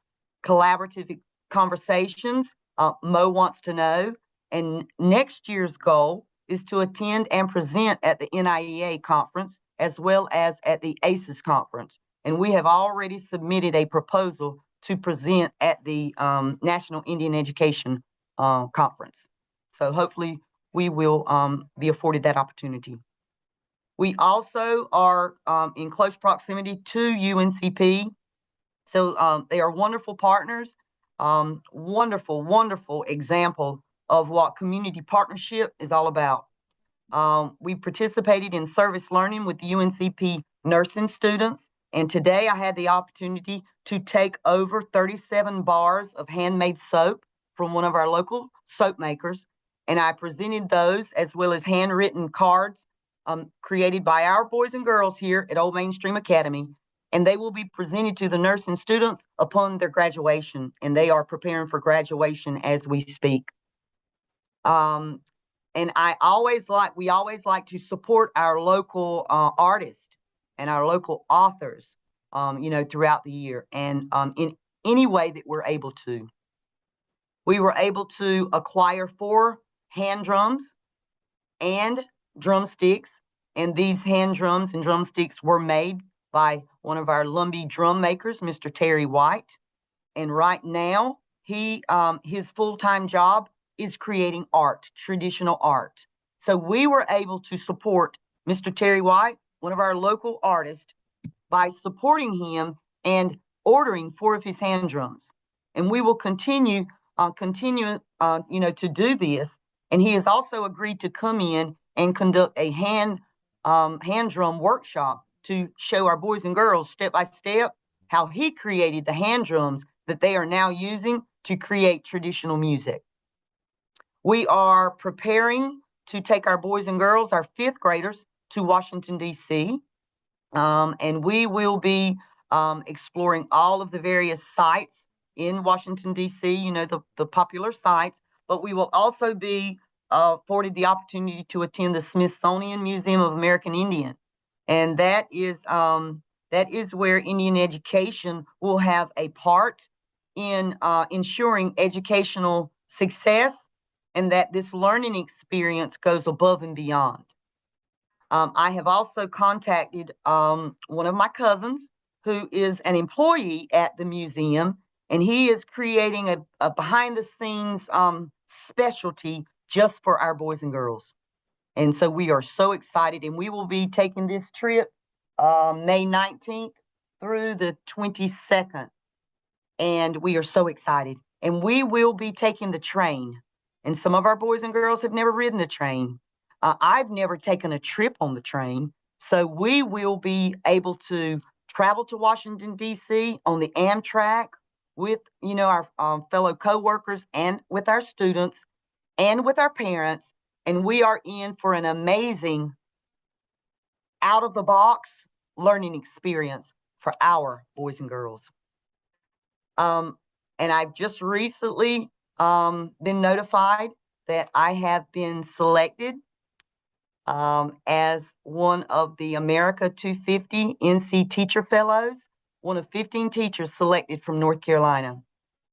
Collaborative conversations, Mo Wants to Know, and next year's goal is to attend and present at the NIEA conference as well as at the ACES conference. And we have already submitted a proposal to present at the National Indian Education Conference. So hopefully we will be afforded that opportunity. We also are in close proximity to UNCP. So they are wonderful partners, wonderful, wonderful example of what community partnership is all about. We participated in service learning with the UNCP nursing students. And today I had the opportunity to take over 37 bars of handmade soap from one of our local soap makers. And I presented those as well as handwritten cards created by our boys and girls here at Old Mainstream Academy. And they will be presented to the nursing students upon their graduation. And they are preparing for graduation as we speak. And we always like to support our local artists and our local authors, throughout the year and in any way that we're able to. We were able to acquire 4 hand drums and drumsticks, and these hand drums and drumsticks were made by one of our Lumbee drum makers, Mr. Terry White. And right now, his full-time job is creating art, traditional art. So we were able to support Mr. Terry White, one of our local artists, by supporting him and ordering 4 of his hand drums. And we will continue to do this. And he has also agreed to come in and conduct a hand drum workshop to show our boys and girls step by step how he created the hand drums that they are now using to create traditional music. We are preparing to take our boys and girls, our 5th graders, to Washington, D.C. And we will be exploring all of the various sites in Washington, D.C., the popular sites, but we will also be afforded the opportunity to attend the Smithsonian Museum of American Indian. And that is where Indian education will have a part in ensuring educational success and that this learning experience goes above and beyond. I have also contacted one of my cousins who is an employee at the museum, and he is creating a behind-the-scenes specialty just for our boys and girls. And so we are so excited, and we will be taking this trip May 19th through the 22nd. And we are so excited. And we will be taking the train. And some of our boys and girls have never ridden the train. I've never taken a trip on the train. So we will be able to travel to Washington, D.C. on the Amtrak with, our fellow coworkers and with our students and with our parents. And we are in for an amazing out-of-the-box learning experience for our boys and girls. And I've just recently been notified that I have been selected as one of the America 250 NC Teacher Fellows, one of 15 teachers selected from North Carolina.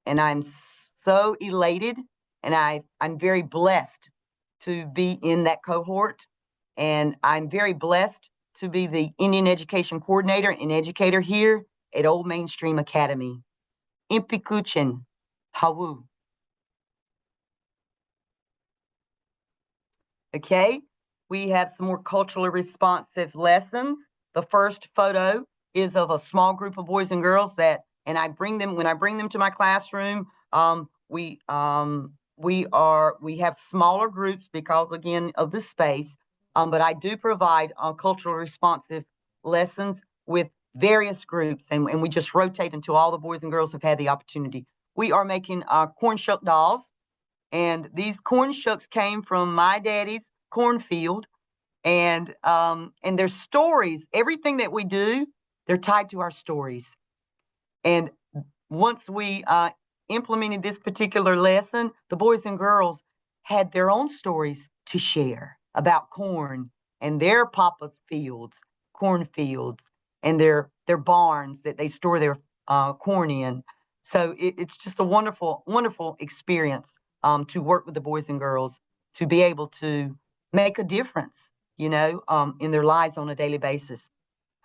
And I'm so elated, and I'm very blessed to be in that cohort. And I'm very blessed to be the Indian Education Coordinator and Educator here at Old Mainstream Academy. Impikuchen, Hawu. Okay, we have some more culturally responsive lessons. The first photo is of a small group of boys and girls when I bring them to my classroom, we have smaller groups because, again, of the space, but I do provide culturally responsive lessons with various groups, and we just rotate until all the boys and girls have had the opportunity. We are making corn shuck dolls, and these corn shucks came from my daddy's cornfield, And their stories, everything that we do, they're tied to our stories. And once we implemented this particular lesson, the boys and girls had their own stories to share about corn and their papa's fields, cornfields, and their barns that they store their corn in. So it's just a wonderful, wonderful experience to work with the boys and girls, to be able to make a difference, in their lives on a daily basis.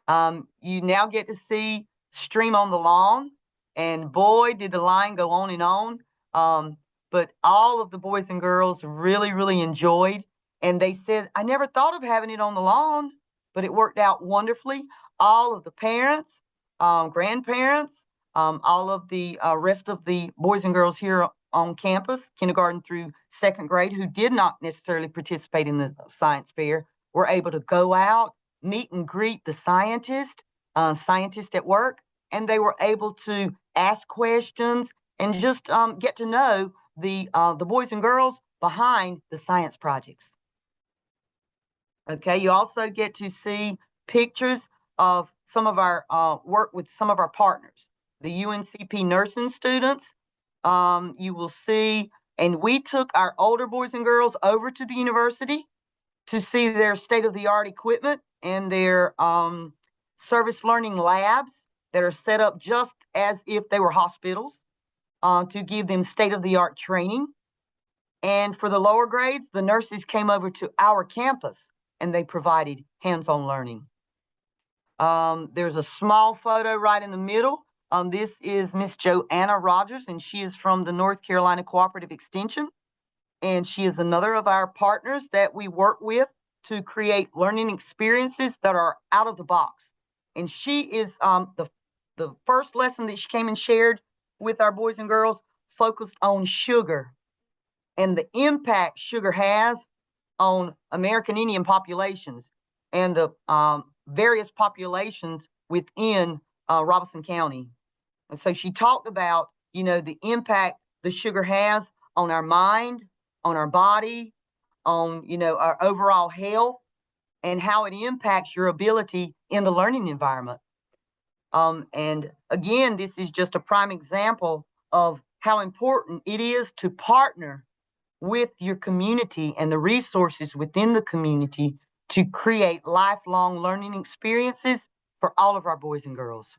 You now get to see Stream on the Lawn, and boy, did the line go on and on. But all of the boys and girls really, really enjoyed, and they said, I never thought of having it on the lawn, but it worked out wonderfully. All of the parents, grandparents, all of the rest of the boys and girls here on campus, kindergarten through second grade, who did not necessarily participate in the science fair, were able to go out, meet and greet the scientist at work, and they were able to ask questions and just get to know the boys and girls behind the science projects. Okay, you also get to see pictures of some of our work with some of our partners, the UNCP nursing students. You will see, and we took our older boys and girls over to the university to see their state-of-the-art equipment and their service learning labs that are set up just as if they were hospitals, to give them state-of-the-art training. And for the lower grades, the nurses came over to our campus and they provided hands-on learning. There's a small photo right in the middle. This is Miss Joanna Rogers, and she is from the North Carolina Cooperative Extension. And she is another of our partners that we work with to create learning experiences that are out of the box. And she is the first lesson that she came and shared with our boys and girls focused on sugar and the impact sugar has on American Indian populations and the various populations within Robeson County. And so she talked about, the impact the sugar has on our mind, on our body, on, our overall health, and how it impacts your ability in the learning environment. And again, this is just a prime example of how important it is to partner with your community and the resources within the community to create lifelong learning experiences for all of our boys and girls.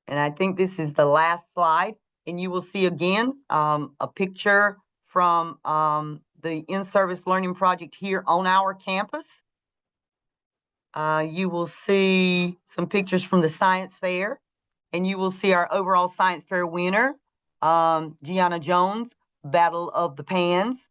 And I think this is the last slide. And you will see again a picture from the in-service learning project here on our campus. You will see some pictures from the science fair, and you will see our overall science fair winner, Gianna Jones, Battle of the Pans.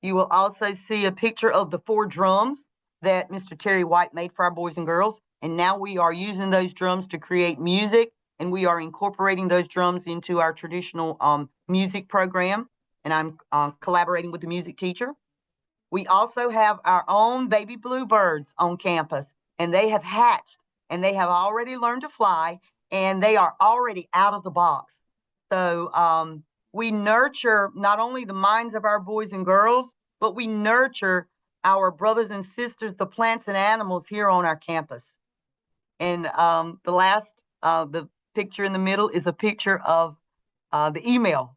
You will also see a picture of the 4 drums that Mr. Terry White made for our boys and girls. And now we are using those drums to create music, and we are incorporating those drums into our traditional music program. And I'm collaborating with the music teacher. We also have our own baby bluebirds on campus, and they have hatched, and they have already learned to fly, and they are already out of the box. So we nurture not only the minds of our boys and girls, but we nurture our brothers and sisters, the plants and animals here on our campus. And the picture in the middle is a picture of the email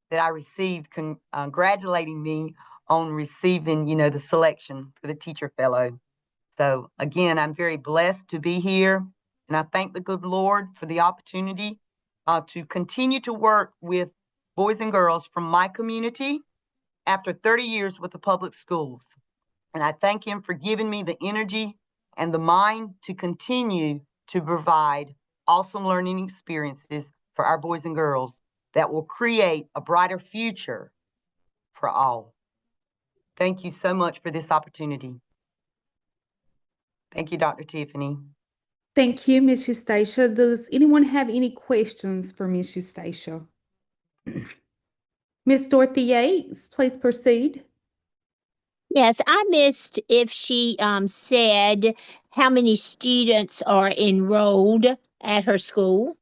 that I received congratulating me on receiving, the selection for the teacher fellow. So again, I'm very blessed to be here, and I thank the good Lord for the opportunity to continue to work with boys and girls from my community after 30 years with the public schools. And I thank him for giving me the energy and the mind to continue to provide awesome learning experiences for our boys and girls that will create a brighter future for all. Thank you so much for this opportunity. Thank you, Dr. Tiffany. Thank you, Ms. Eustacia. Does anyone have any questions for Ms. Eustacia? Ms. Dorothy Yates, please proceed. Yes, I missed if she said how many students are enrolled at her school,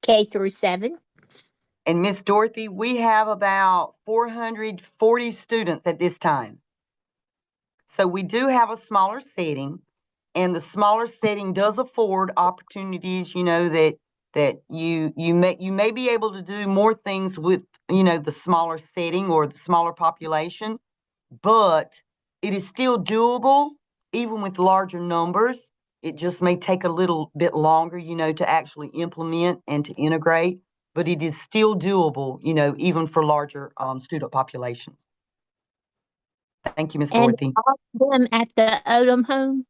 K through 7. And Miss Dorothy, we have about 440 students at this time. So we do have a smaller setting, and the smaller setting does afford opportunities, that you may be able to do more things with, the smaller setting or the smaller population, but it is still doable even with larger numbers. It just may take a little bit longer, to actually implement and to integrate, but it is still doable, even for larger student populations. Thank you, Ms. And Dorothy. all of them at the Odom home?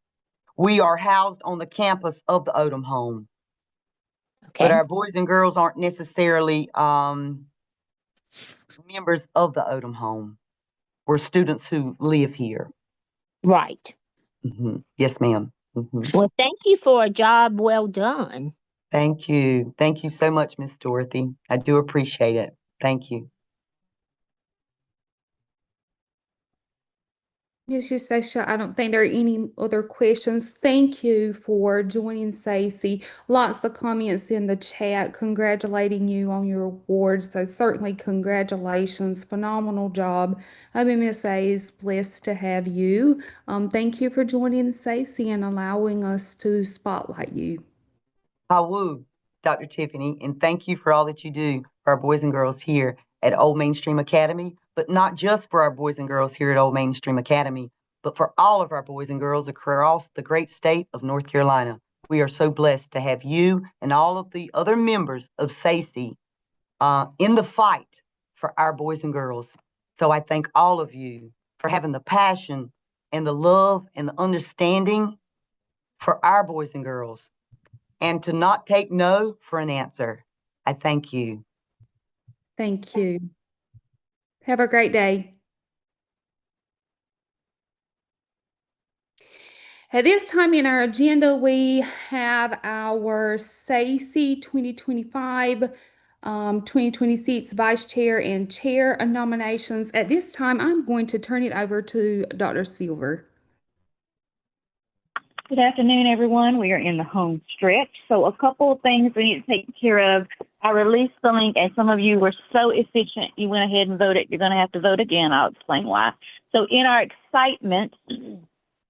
We are housed on the campus of the Odom home, but Okay, our boys and girls aren't necessarily members of the Odom home. We're students who live here. right. Yes, ma'am. Well, thank you for a job well done. Thank you. Thank you so much, Miss Dorothy. I do appreciate it. Thank you. Ms. Eustacia, I don't think there are any other questions. Thank you for joining, Stacey. Lots of comments in the chat congratulating you on your awards. So certainly congratulations. Phenomenal job. OMMSA is blessed to have you. Thank you for joining, Stacey, and allowing us to spotlight you. Hawoo, Dr. Tiffany, and thank you for all that you do for our boys and girls here at Old Mainstream Academy, but not just for our boys and girls here at Old Mainstream Academy, but for all of our boys and girls across the great state of North Carolina. We are so blessed to have you and all of the other members of SACE in the fight for our boys and girls. So I thank all of you for having the passion and the love and the understanding for our boys and girls, and to not take no for an answer. I thank you. Thank you. Have a great day. At this time in our agenda, we have our SACE 2025 2026 Vice Chair and Chair nominations. At this time, I'm going to turn it over to Dr. Silver. Good afternoon, everyone. We are in the home stretch. So a couple of things we need to take care of. I released the link, and some of you were so efficient, you went ahead and voted. You're going to have to vote again. I'll explain why. So in our excitement,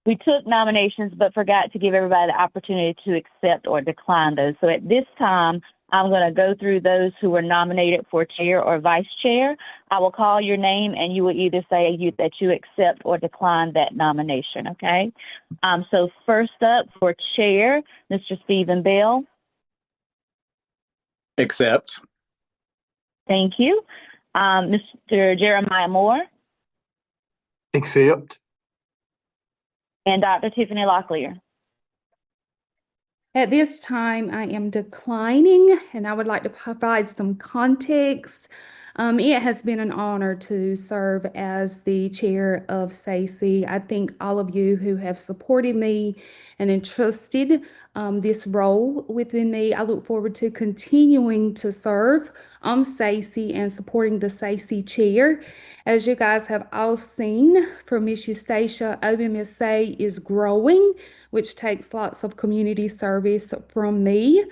we took nominations, but forgot to give everybody the opportunity to accept or decline those. So at this time, I'm going to go through those who were nominated for chair or vice chair. I will call your name, and you will either say that you accept or decline that nomination, okay? So first up for chair, Mr. Stephen Bell. Accept. Thank you. Mr. Jeremiah Moore. Accept. And Dr. Tiffany Locklear. At this time, I am declining, and I would like to provide some context. It has been an honor to serve as the chair of SACE. I thank all of you who have supported me and entrusted this role within me. I look forward to continuing to serve on SACE and supporting the SACE chair. As you guys have all seen from Ms. Eustacia, OMMSA is growing, which takes lots of community service from me.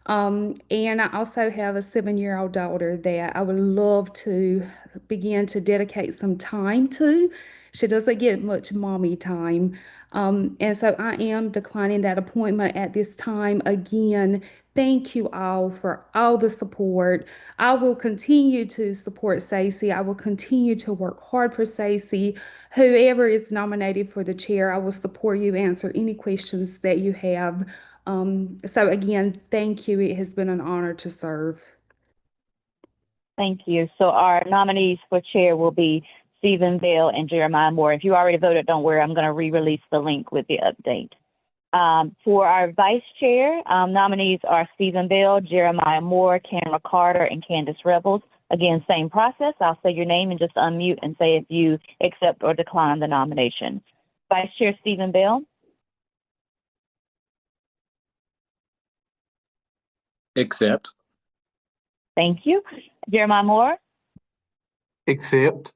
And I also have a 7-year-old daughter that I would love to begin to dedicate some time to. She doesn't get much mommy time. And so I am declining that appointment at this time. Again, thank you all for all the support. I will continue to support SACE. I will continue to work hard for SACE. Whoever is nominated for the chair, I will support you, answer any questions that you have. So again, thank you. It has been an honor to serve. Thank you. So our nominees for chair will be Stephen Bell and Jeremiah Moore. If you already voted, don't worry. I'm going to re-release the link with the update. For our vice chair, nominees are Stephen Bell, Jeremiah Moore, Cameron Carter, and Candace Rebels. Again, same process. I'll say your name and just unmute and say if you accept or decline the nomination. Vice Chair Stephen Bell. Accept. Thank you. Jeremiah Moore. Accept.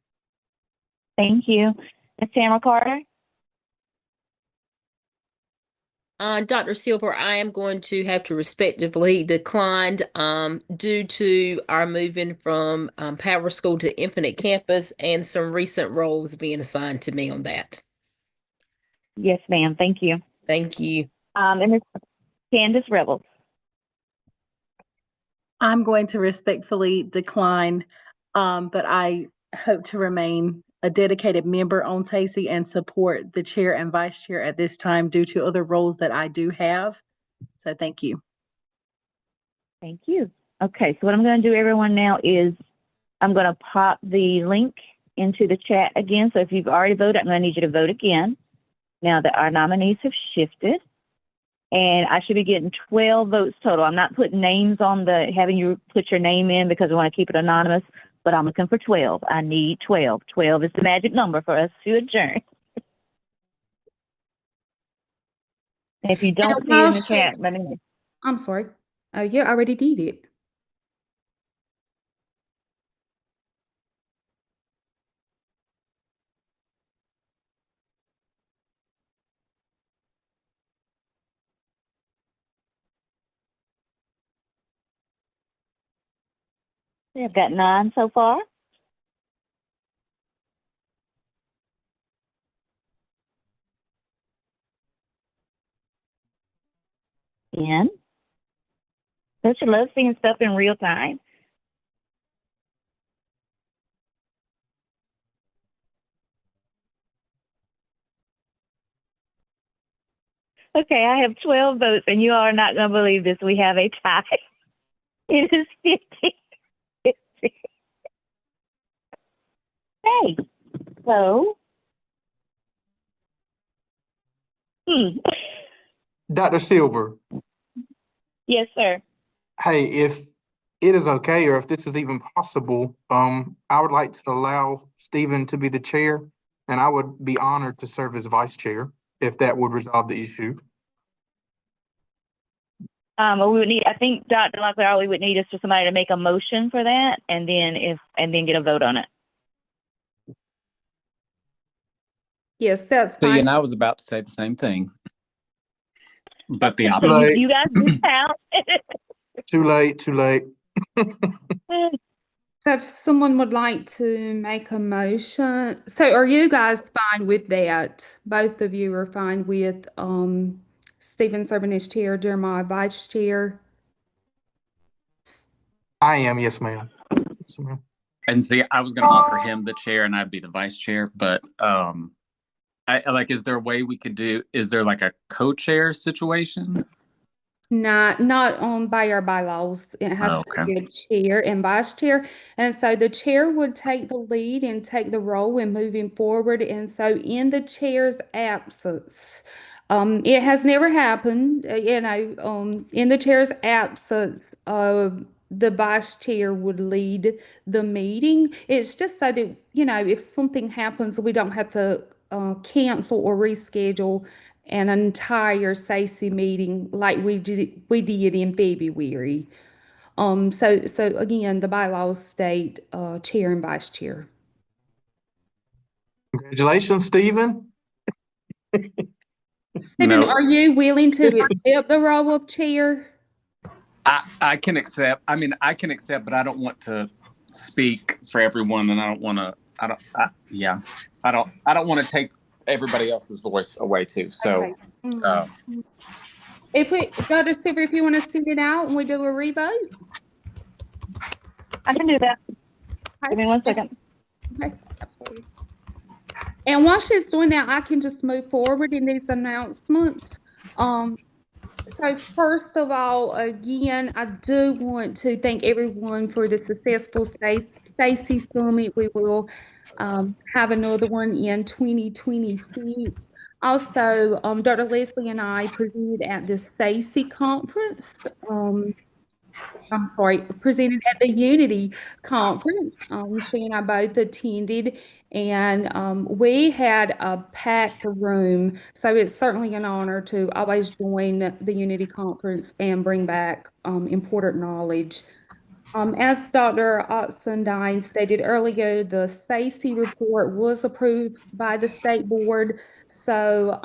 Thank you. Ms. Tamara Carter. Dr. Silver, I am going to have to respectively declined due to our moving from Power School to Infinite Campus and some recent roles being assigned to me on that. Yes, ma'am. Thank you. Thank you. And Ms. Candace Rebels. I'm going to respectfully decline, but I hope to remain a dedicated member on TACE and support the chair and vice chair at this time due to other roles that I do have. So thank you. Thank you. Okay, so what I'm going to do, everyone, now is I'm going to pop the link into the chat again. So if you've already voted, I'm going to need you to vote again. Now that our nominees have shifted, and I should be getting 12 votes total. I'm not putting names on having you put your name in because I want to keep it anonymous, but I'm looking for 12. I need 12. 12 is the magic number for us to adjourn. If you don't see it in the chat, let me know. I'm sorry. Oh, yeah, I already did it. I've got 9 so far. And don't you love seeing stuff in real time? Okay, I have 12 votes, and you all are not going to believe this. We have a tie. It is 50. Hey, so, Dr. Silver, yes, sir. hey, if it is okay, or if this is even possible, I would like to allow Stephen to be the chair, and I would be honored to serve as vice chair, if that would resolve the issue. We would need, I think, Dr. Locklear, all we would need is for somebody to make a motion for that, and then get a vote on it. Yes, that's See, fine. and I was about to say the same thing, but the Too opposite. late. You guys missed out. Too late, too late. So if someone would like to make a motion, so are you guys fine with that? Both of you are fine with Stephen serving as chair, Jeremiah vice chair? I am, yes, ma'am. Yes, ma'am. And see, I was going to offer him the chair and I'd be the vice chair, but I like, is there a way we could do, is there like a co-chair situation? Not by our bylaws. It has to Okay. be a chair and vice chair. And so the chair would take the lead and take the role in moving forward. And so in the chair's absence, it has never happened, in the chair's absence, the vice chair would lead the meeting. It's just so that, if something happens, we don't have to cancel or reschedule an entire SACE meeting like we did in February. So again, the bylaws state chair and vice chair. Congratulations, Stephen. Stephen, No. are you willing to accept the role of chair? I can accept. I mean, I can accept, but I don't want to speak for everyone, and I don't want to. I don't want to take everybody else's voice away too. So, Okay. Dr. Silver, if you want to send it out and we do a revote. I can do that. Give me 1 second. Okay, absolutely. And while she's doing that, I can just move forward in these announcements. So first of all, again, I do want to thank everyone for the successful SACE Summit. We will have another one in 2026. Also, Dr. Leslie and I presented at the SACE conference. Presented at the Unity conference. She and I both attended, and we had a packed room. So it's certainly an honor to always join the Unity conference and bring back important knowledge. As Dr. Oxendine stated earlier, the SACE report was approved by the state board. So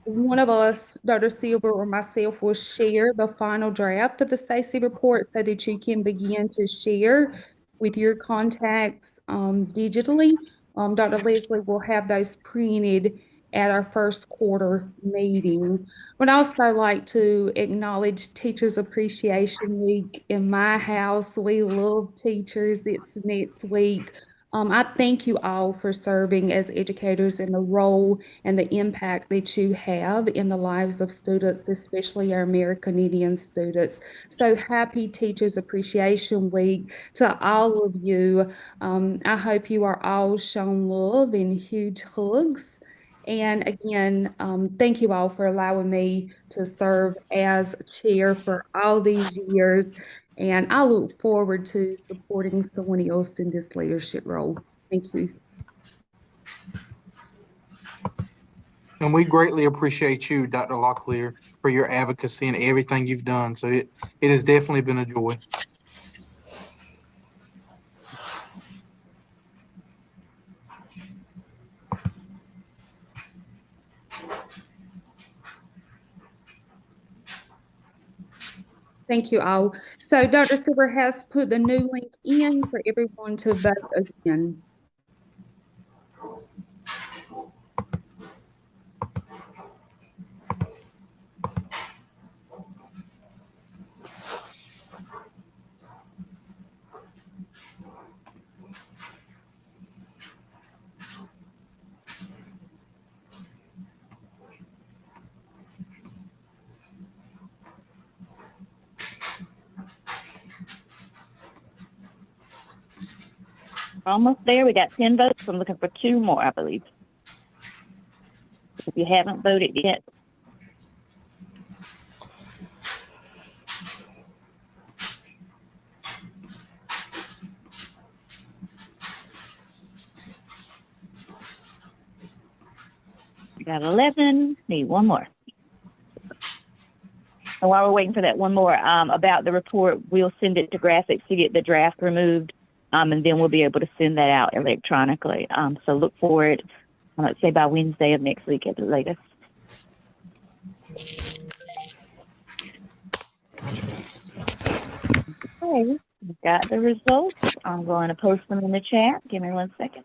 one of us, Dr. Silver or myself, will share the final draft of the Stacy report so that you can begin to share with your contacts digitally. Dr. Leslie will have those printed at our first quarter meeting. Would also like to acknowledge Teachers Appreciation Week in my house. We love teachers. It's next week. I thank you all for serving as educators in the role and the impact that you have in the lives of students, especially our American Indian students. So happy Teachers Appreciation Week to all of you. I hope you are all shown love and huge hugs. And again, thank you all for allowing me to serve as chair for all these years. And I look forward to supporting someone else in this leadership role. Thank you. And we greatly appreciate you, Dr. Locklear, for your advocacy and everything you've done. So it has definitely been a joy. Thank you all. So Dr. Silver has put the new link in for everyone to vote again. Almost there. We got 10 votes. I'm looking for 2 more, I believe. If you haven't voted yet. We got 11. Need 1 more. And while we're waiting for that 1 more, about the report, we'll send it to graphics to get the draft removed. And then we'll be able to send that out electronically. So look for it, let's say by Wednesday of next week at the latest. Okay, we've got the results. I'm going to post them in the chat. Give me 1 second.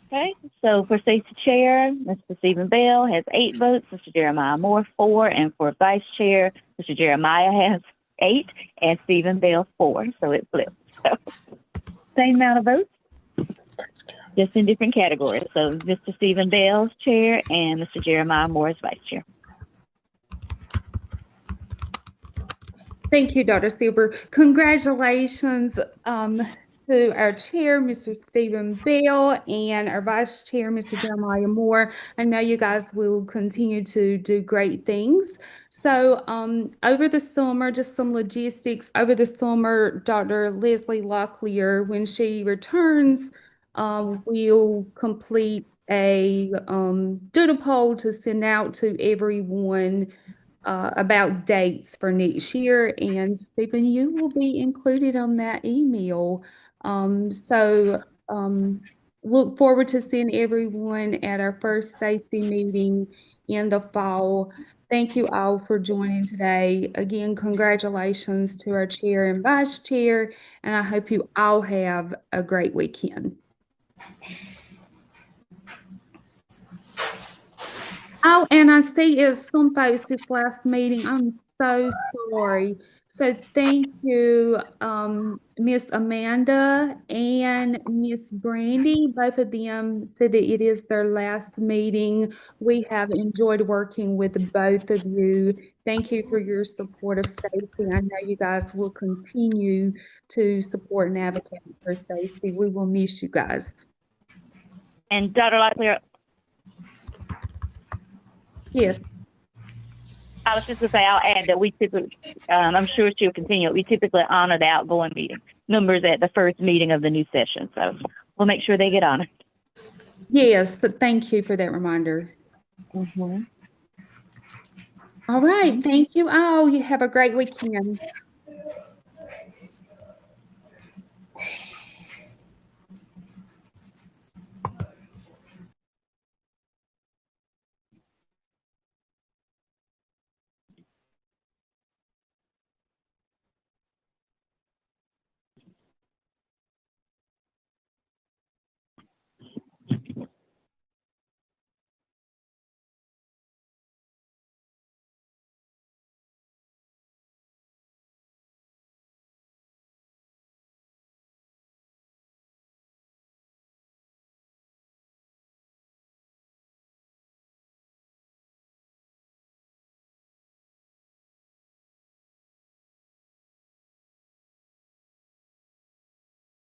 Okay, so for Stacy Chair, Mr. Stephen Bell has 8 votes, Mr. Jeremiah Moore 4, and for Vice Chair, Mr. Jeremiah has 8, and Stephen Bell 4, so it flipped. So same amount of votes, just in different categories. So Mr. Stephen Bell's Chair and Mr. Jeremiah Moore is Vice Chair. Thank you, Dr. Silver. Congratulations to our chair, Mr. Stephen Bell, and our vice chair, Mr. Jeremiah Moore. I know you guys will continue to do great things. So over the summer, just some logistics. Over the summer, Dr. Leslie Locklear, when she returns, we'll complete a doodle poll to send out to everyone about dates for next year. And Stephen, you will be included on that email. Look forward to seeing everyone at our first Stacy meeting in the fall. Thank you all for joining today. Again, congratulations to our chair and vice chair, and I hope you all have a great weekend. Oh, and I see it's some folks this last meeting. I'm so sorry. So thank you, Miss Amanda and Miss Brandy. Both of them said that it is their last meeting. We have enjoyed working with both of you. Thank you for your support of Stacy. I know you guys will continue to support and advocate for Stacy. We will miss you guys. And Dr. Locklear. Yes. I was just going to say, I'll add that we typically, I'm sure she'll continue, we typically honor the outgoing meeting. numbers at the first meeting of the new session. So we'll make sure they get on it. Yes, but thank you for that reminder. All right, thank you all. You have a great weekend.